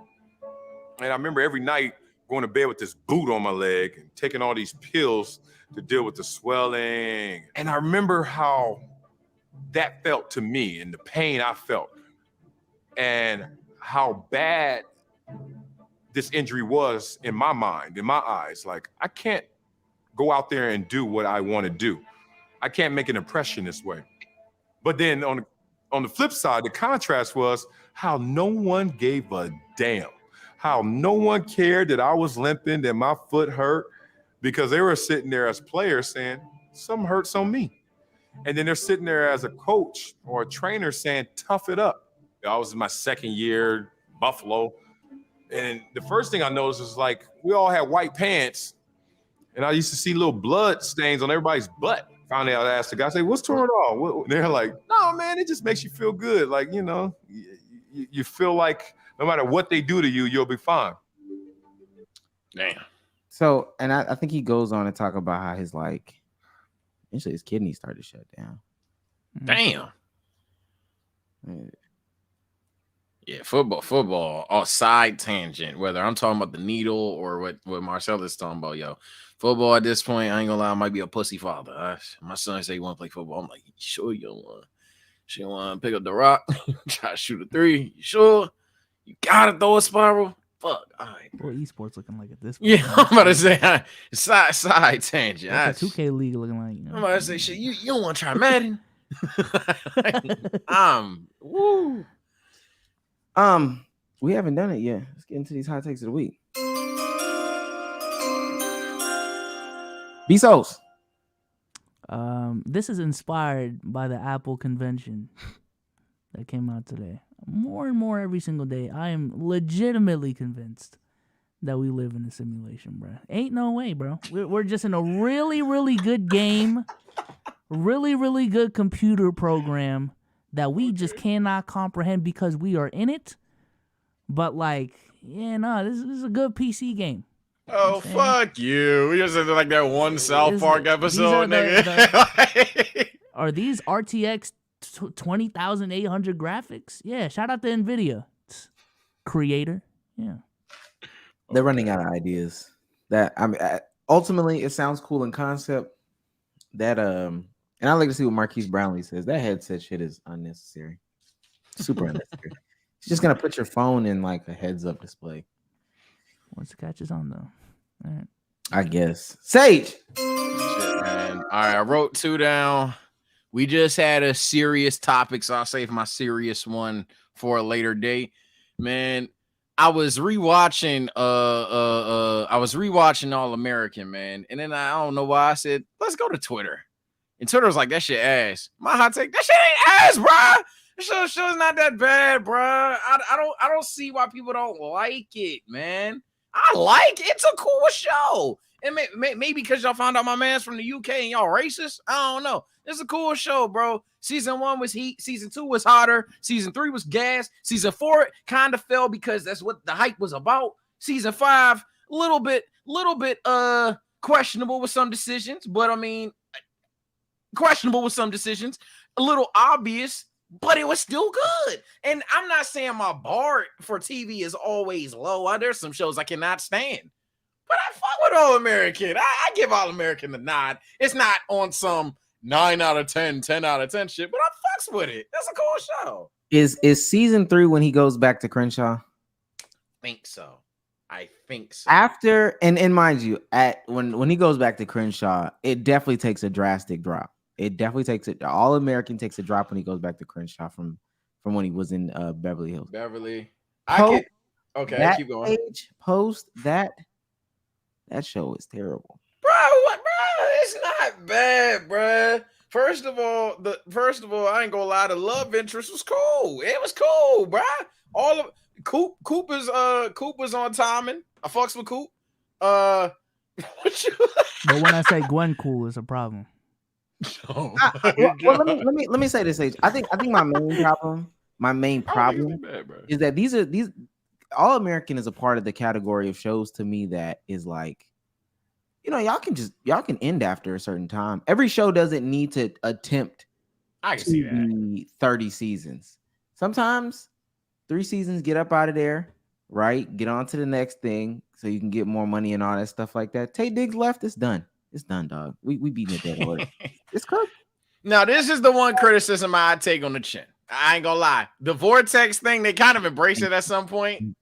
And I remember every night going to bed with this boot on my leg and taking all these pills to deal with the swelling. And I remember how that felt to me and the pain I felt and how bad this injury was in my mind, in my eyes. Like, I can't go out there and do what I want to do. I can't make an impression this way. But then on the flip side, the contrast was how no one gave a damn, how no one cared that I was limping, that my foot hurt, because they were sitting there as players saying, something hurts on me. And then they're sitting there as a coach or a trainer saying, tough it up. I was in my second year, Buffalo. And the first thing I noticed was like, we all had white pants. And I used to see little blood stains on everybody's butt. Finally, I asked the guy, I say, what's torn off? They're like, no, man, it just makes you feel good. Like, you know, you feel like no matter what they do to you, you'll be fine. Damn. So, and I think he goes on to talk about how eventually his kidneys started to shut down. Damn. Yeah, football, side tangent, whether I'm talking about the needle or what Marcellus talking about, yo. Football at this point, I ain't gonna lie, I might be a pussy father. My son say he want to play football. I'm like, you sure you don't want? She want to pick up the rock, try to shoot a three. You sure? You gotta throw a spiral. Fuck. All right. Well, esports looking like at this point. Yeah, I'm about to say side tangent. Like a 2K league looking like. You know? I'm about to say shit. You don't want to try Madden? Woo. We haven't done it yet. Let's get into these hot takes of the week. Bezos. This is inspired by the Apple convention that came out today. More and more every single day, I am legitimately convinced that we live in a simulation, bro. Ain't no way, bro. We're just in a really, really good game, really, really good computer program that we just cannot comprehend because we are in it. But like, yeah, no, this is a good PC game. Oh, fuck you. We just did like that one South Park episode, nigga. Are these RTX 20,800 graphics? Yeah, shout out to NVIDIA. Creator. Yeah. They're running out of ideas. Ultimately, it sounds cool in concept. And I like to see what Marquise Brownlee says. That headset shit is unnecessary. Super unnecessary. It's just gonna put your phone in like a heads-up display. Once the catch is on, though. All right. I guess. Sage. Shit, man. All right, I wrote 2 down. We just had a serious topic, so I'll save my serious one for a later date. Man, I was rewatching All American, man. And then I don't know why I said, let's go to Twitter. And Twitter was like, that shit ass. My hot take, that shit ain't ass, bro. This show's not that bad, bro. I don't see why people don't like it, man. I like it. It's a cool show. And maybe because y'all found out my man's from the UK and y'all racist. I don't know. It's a cool show, bro. Season 1 was heat. Season 2 was hotter. Season 3 was gas. Season 4 kind of fell because that's what the hype was about. Season 5, little bit questionable with some decisions, but I mean, questionable with some decisions. A little obvious, but it was still good. And I'm not saying my bar for TV is always low. There's some shows I cannot stand. But I fuck with All American. I give All American the nod. It's not on some 9 out of 10, 10 out of 10 shit, but I fucks with it. That's a cool show. Is season 3 when he goes back to Crenshaw? I think so. After and mind you, when he goes back to Crenshaw, it definitely takes a drastic drop. It definitely takes it. All American takes a drop when he goes back to Crenshaw from when he was in Beverly Hills. Okay, keep going. Post that show is terrible. Bro, it's not bad, bro. First of all, I ain't gonna lie, the love interest was cool. It was cool, bro. All of Coop was on timing. I fucks with Coop. But when I say Gwen cool is a problem. Let me say this, Age. I think my main problem is that these All American is a part of the category of shows to me that is like, y'all can end after a certain time. Every show doesn't need to attempt to be 30 seasons. Sometimes 3 seasons, get up out of there, right? Get on to the next thing so you can get more money and all that stuff like that. Tay Diggs left, it's done. It's done, dog. We beating it dead horse. It's cooked. Now, this is the one criticism I take on the chin. I ain't gonna lie. The Vortex thing, they kind of embrace it at some point.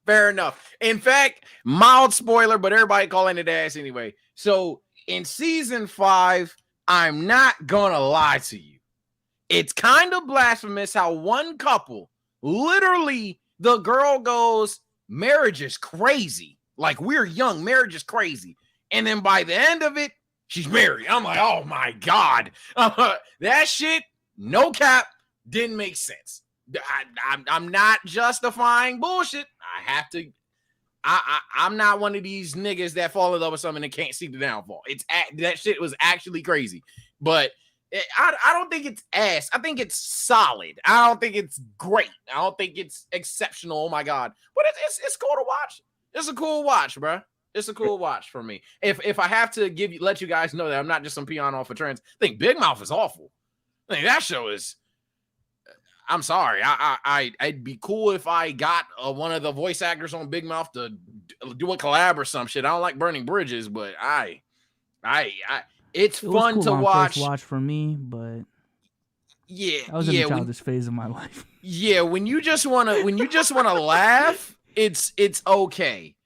Fair enough. In fact, mild spoiler, but everybody calling it ass anyway. So in season 5, I'm not gonna lie to you. It's kind of blasphemous how one couple, literally, the girl goes, marriage is crazy. Like, we're young, marriage is crazy. And then by the end of it, she's married. I'm like, oh my God. That shit, no cap, didn't make sense. I'm not justifying bullshit. I have to. I'm not one of these niggas that fall in love with something and can't see the downfall. That shit was actually crazy. But I don't think it's ass. I think it's solid. I don't think it's great. I don't think it's exceptional. Oh my God. But it's cool to watch. It's a cool watch, bro. It's a cool watch for me. If I have to let you guys know that I'm not just some peon off of trends, I think Big Mouth is awful. I think that show is. I'm sorry. I'd be cool if I got one of the voice actors on Big Mouth to do a collab or some shit. I don't like burning bridges, but it's fun cool to on watch. First watch for me, but yeah, I was in the childish phase of my life. Yeah, when you just wanna laugh, it's okay.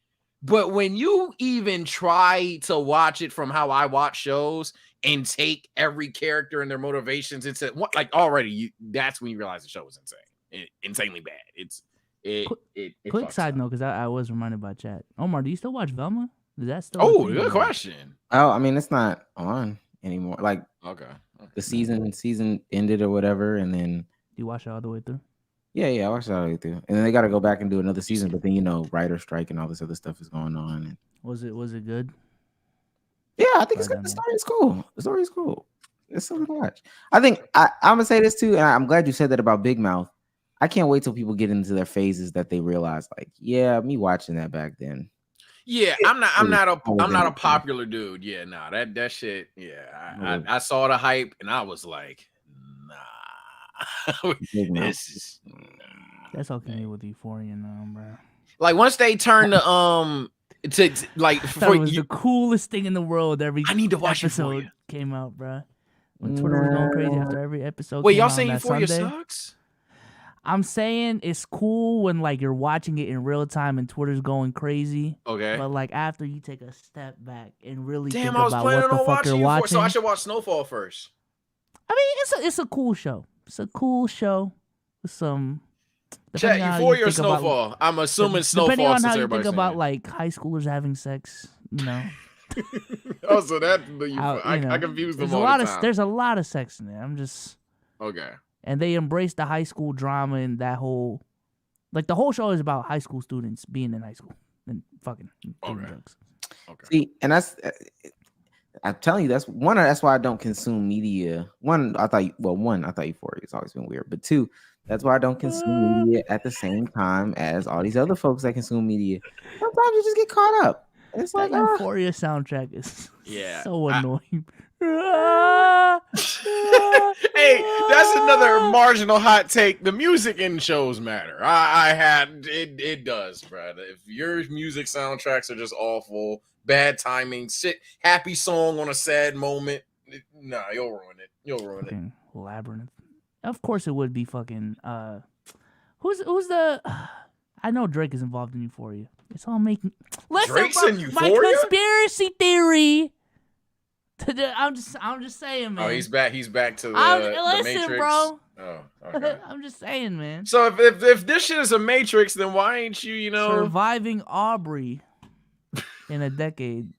But when you even try to watch it from how I watch shows and take every character and their motivations, it's like already that's when you realize the show is insane, insanely bad. Quick side note, because I was reminded by chat. Omar, do you still watch Velma? Is that still? Oh, good question. Oh, I mean, it's not on anymore. Like, okay. The season ended or whatever, and then do you watch it all the way through? Yeah, I watched it all the way through, and then they got to go back and do another season. But then writer strike and all this other stuff is going on. And was it good? Yeah, I think it's good. The story is cool. The story is cool. It's something to watch. I think I'm gonna say this too, and I'm glad you said that about Big Mouth. I can't wait till people get into their phases that they realize, like, yeah, me watching that back then. Yeah, I'm not a popular dude. Yeah, nah, that shit. Yeah, I saw the hype and I was like, nah, this is. That's okay with Euphoria now, bro. Like once they turn to like that was the coolest thing in the world. Every I need to watch episode came out, bro. When Twitter was going crazy after every episode. Wait, y'all saying Euphoria sucks? I'm saying it's cool when like you're watching it in real time and Twitter's going crazy. Okay. But like after you take a step back and really think I was about planning what the on fuck you're watching. So I should watch Snowfall first. I mean, it's a cool show. It's a cool show with some. Chat, Euphoria or Snowfall? About, I'm assuming Snowfall. Depending on how you think about like high schoolers having sex, Oh, so that I confuse them all the time. There's a lot of sex in there. I'm just okay. And they embrace the high school drama and that whole, like the whole show is about high school students being in high school and fucking doing drugs. Okay. See, and I'm telling you, that's why I don't consume media. One, I thought Euphoria has always been weird, but two, that's why I don't consume media at the same time as all these other folks that consume media. Sometimes you just get caught up. It's like Euphoria soundtrack is so annoying. Hey, that's another marginal hot take. The music in shows matter. It does, Brad. If your music soundtracks are just awful, bad timing, happy song on a sad moment, nah, you'll ruin it. You'll ruin it. Labyrinth. Of course, it would be fucking. Who's the? I know Drake is involved in Euphoria. It's all making. Listen, Drake's in Euphoria? My conspiracy theory. I'm just saying, man. Oh, he's back to the Matrix. Bro. Oh, okay. I'm just saying, man. So if this shit is a Matrix, then why ain't you surviving Aubrey in a decade?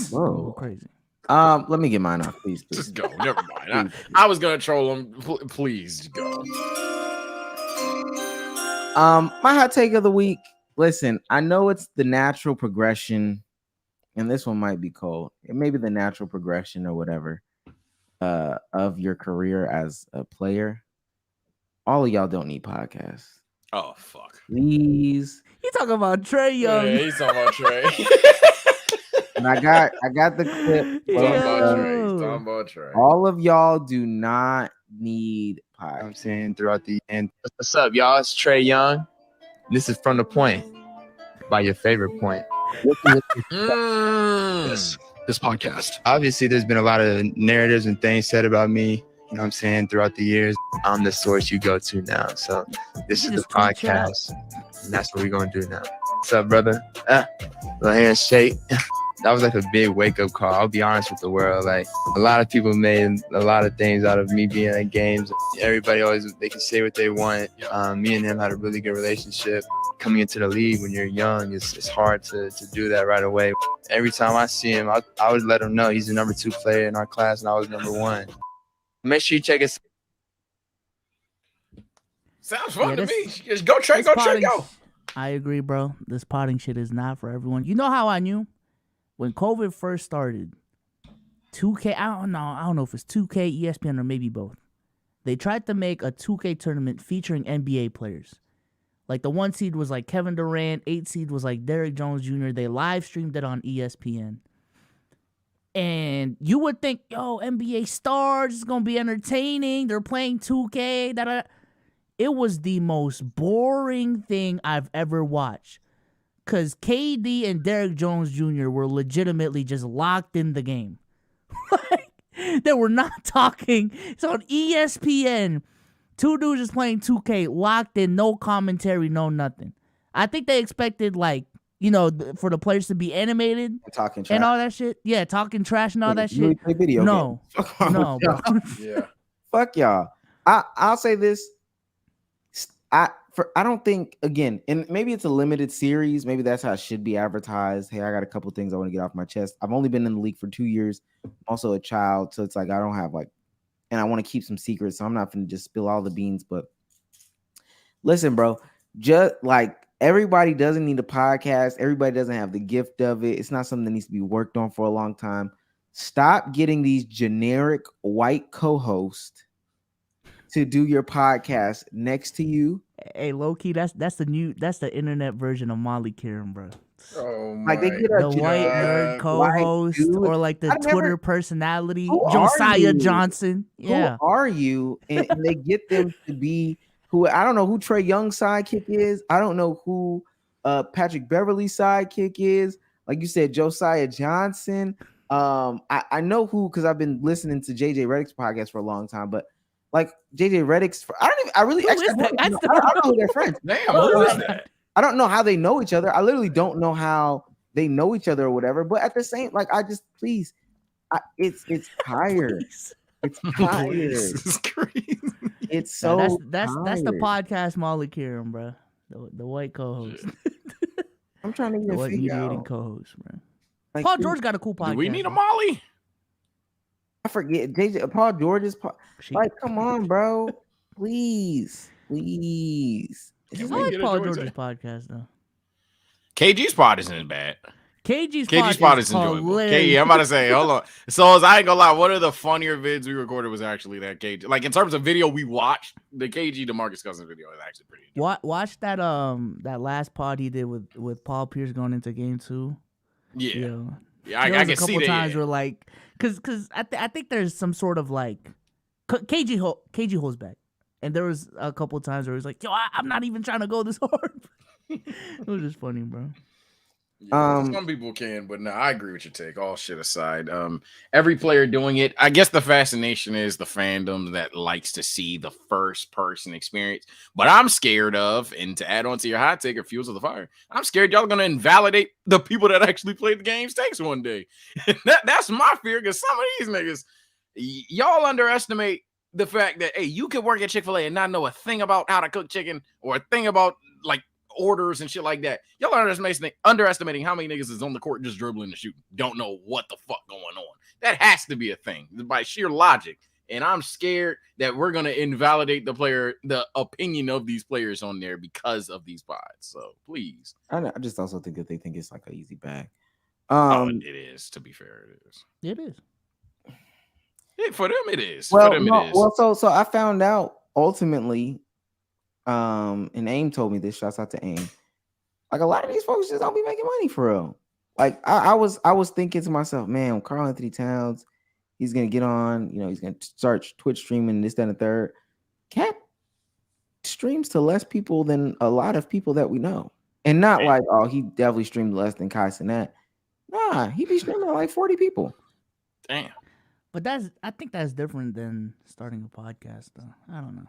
Whoa, crazy. Let me get mine off, please. Just go. Never mind. I was gonna troll him. Please go. My hot take of the week. Listen, I know it's the natural progression, and this one might be cold. It may be the natural progression or whatever of your career as a player. All of y'all don't need podcasts. Oh fuck. Please. You talking about Trey Young? Yeah, he's talking about Trey. And I got the clip. He's talking about Trey. He's talking about Trey. All of y'all do not need pie. I'm saying throughout the end. What's up, y'all? It's Trey Young. This is From the Point by Your Favorite Point. This podcast. Obviously, there's been a lot of narratives and things said about me, you know what I'm saying, throughout the years. I'm the source you go to now. So this is the podcast. And that's what we're going to do now. What's up, brother? Little handshake. That was like a big wake-up call. I'll be honest with the world. Like, a lot of people made a lot of things out of me being at games. Everybody always, they can say what they want. Me and him had a really good relationship. Coming into the league when you're young, it's hard to do that right away. Every time I see him, I would let him know he's the number 2 player in our class and I was number 1. Make sure you check us. Sounds fun to me. Just go Trey, go Trey, go. I agree, bro. This potting shit is not for everyone. You know how I knew? When COVID first started, 2K, I don't know if it's 2K, ESPN, or maybe both. They tried to make a 2K tournament featuring NBA players. Like the 1 seed was like Kevin Durant, 8 seed was like Derrick Jones Jr. They live streamed it on ESPN. And you would think, yo, NBA stars, it's going to be entertaining. They're playing 2K. It was the most boring thing I've ever watched. Because KD and Derrick Jones Jr. were legitimately just locked in the game. They were not talking. It's on ESPN. 2 dudes just playing 2K, locked in, no commentary, no nothing. I think they expected, like, you know, for the players to be animated talking trash and all that shit. Yeah, talking trash and all that really shit. play video No, no, bro. Yeah. Fuck y'all. I'll say this. I don't think, again, and maybe it's a limited series. Maybe that's how it should be advertised. Hey, I got a couple things I want to get off my chest. I've only been in the league for 2 years. I'm also a child, so it's like I don't have like, and I want to keep some secrets, so I'm not going to just spill all the beans. But listen, bro, just like everybody doesn't need a podcast. Everybody doesn't have the gift of it. It's not something that needs to be worked on for a long time. Stop getting these generic white co-hosts to do your podcast next to you. Hey, low key, that's the internet version of Molly Kieran, bro. Oh Like they get the white nerd co-host or like the Twitter personality, Josiah Johnson. Yeah, who are you? And they get them to be who I don't know who Trey Young's sidekick is. I don't know who Patrick Beverly's sidekick is. Like you said, Josiah Johnson. I know who because I've been listening to JJ Redick's podcast for a long time, but like JJ Redick's, I don't know who they're friends. Damn, who is that? I don't know how they know each other. I literally don't know how they know each other or whatever. But at the same, like, I just please, it's tired. It's tired. It's crazy. It's so that's the tired. podcast Molly Kieran, bro. The white co-host. I'm trying to the get white mediating out. co-host, bro. Like, Paul George got a cool podcast. Do we need a Molly? I forget Paul George's like, come on, bro. Please. I like Paul George's podcast though. KG's pod isn't bad. KG's pod is enjoyable. KG, I'm about to say, hold on. So I ain't gonna lie, one of the funnier vids we recorded was actually that KG. Like in terms of video we watched, the KG DeMarcus Cousins video is actually pretty enjoyable. Watch that that last pod he did with Paul Pierce going into game 2. Yeah. Yeah, I can a couple see that. times Yeah. where like, cause I think there's some sort of like, KG holds back, and there was a couple times where it was like, yo, I'm not even trying to go this hard. It was just funny, bro. Yeah, some people can, but no, I agree with your take. All shit aside, every player doing it. I guess the fascination is the fandom that likes to see the first person experience. But I'm scared of, and to add on to your hot take or fuels of the fire, I'm scared y'all are gonna invalidate the people that actually played the game's takes one day. That's my fear, because some of these niggas, y'all underestimate the fact that hey, you could work at Chick-fil-A and not know a thing about how to cook chicken or a thing about like orders and shit like that. Y'all are underestimating how many niggas is on the court just dribbling and shooting. Don't know what the fuck going on. That has to be a thing by sheer logic. And I'm scared that we're gonna invalidate the opinion of these players on there because of these pods. So please. I just also think that they think it's like an easy bag. It is. To be fair, it is. It is. Yeah, for them, it is. Well, for them, no, it is. well, so I found out ultimately and AIM told me this. Shouts out to AIM. Like a lot of these folks just don't be making money for real. Like I was thinking to myself, man, Karl Anthony Towns, he's gonna get on. You know, he's gonna start Twitch streaming this, that, and the third. Cat streams to less people than a lot of people that we know, and not like, oh, he definitely streamed less than Kai Cenat. Nah, he be streaming like 40 people. Damn. But I think that's different than starting a podcast, though. I don't know.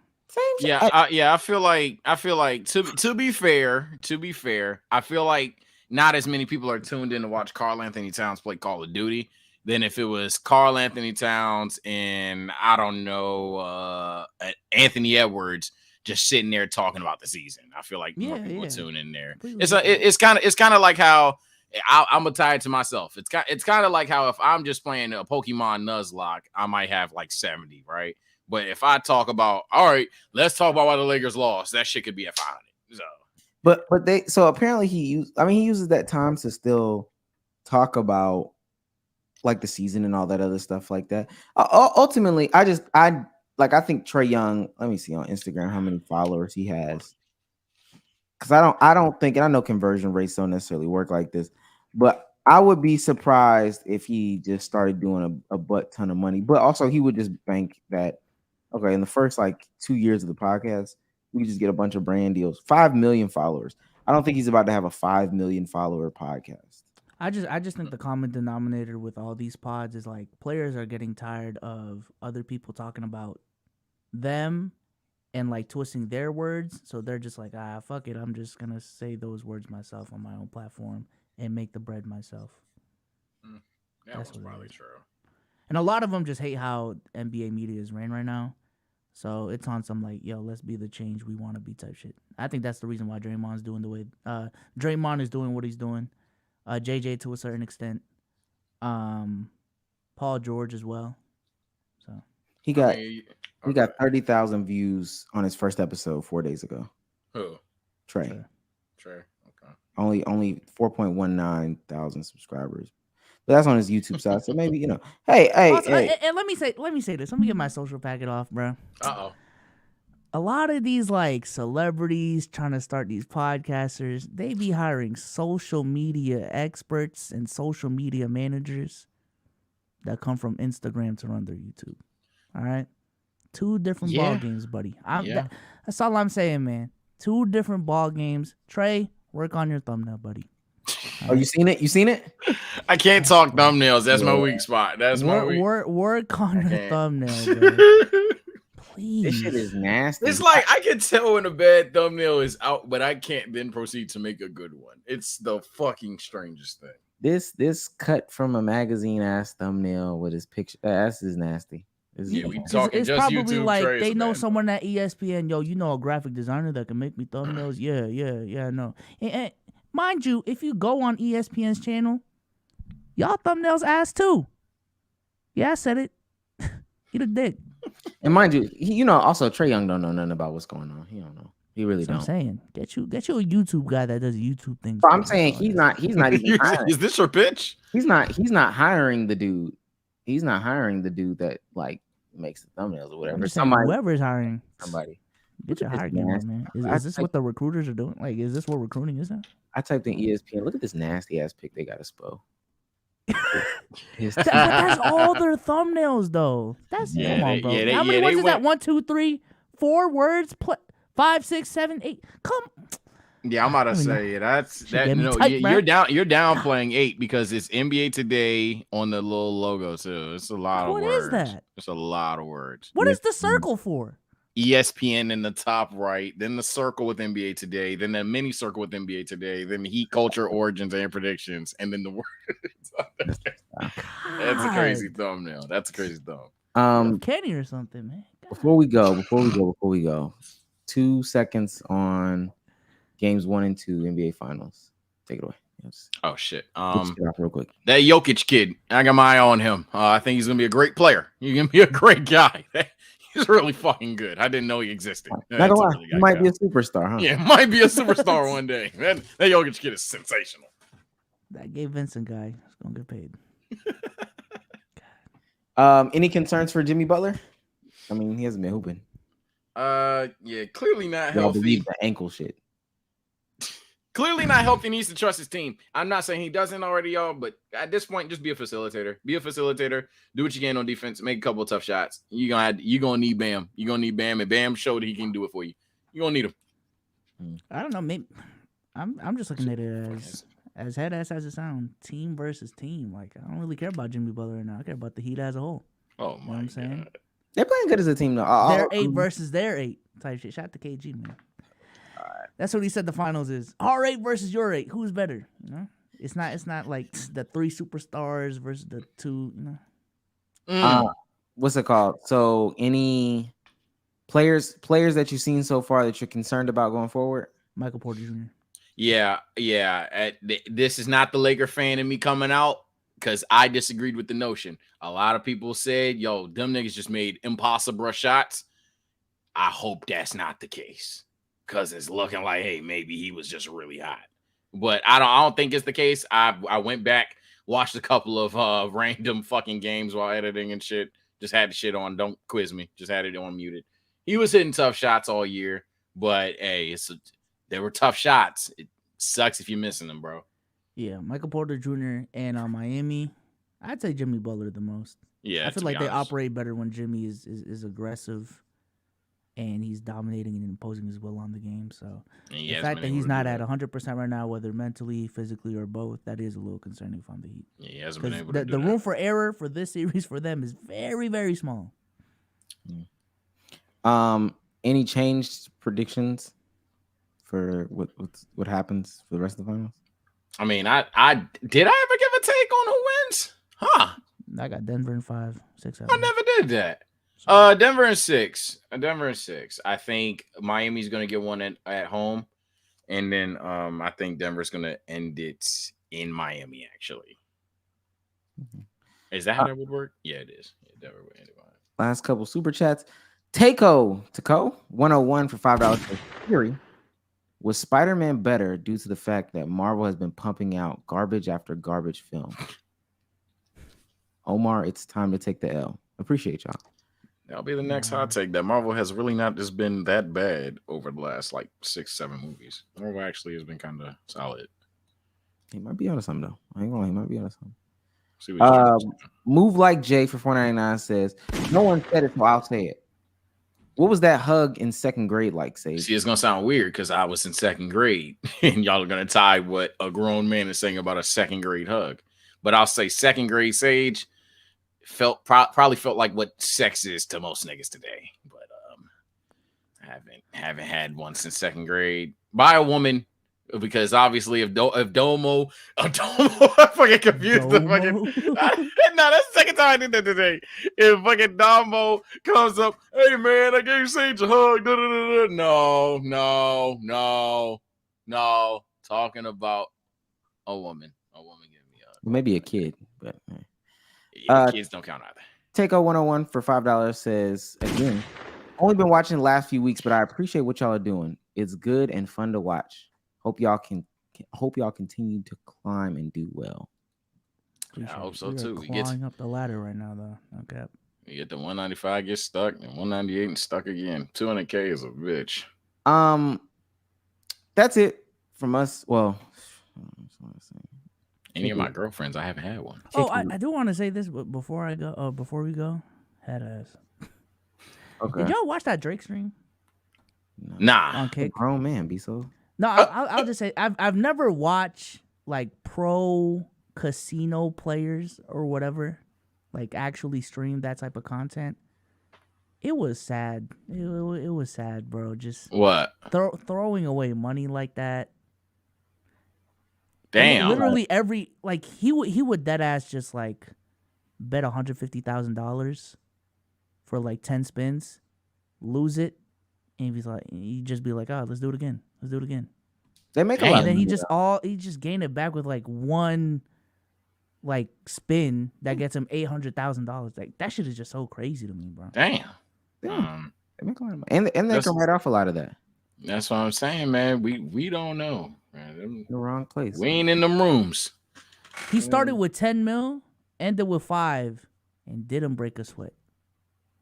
Yeah, I feel like to be fair, I feel like not as many people are tuned in to watch Karl Anthony Towns play Call of Duty than if it was Karl Anthony Towns and I don't know Anthony Edwards just sitting there talking about the season. I feel like more people tune in there. It's kind of like how I'm gonna tie it to myself. It's kind of like how if I'm just playing a Pokemon Nuzlocke, I might have like 70, right? But if I talk about, all right, let's talk about why the Lakers lost, that shit could be at 500. So, but so apparently he uses that time to still talk about like the season and all that other stuff like that. Ultimately, I think Trae Young. Let me see on Instagram how many followers he has. Because I don't think, and I know conversion rates don't necessarily work like this, but I would be surprised if he just started doing a butt ton of money. But also, he would just bank that. Okay, in the first like 2 years of the podcast, we just get a bunch of brand deals. 5 million followers. I don't think he's about to have a 5 million follower podcast. I just think the common denominator with all these pods is like players are getting tired of other people talking about them and like twisting their words. So they're just like, fuck it. I'm just gonna say those words myself on my own platform and make the bread myself. That's probably true. And a lot of them just hate how NBA media is ran right now. So it's on some like, yo, let's be the change we want to be type shit. I think that's the reason why Draymond's doing the way Draymond is doing what he's doing. JJ to a certain extent. Paul George as well. So he got 30,000 views on his first episode 4 days ago. Who? Trey. Okay. Only 4.19 thousand subscribers. But that's on his YouTube side. So maybe, hey. And let me say this. Let me get my social packet off, bro. Uh-oh. A lot of these like celebrities trying to start these podcasters, they be hiring social media experts and social media managers that come from Instagram to run their YouTube. All right? 2 different ball games, buddy. That's all I'm saying, man. 2 different ball games. Trey, work on your thumbnail, buddy. Oh, you seen it? I can't talk thumbnails. That's my weak spot. That's my weak. Work on your thumbnail, bro. Please. This shit is nasty. It's like I can tell when a bad thumbnail is out, but I can't then proceed to make a good one. It's the fucking strangest thing. This cut from a magazine ass thumbnail with his picture. Ass is nasty. It's probably YouTube like they know someone at ESPN. Yo, you know a graphic designer that can make me thumbnails. Yeah. No. And mind you, if you go on ESPN's channel, y'all thumbnails ass too. Yeah, I said it. Eat a dick. And mind you, also Trae Young don't know nothing about what's going on. He don't know. He really don't. I'm saying, get you a YouTube guy that does YouTube things. So I'm saying he's not even hiring. Is this your pitch? He's not hiring the dude. He's not hiring the dude that like makes the thumbnails or whatever. Whoever's hiring somebody. Get your hiring man. Is this what the recruiters are doing? Like, is this what recruiting is now? I typed in ESPN. Look at this nasty ass pic they got us Spo. That's all their thumbnails, though. Come on, bro. How many words is that? 1, 2, 3, 4 words. 5, 6, 7, 8. Come. Yeah, I'm about to say that's that. You're downplaying 8 because it's NBA Today on the little logo too. It's a lot of words. What is that? It's a lot of words. What is the circle for? ESPN in the top right, then the circle with NBA Today, then the mini circle with NBA Today, then the Heat Culture Origins and Predictions, and then the words. That's a crazy thumbnail. That's a crazy thumb. Kenny or something, man. God. Before we go. 2 seconds on games 1 and 2 NBA Finals. Take it away. Yes. Oh shit. Real quick. That Jokic kid, I got my eye on him. I think he's gonna be a great player. He's gonna be a great guy. He's really fucking good. I didn't know he existed. Not gonna lie, he might be a superstar, huh? Yeah, might be a superstar one day. That Jokic kid is sensational. That Gabe Vincent guy is gonna get paid. Any concerns for Jimmy Butler? I mean, he hasn't been hooping. Yeah, clearly not Y'all healthy. believe the ankle shit. Clearly not healthy. Needs to trust his team. I'm not saying he doesn't already, y'all, but at this point, just be a facilitator. Be a facilitator. Do what you can on defense. Make a couple of tough shots. You gonna need Bam. You gonna need Bam, and Bam showed he can do it for you. You gonna need him. I don't know. Maybe I'm just looking at it as head ass as it sounds. Team versus team. Like I don't really care about Jimmy Butler right now. I care about the Heat as a whole. Oh my, you know what I'm saying? God. They're playing good as a team though. They're 8 versus their 8 type shit. Shout out to KG, man. That's what he said the finals is. Our 8 versus your 8. Who's better? You know? It's not like the 3 superstars versus the 2, you know. What's it called? So any players that you've seen so far that you're concerned about going forward? Michael Porter Jr. Yeah. This is not the Laker fan in me coming out because I disagreed with the notion. A lot of people said, yo, them niggas just made impossible shots. I hope that's not the case because it's looking like, hey, maybe he was just really hot. But I don't think it's the case. I went back, watched a couple of random fucking games while editing and shit. Just had the shit on. Don't quiz me. Just had it on muted. He was hitting tough shots all year, but hey, they were tough shots. It sucks if you're missing them, bro. Yeah, Michael Porter Jr. and Miami, I'd say Jimmy Butler the most. Yeah, I feel like they operate better when Jimmy is aggressive and he's dominating and imposing his will on the game. So the fact that he's not at 100% right now, whether mentally, physically, or both, that is a little concerning if I'm the Heat. Yeah, he hasn't been able to do the that. room for error for this series for them is very, very small. Any changed predictions for what happens for the rest of the finals? I mean, I did I ever give a take on who wins? Huh? I got Denver in 5, 6. I never did that. Denver in 6. Denver in 6. I think Miami's gonna get one at home, and then I think Denver's gonna end it in Miami. Actually, is that how that would work? Yeah, it is. Yeah, Denver would end it. Last couple super chats. Taco 101 for $5. Theory. Was Spider-Man better due to the fact that Marvel has been pumping out garbage after garbage film? Omar, it's time to take the L. Appreciate y'all. That'll be the next hot take. That Marvel has really not just been that bad over the last like 6-7 movies. Marvel actually has been kind of solid. He might be onto something though. I ain't gonna lie, he might be onto something. See what Move Like Jay for $4.99 says, no one said it, so I'll say it. What was that hug in second grade like, Sage? See, it's gonna sound weird because I was in second grade, and y'all are gonna tie what a grown man is saying about a second grade hug. But I'll say second grade Sage probably felt like what sex is to most niggas today. But I haven't had one since second grade by a woman. Because obviously, if Domo, I'm fucking confused. No, that's the second time I did that today. If fucking Domo comes up, hey man, I gave Sage a hug. No. Talking about a woman. A woman giving me a hug. Maybe a kid, but kids don't count either. Take 101 for $5 says again. Only been watching the last few weeks, but I appreciate what y'all are doing. It's good and fun to watch. Hope y'all continue to climb and do well. I hope so too. We climbing up the ladder right now, though. Okay. You get the 195, get stuck, and 198 and stuck again. 200K is a bitch. That's it from us. Well, any of my girlfriends, I haven't had one. Oh, I do want to say this, but before we go, head ass. Okay. Did y'all watch that Drake stream? Nah. On Kick? Grown man, be so. No, I'll just say I've never watched like pro casino players or whatever, like actually stream that type of content. It was sad. It was sad, bro. Just what throwing away money like that. Damn. Literally every he would dead ass just like bet $150,000 for like 10 spins, lose it, and he'd just be like, oh, let's do it again. Let's do it again. They make a lot. And then he just gained it back with like one like spin that gets him $800,000. Like that shit is just so crazy to me, bro. Damn. They make a lot of money. And they can write off a lot of that. That's what I'm saying, man. We don't know. Man. In the wrong place. We ain't in them rooms. He started with 10 mil, ended with 5, and didn't break a sweat.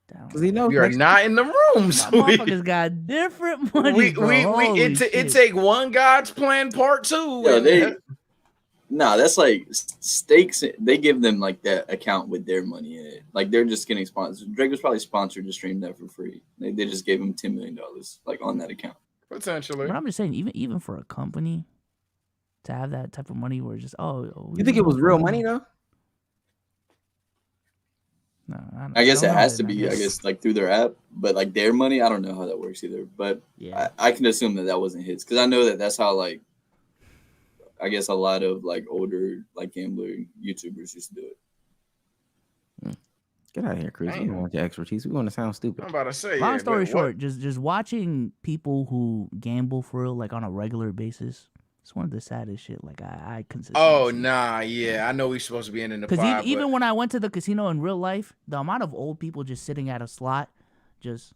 Because he knows we are not in the room. So motherfuckers got different money, it take one God's plan part 2. Yeah, that's like stakes. They give them like that account with their money in it. Like they're just getting sponsored. Drake was probably sponsored to stream that for free. They just gave him $10 million like on that account. Potentially. But I'm just saying, even for a company to have that type of money, where it's just you think it was real money though? No, I guess it has to be. I guess like through their app, but like their money, I don't know how that works either. But yeah, I can assume that wasn't his because I know that's how like I guess a lot of like older like gambler YouTubers used to do it. Get out of here, Chris. We don't want your expertise. We want to sound stupid. I'm about to say. Long story short, just watching people who gamble for real, like on a regular basis. It's one of the saddest shit. Like I consistently. Oh nah, yeah, I know we're supposed to be in the because even when I went to the casino in real life, the amount of old people just sitting at a slot, just.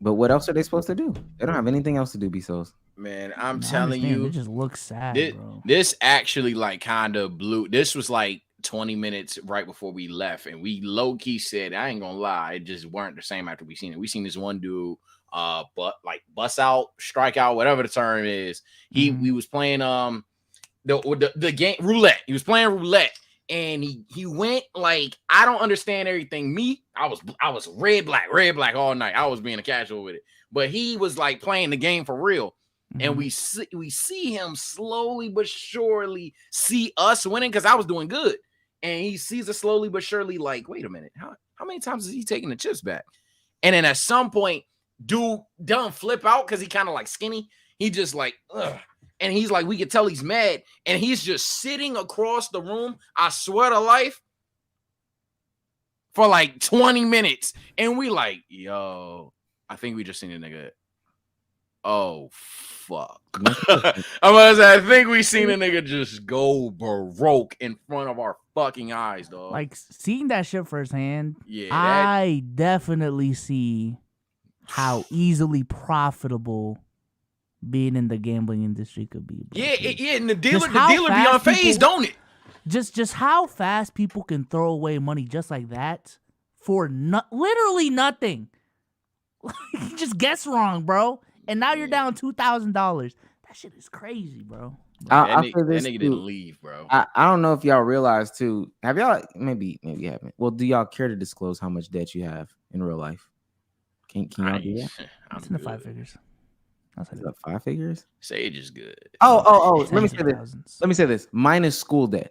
But what else are they supposed to do? They don't have anything else to do, Bezos. Man, I'm telling you, it just looks sad, bro. This actually like kind of blew. This was like 20 minutes right before we left, and we low key said, I ain't gonna lie, it just weren't the same after we seen it. We seen this one dude. But like bust out, strike out, whatever the term is. We was playing the game roulette. He was playing roulette, and he went like I don't understand everything. I was red black all night. I was being a casual with it, but he was like playing the game for real. And we see him slowly but surely see us winning because I was doing good, and he sees us slowly but surely. Like, wait a minute, how many times is he taking the chips back? And then at some point. Dude done flip out because he kind of like skinny. He just like, ugh. And he's like, we could tell he's mad. And he's just sitting across the room. I swear to life. For like 20 minutes. And we like, yo, I think we just seen a nigga. Oh, fuck. I think we seen a nigga just go broke in front of our fucking eyes, dog. Like seeing that shit firsthand. Yeah. I definitely see how easily profitable being in the gambling industry could be. Bro. Yeah, and the dealer be on phase, don't it? Just how fast people can throw away money just like that for literally nothing. You just guess wrong, bro. And now you're down $2,000. That shit is crazy, bro. That nigga didn't leave, bro. I don't know if y'all realize too. Have y'all maybe you haven't? Well, do y'all care to disclose how much debt you have in real life? Can y'all do that? It's in the 5 figures. Is that 5 figures? Sage is good. Oh. Let me say this. Minus school debt.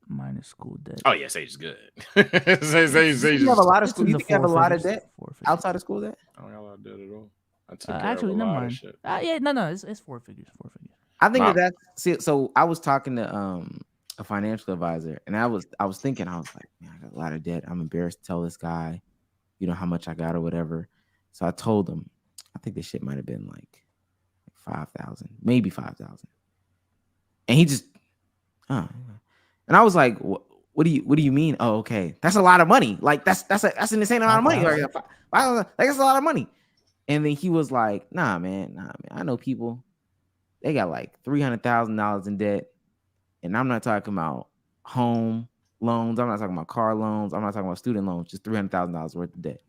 Minus school debt. Oh yeah, Sage is good. You have a lot of school. You think you have a lot of debt outside of school debt? I don't have a lot of debt at all. I took actually, never mind. Yeah, no, it's 4 figures. 4 figures. I think that's so. I was talking to a financial advisor, and I was thinking, I was like, man, I got a lot of debt. I'm embarrassed to tell this guy, how much I got or whatever. So I told him, I think this shit might have been like 5,000, maybe 5,000. And he just, and I was like, what do you mean? Oh, okay, that's a lot of money. Like that's an insane amount of money. Like, that's a lot of money. And then he was like, nah, man, I know people, they got like $300,000 in debt, and I'm not talking about home loans. I'm not talking about car loans. I'm not talking about student loans. Just $300,000 worth of debt.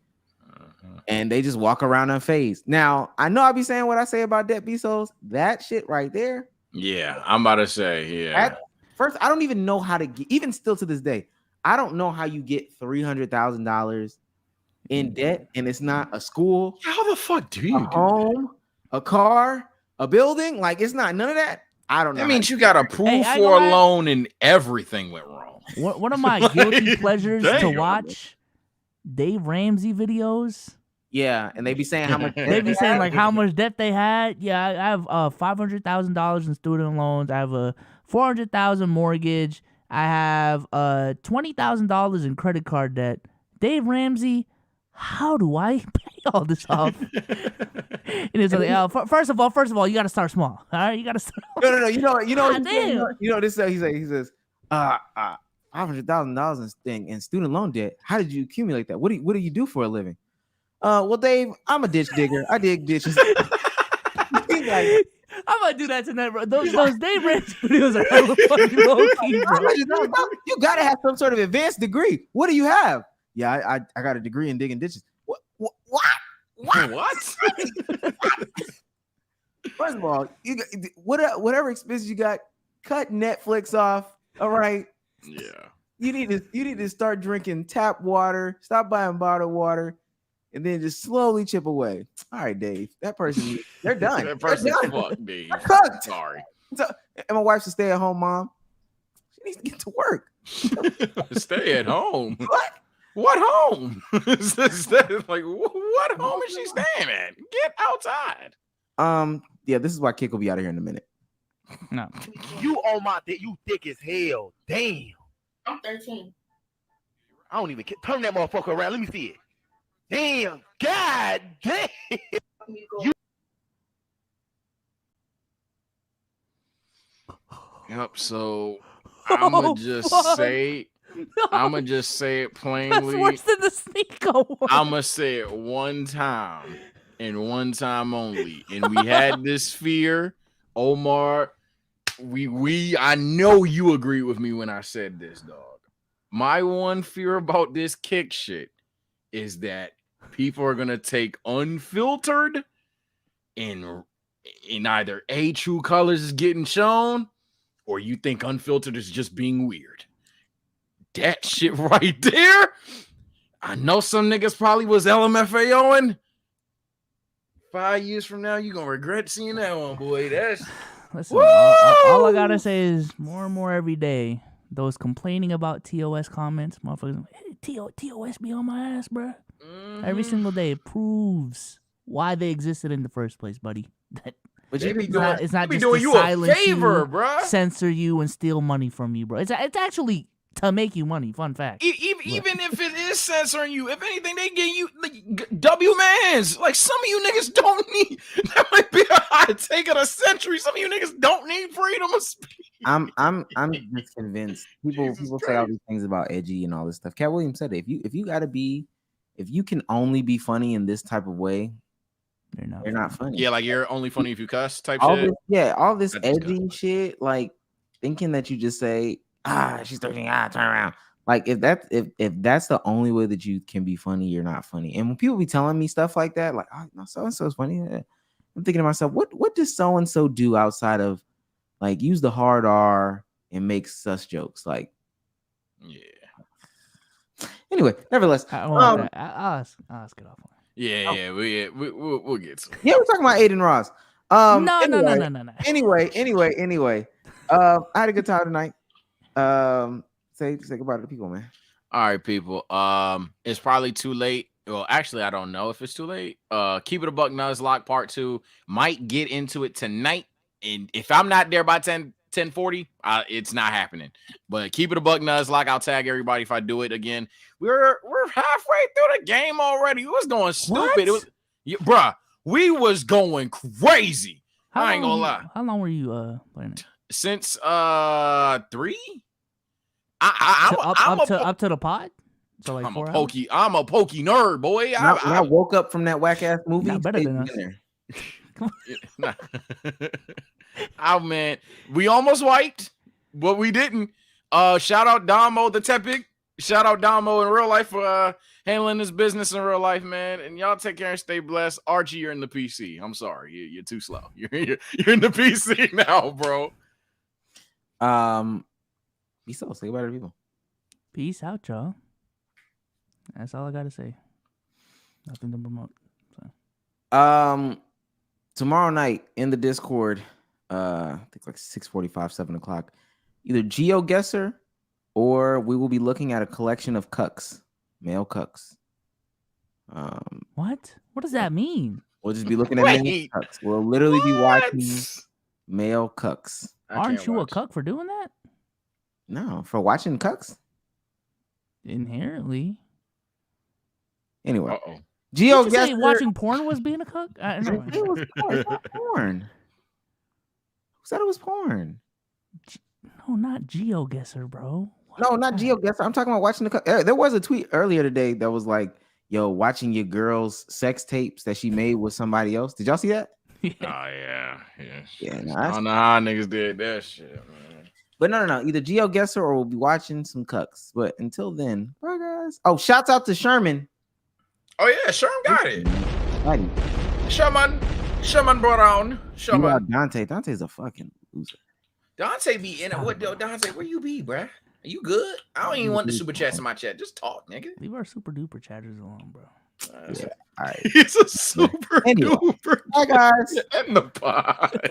And they just walk around unfazed. Now, I know I be saying what I say about debt, Bezos. That shit right there. Yeah, I'm about to say, yeah. First, I don't even know how to get, even still to this day, I don't know how you get $300,000 in debt, and it's not a school. How the fuck do you do home, that? A car, a building? Like, it's not none of that. I don't know. That means you got approved for a loan and everything went wrong. One of my guilty pleasures to watch Dave Ramsey videos. Yeah, and they be saying how much they be saying like how much debt they had. Yeah, I have $500,000 in student loans. I have a $400,000 mortgage. I have $20,000 in credit card debt. Dave Ramsey, how do I pay all this off? And it's like, first of all, you got to start small. All right, you got to start. No. You know this. He says, $500,000 in student loan debt. How did you accumulate that? What do you do for a living? Well, Dave, I'm a ditch digger. I dig ditches. He's like, I might do that tonight, bro. Those Dave Ramsey videos are hella fucking low key, bro. You gotta have some sort of advanced degree. What do you have? Yeah, I got a degree in digging ditches. What? What? First of all, you got, whatever expenses you got, cut Netflix off. All right. Yeah. You need to start drinking tap water. Stop buying bottled water, and then just slowly chip away. All right, Dave. That person, they're done. That person's They're done. fucked, Dave. They're cooked. Sorry. So, and my wife's a stay-at-home mom. She needs to get to work. Stay at home. What? What home? Is this like what home is she staying at? Get outside. Yeah, this is why Kick will be out of here in a minute. No. You on my dick. You thick as hell. Damn. I'm 13. I don't even care. Turn that motherfucker around. Let me see it. Damn. God damn. You. Yep. So I'ma just say it plainly. That's worse than the Sneeko one. I'ma say it one time and one time only. And we had this fear, Omar. I know you agree with me when I said this, dog. My one fear about this Kick shit is that people are gonna take unfiltered and in either A, true colors is getting shown, or you think unfiltered is just being weird. That shit right there. I know some niggas probably was LMFAOing. 5 years from now, you gonna regret seeing that one, boy. That's listen. All I gotta say is more and more every day. Those complaining about TOS comments, motherfuckers. Hey, TOS be on my ass, bro. Every single day it proves why they existed in the first place, buddy. But you be it's not just doing to you a silence favor, you, bruh. censor you, and steal money from you, bro. It's actually to make you money. Fun fact. Even if it is censoring you, if anything, they get you like, W mans. Like some of you niggas don't need. That might be a hot take of the century. Some of you niggas don't need freedom of speech. I'm just convinced. People say all these things about edgy and all this stuff. Cat Williams said it. If you can only be funny in this type of way, you're not funny. Yeah, like you're only funny if you cuss type all shit. All this edgy shit, like thinking that you just say, she's 13, turn around. Like if that's the only way that you can be funny, you're not funny. And when people be telling me stuff like that, like, oh no, so and so is funny, I'm thinking to myself, what does so and so do outside of like use the hard R and make sus jokes? Like, yeah. Anyway, nevertheless, I'll ask it off. Yeah, we'll get some. Yeah, we're talking about Aiden Ross. No. Anyway. I had a good time tonight. Say goodbye to the people, man. All right, people. It's probably too late. Well, actually, I don't know if it's too late. Keep It a Buck Nuzlocke Part 2 might get into it tonight. And if I'm not there by 10:40, it's not happening. But Keep It a Buck Nuzlocke. I'll tag everybody if I do it again. We're halfway through the game already. It was going stupid. What? It was, bruh. We was going crazy. I ain't gonna lie. How long were you playing it? Since 3. Up to the pod. So like I'm a pokey nerd, boy. I woke up from that whack ass movie. Not better than us. Oh man, we almost wiped, but we didn't. Shout out Damo the Tepic. Shout out Damo in real life for handling this business in real life, man. And y'all take care and stay blessed. Archie, you're in the PC. I'm sorry, you're too slow. You're in the PC now, bro. Be so. Say goodbye to people. Peace out, y'all. That's all I gotta say. Nothing to promote. So. Tomorrow night in the Discord, I think like 6:45, 7 o'clock. Either GeoGuessr or we will be looking at a collection of cucks, male cucks. What? What does that mean? We'll just be looking at male cucks. We'll literally be watching male cucks. Aren't you a cuck for doing that? No, for watching cucks. Inherently. Anyway, Did you say watching porn was being a cuck? It was porn. It's not porn. Who said it was porn? No, not GeoGuessr, bro. No, not GeoGuessr. I'm talking about watching the cuck. There was a tweet earlier today that was like, "Yo, watching your girl's sex tapes that she made with somebody else." Did y'all see that? Oh yeah. Yeah. I don't know how niggas did that shit, man. But no. Either Geo Guesser or we'll be watching some cucks. But until then, bye guys. Oh, shouts out to Sherman. Oh yeah, Sherman got it. Sherman brought on. Sherman. Dante's a fucking loser. Dante be in it. What Dante? Where you be, bruh? Are you good? I don't even want the super chats in my chat. Just talk, nigga. Leave our super duper chatters alone, bro. Yeah. All right. He's a super duper. Bye guys. In the pod.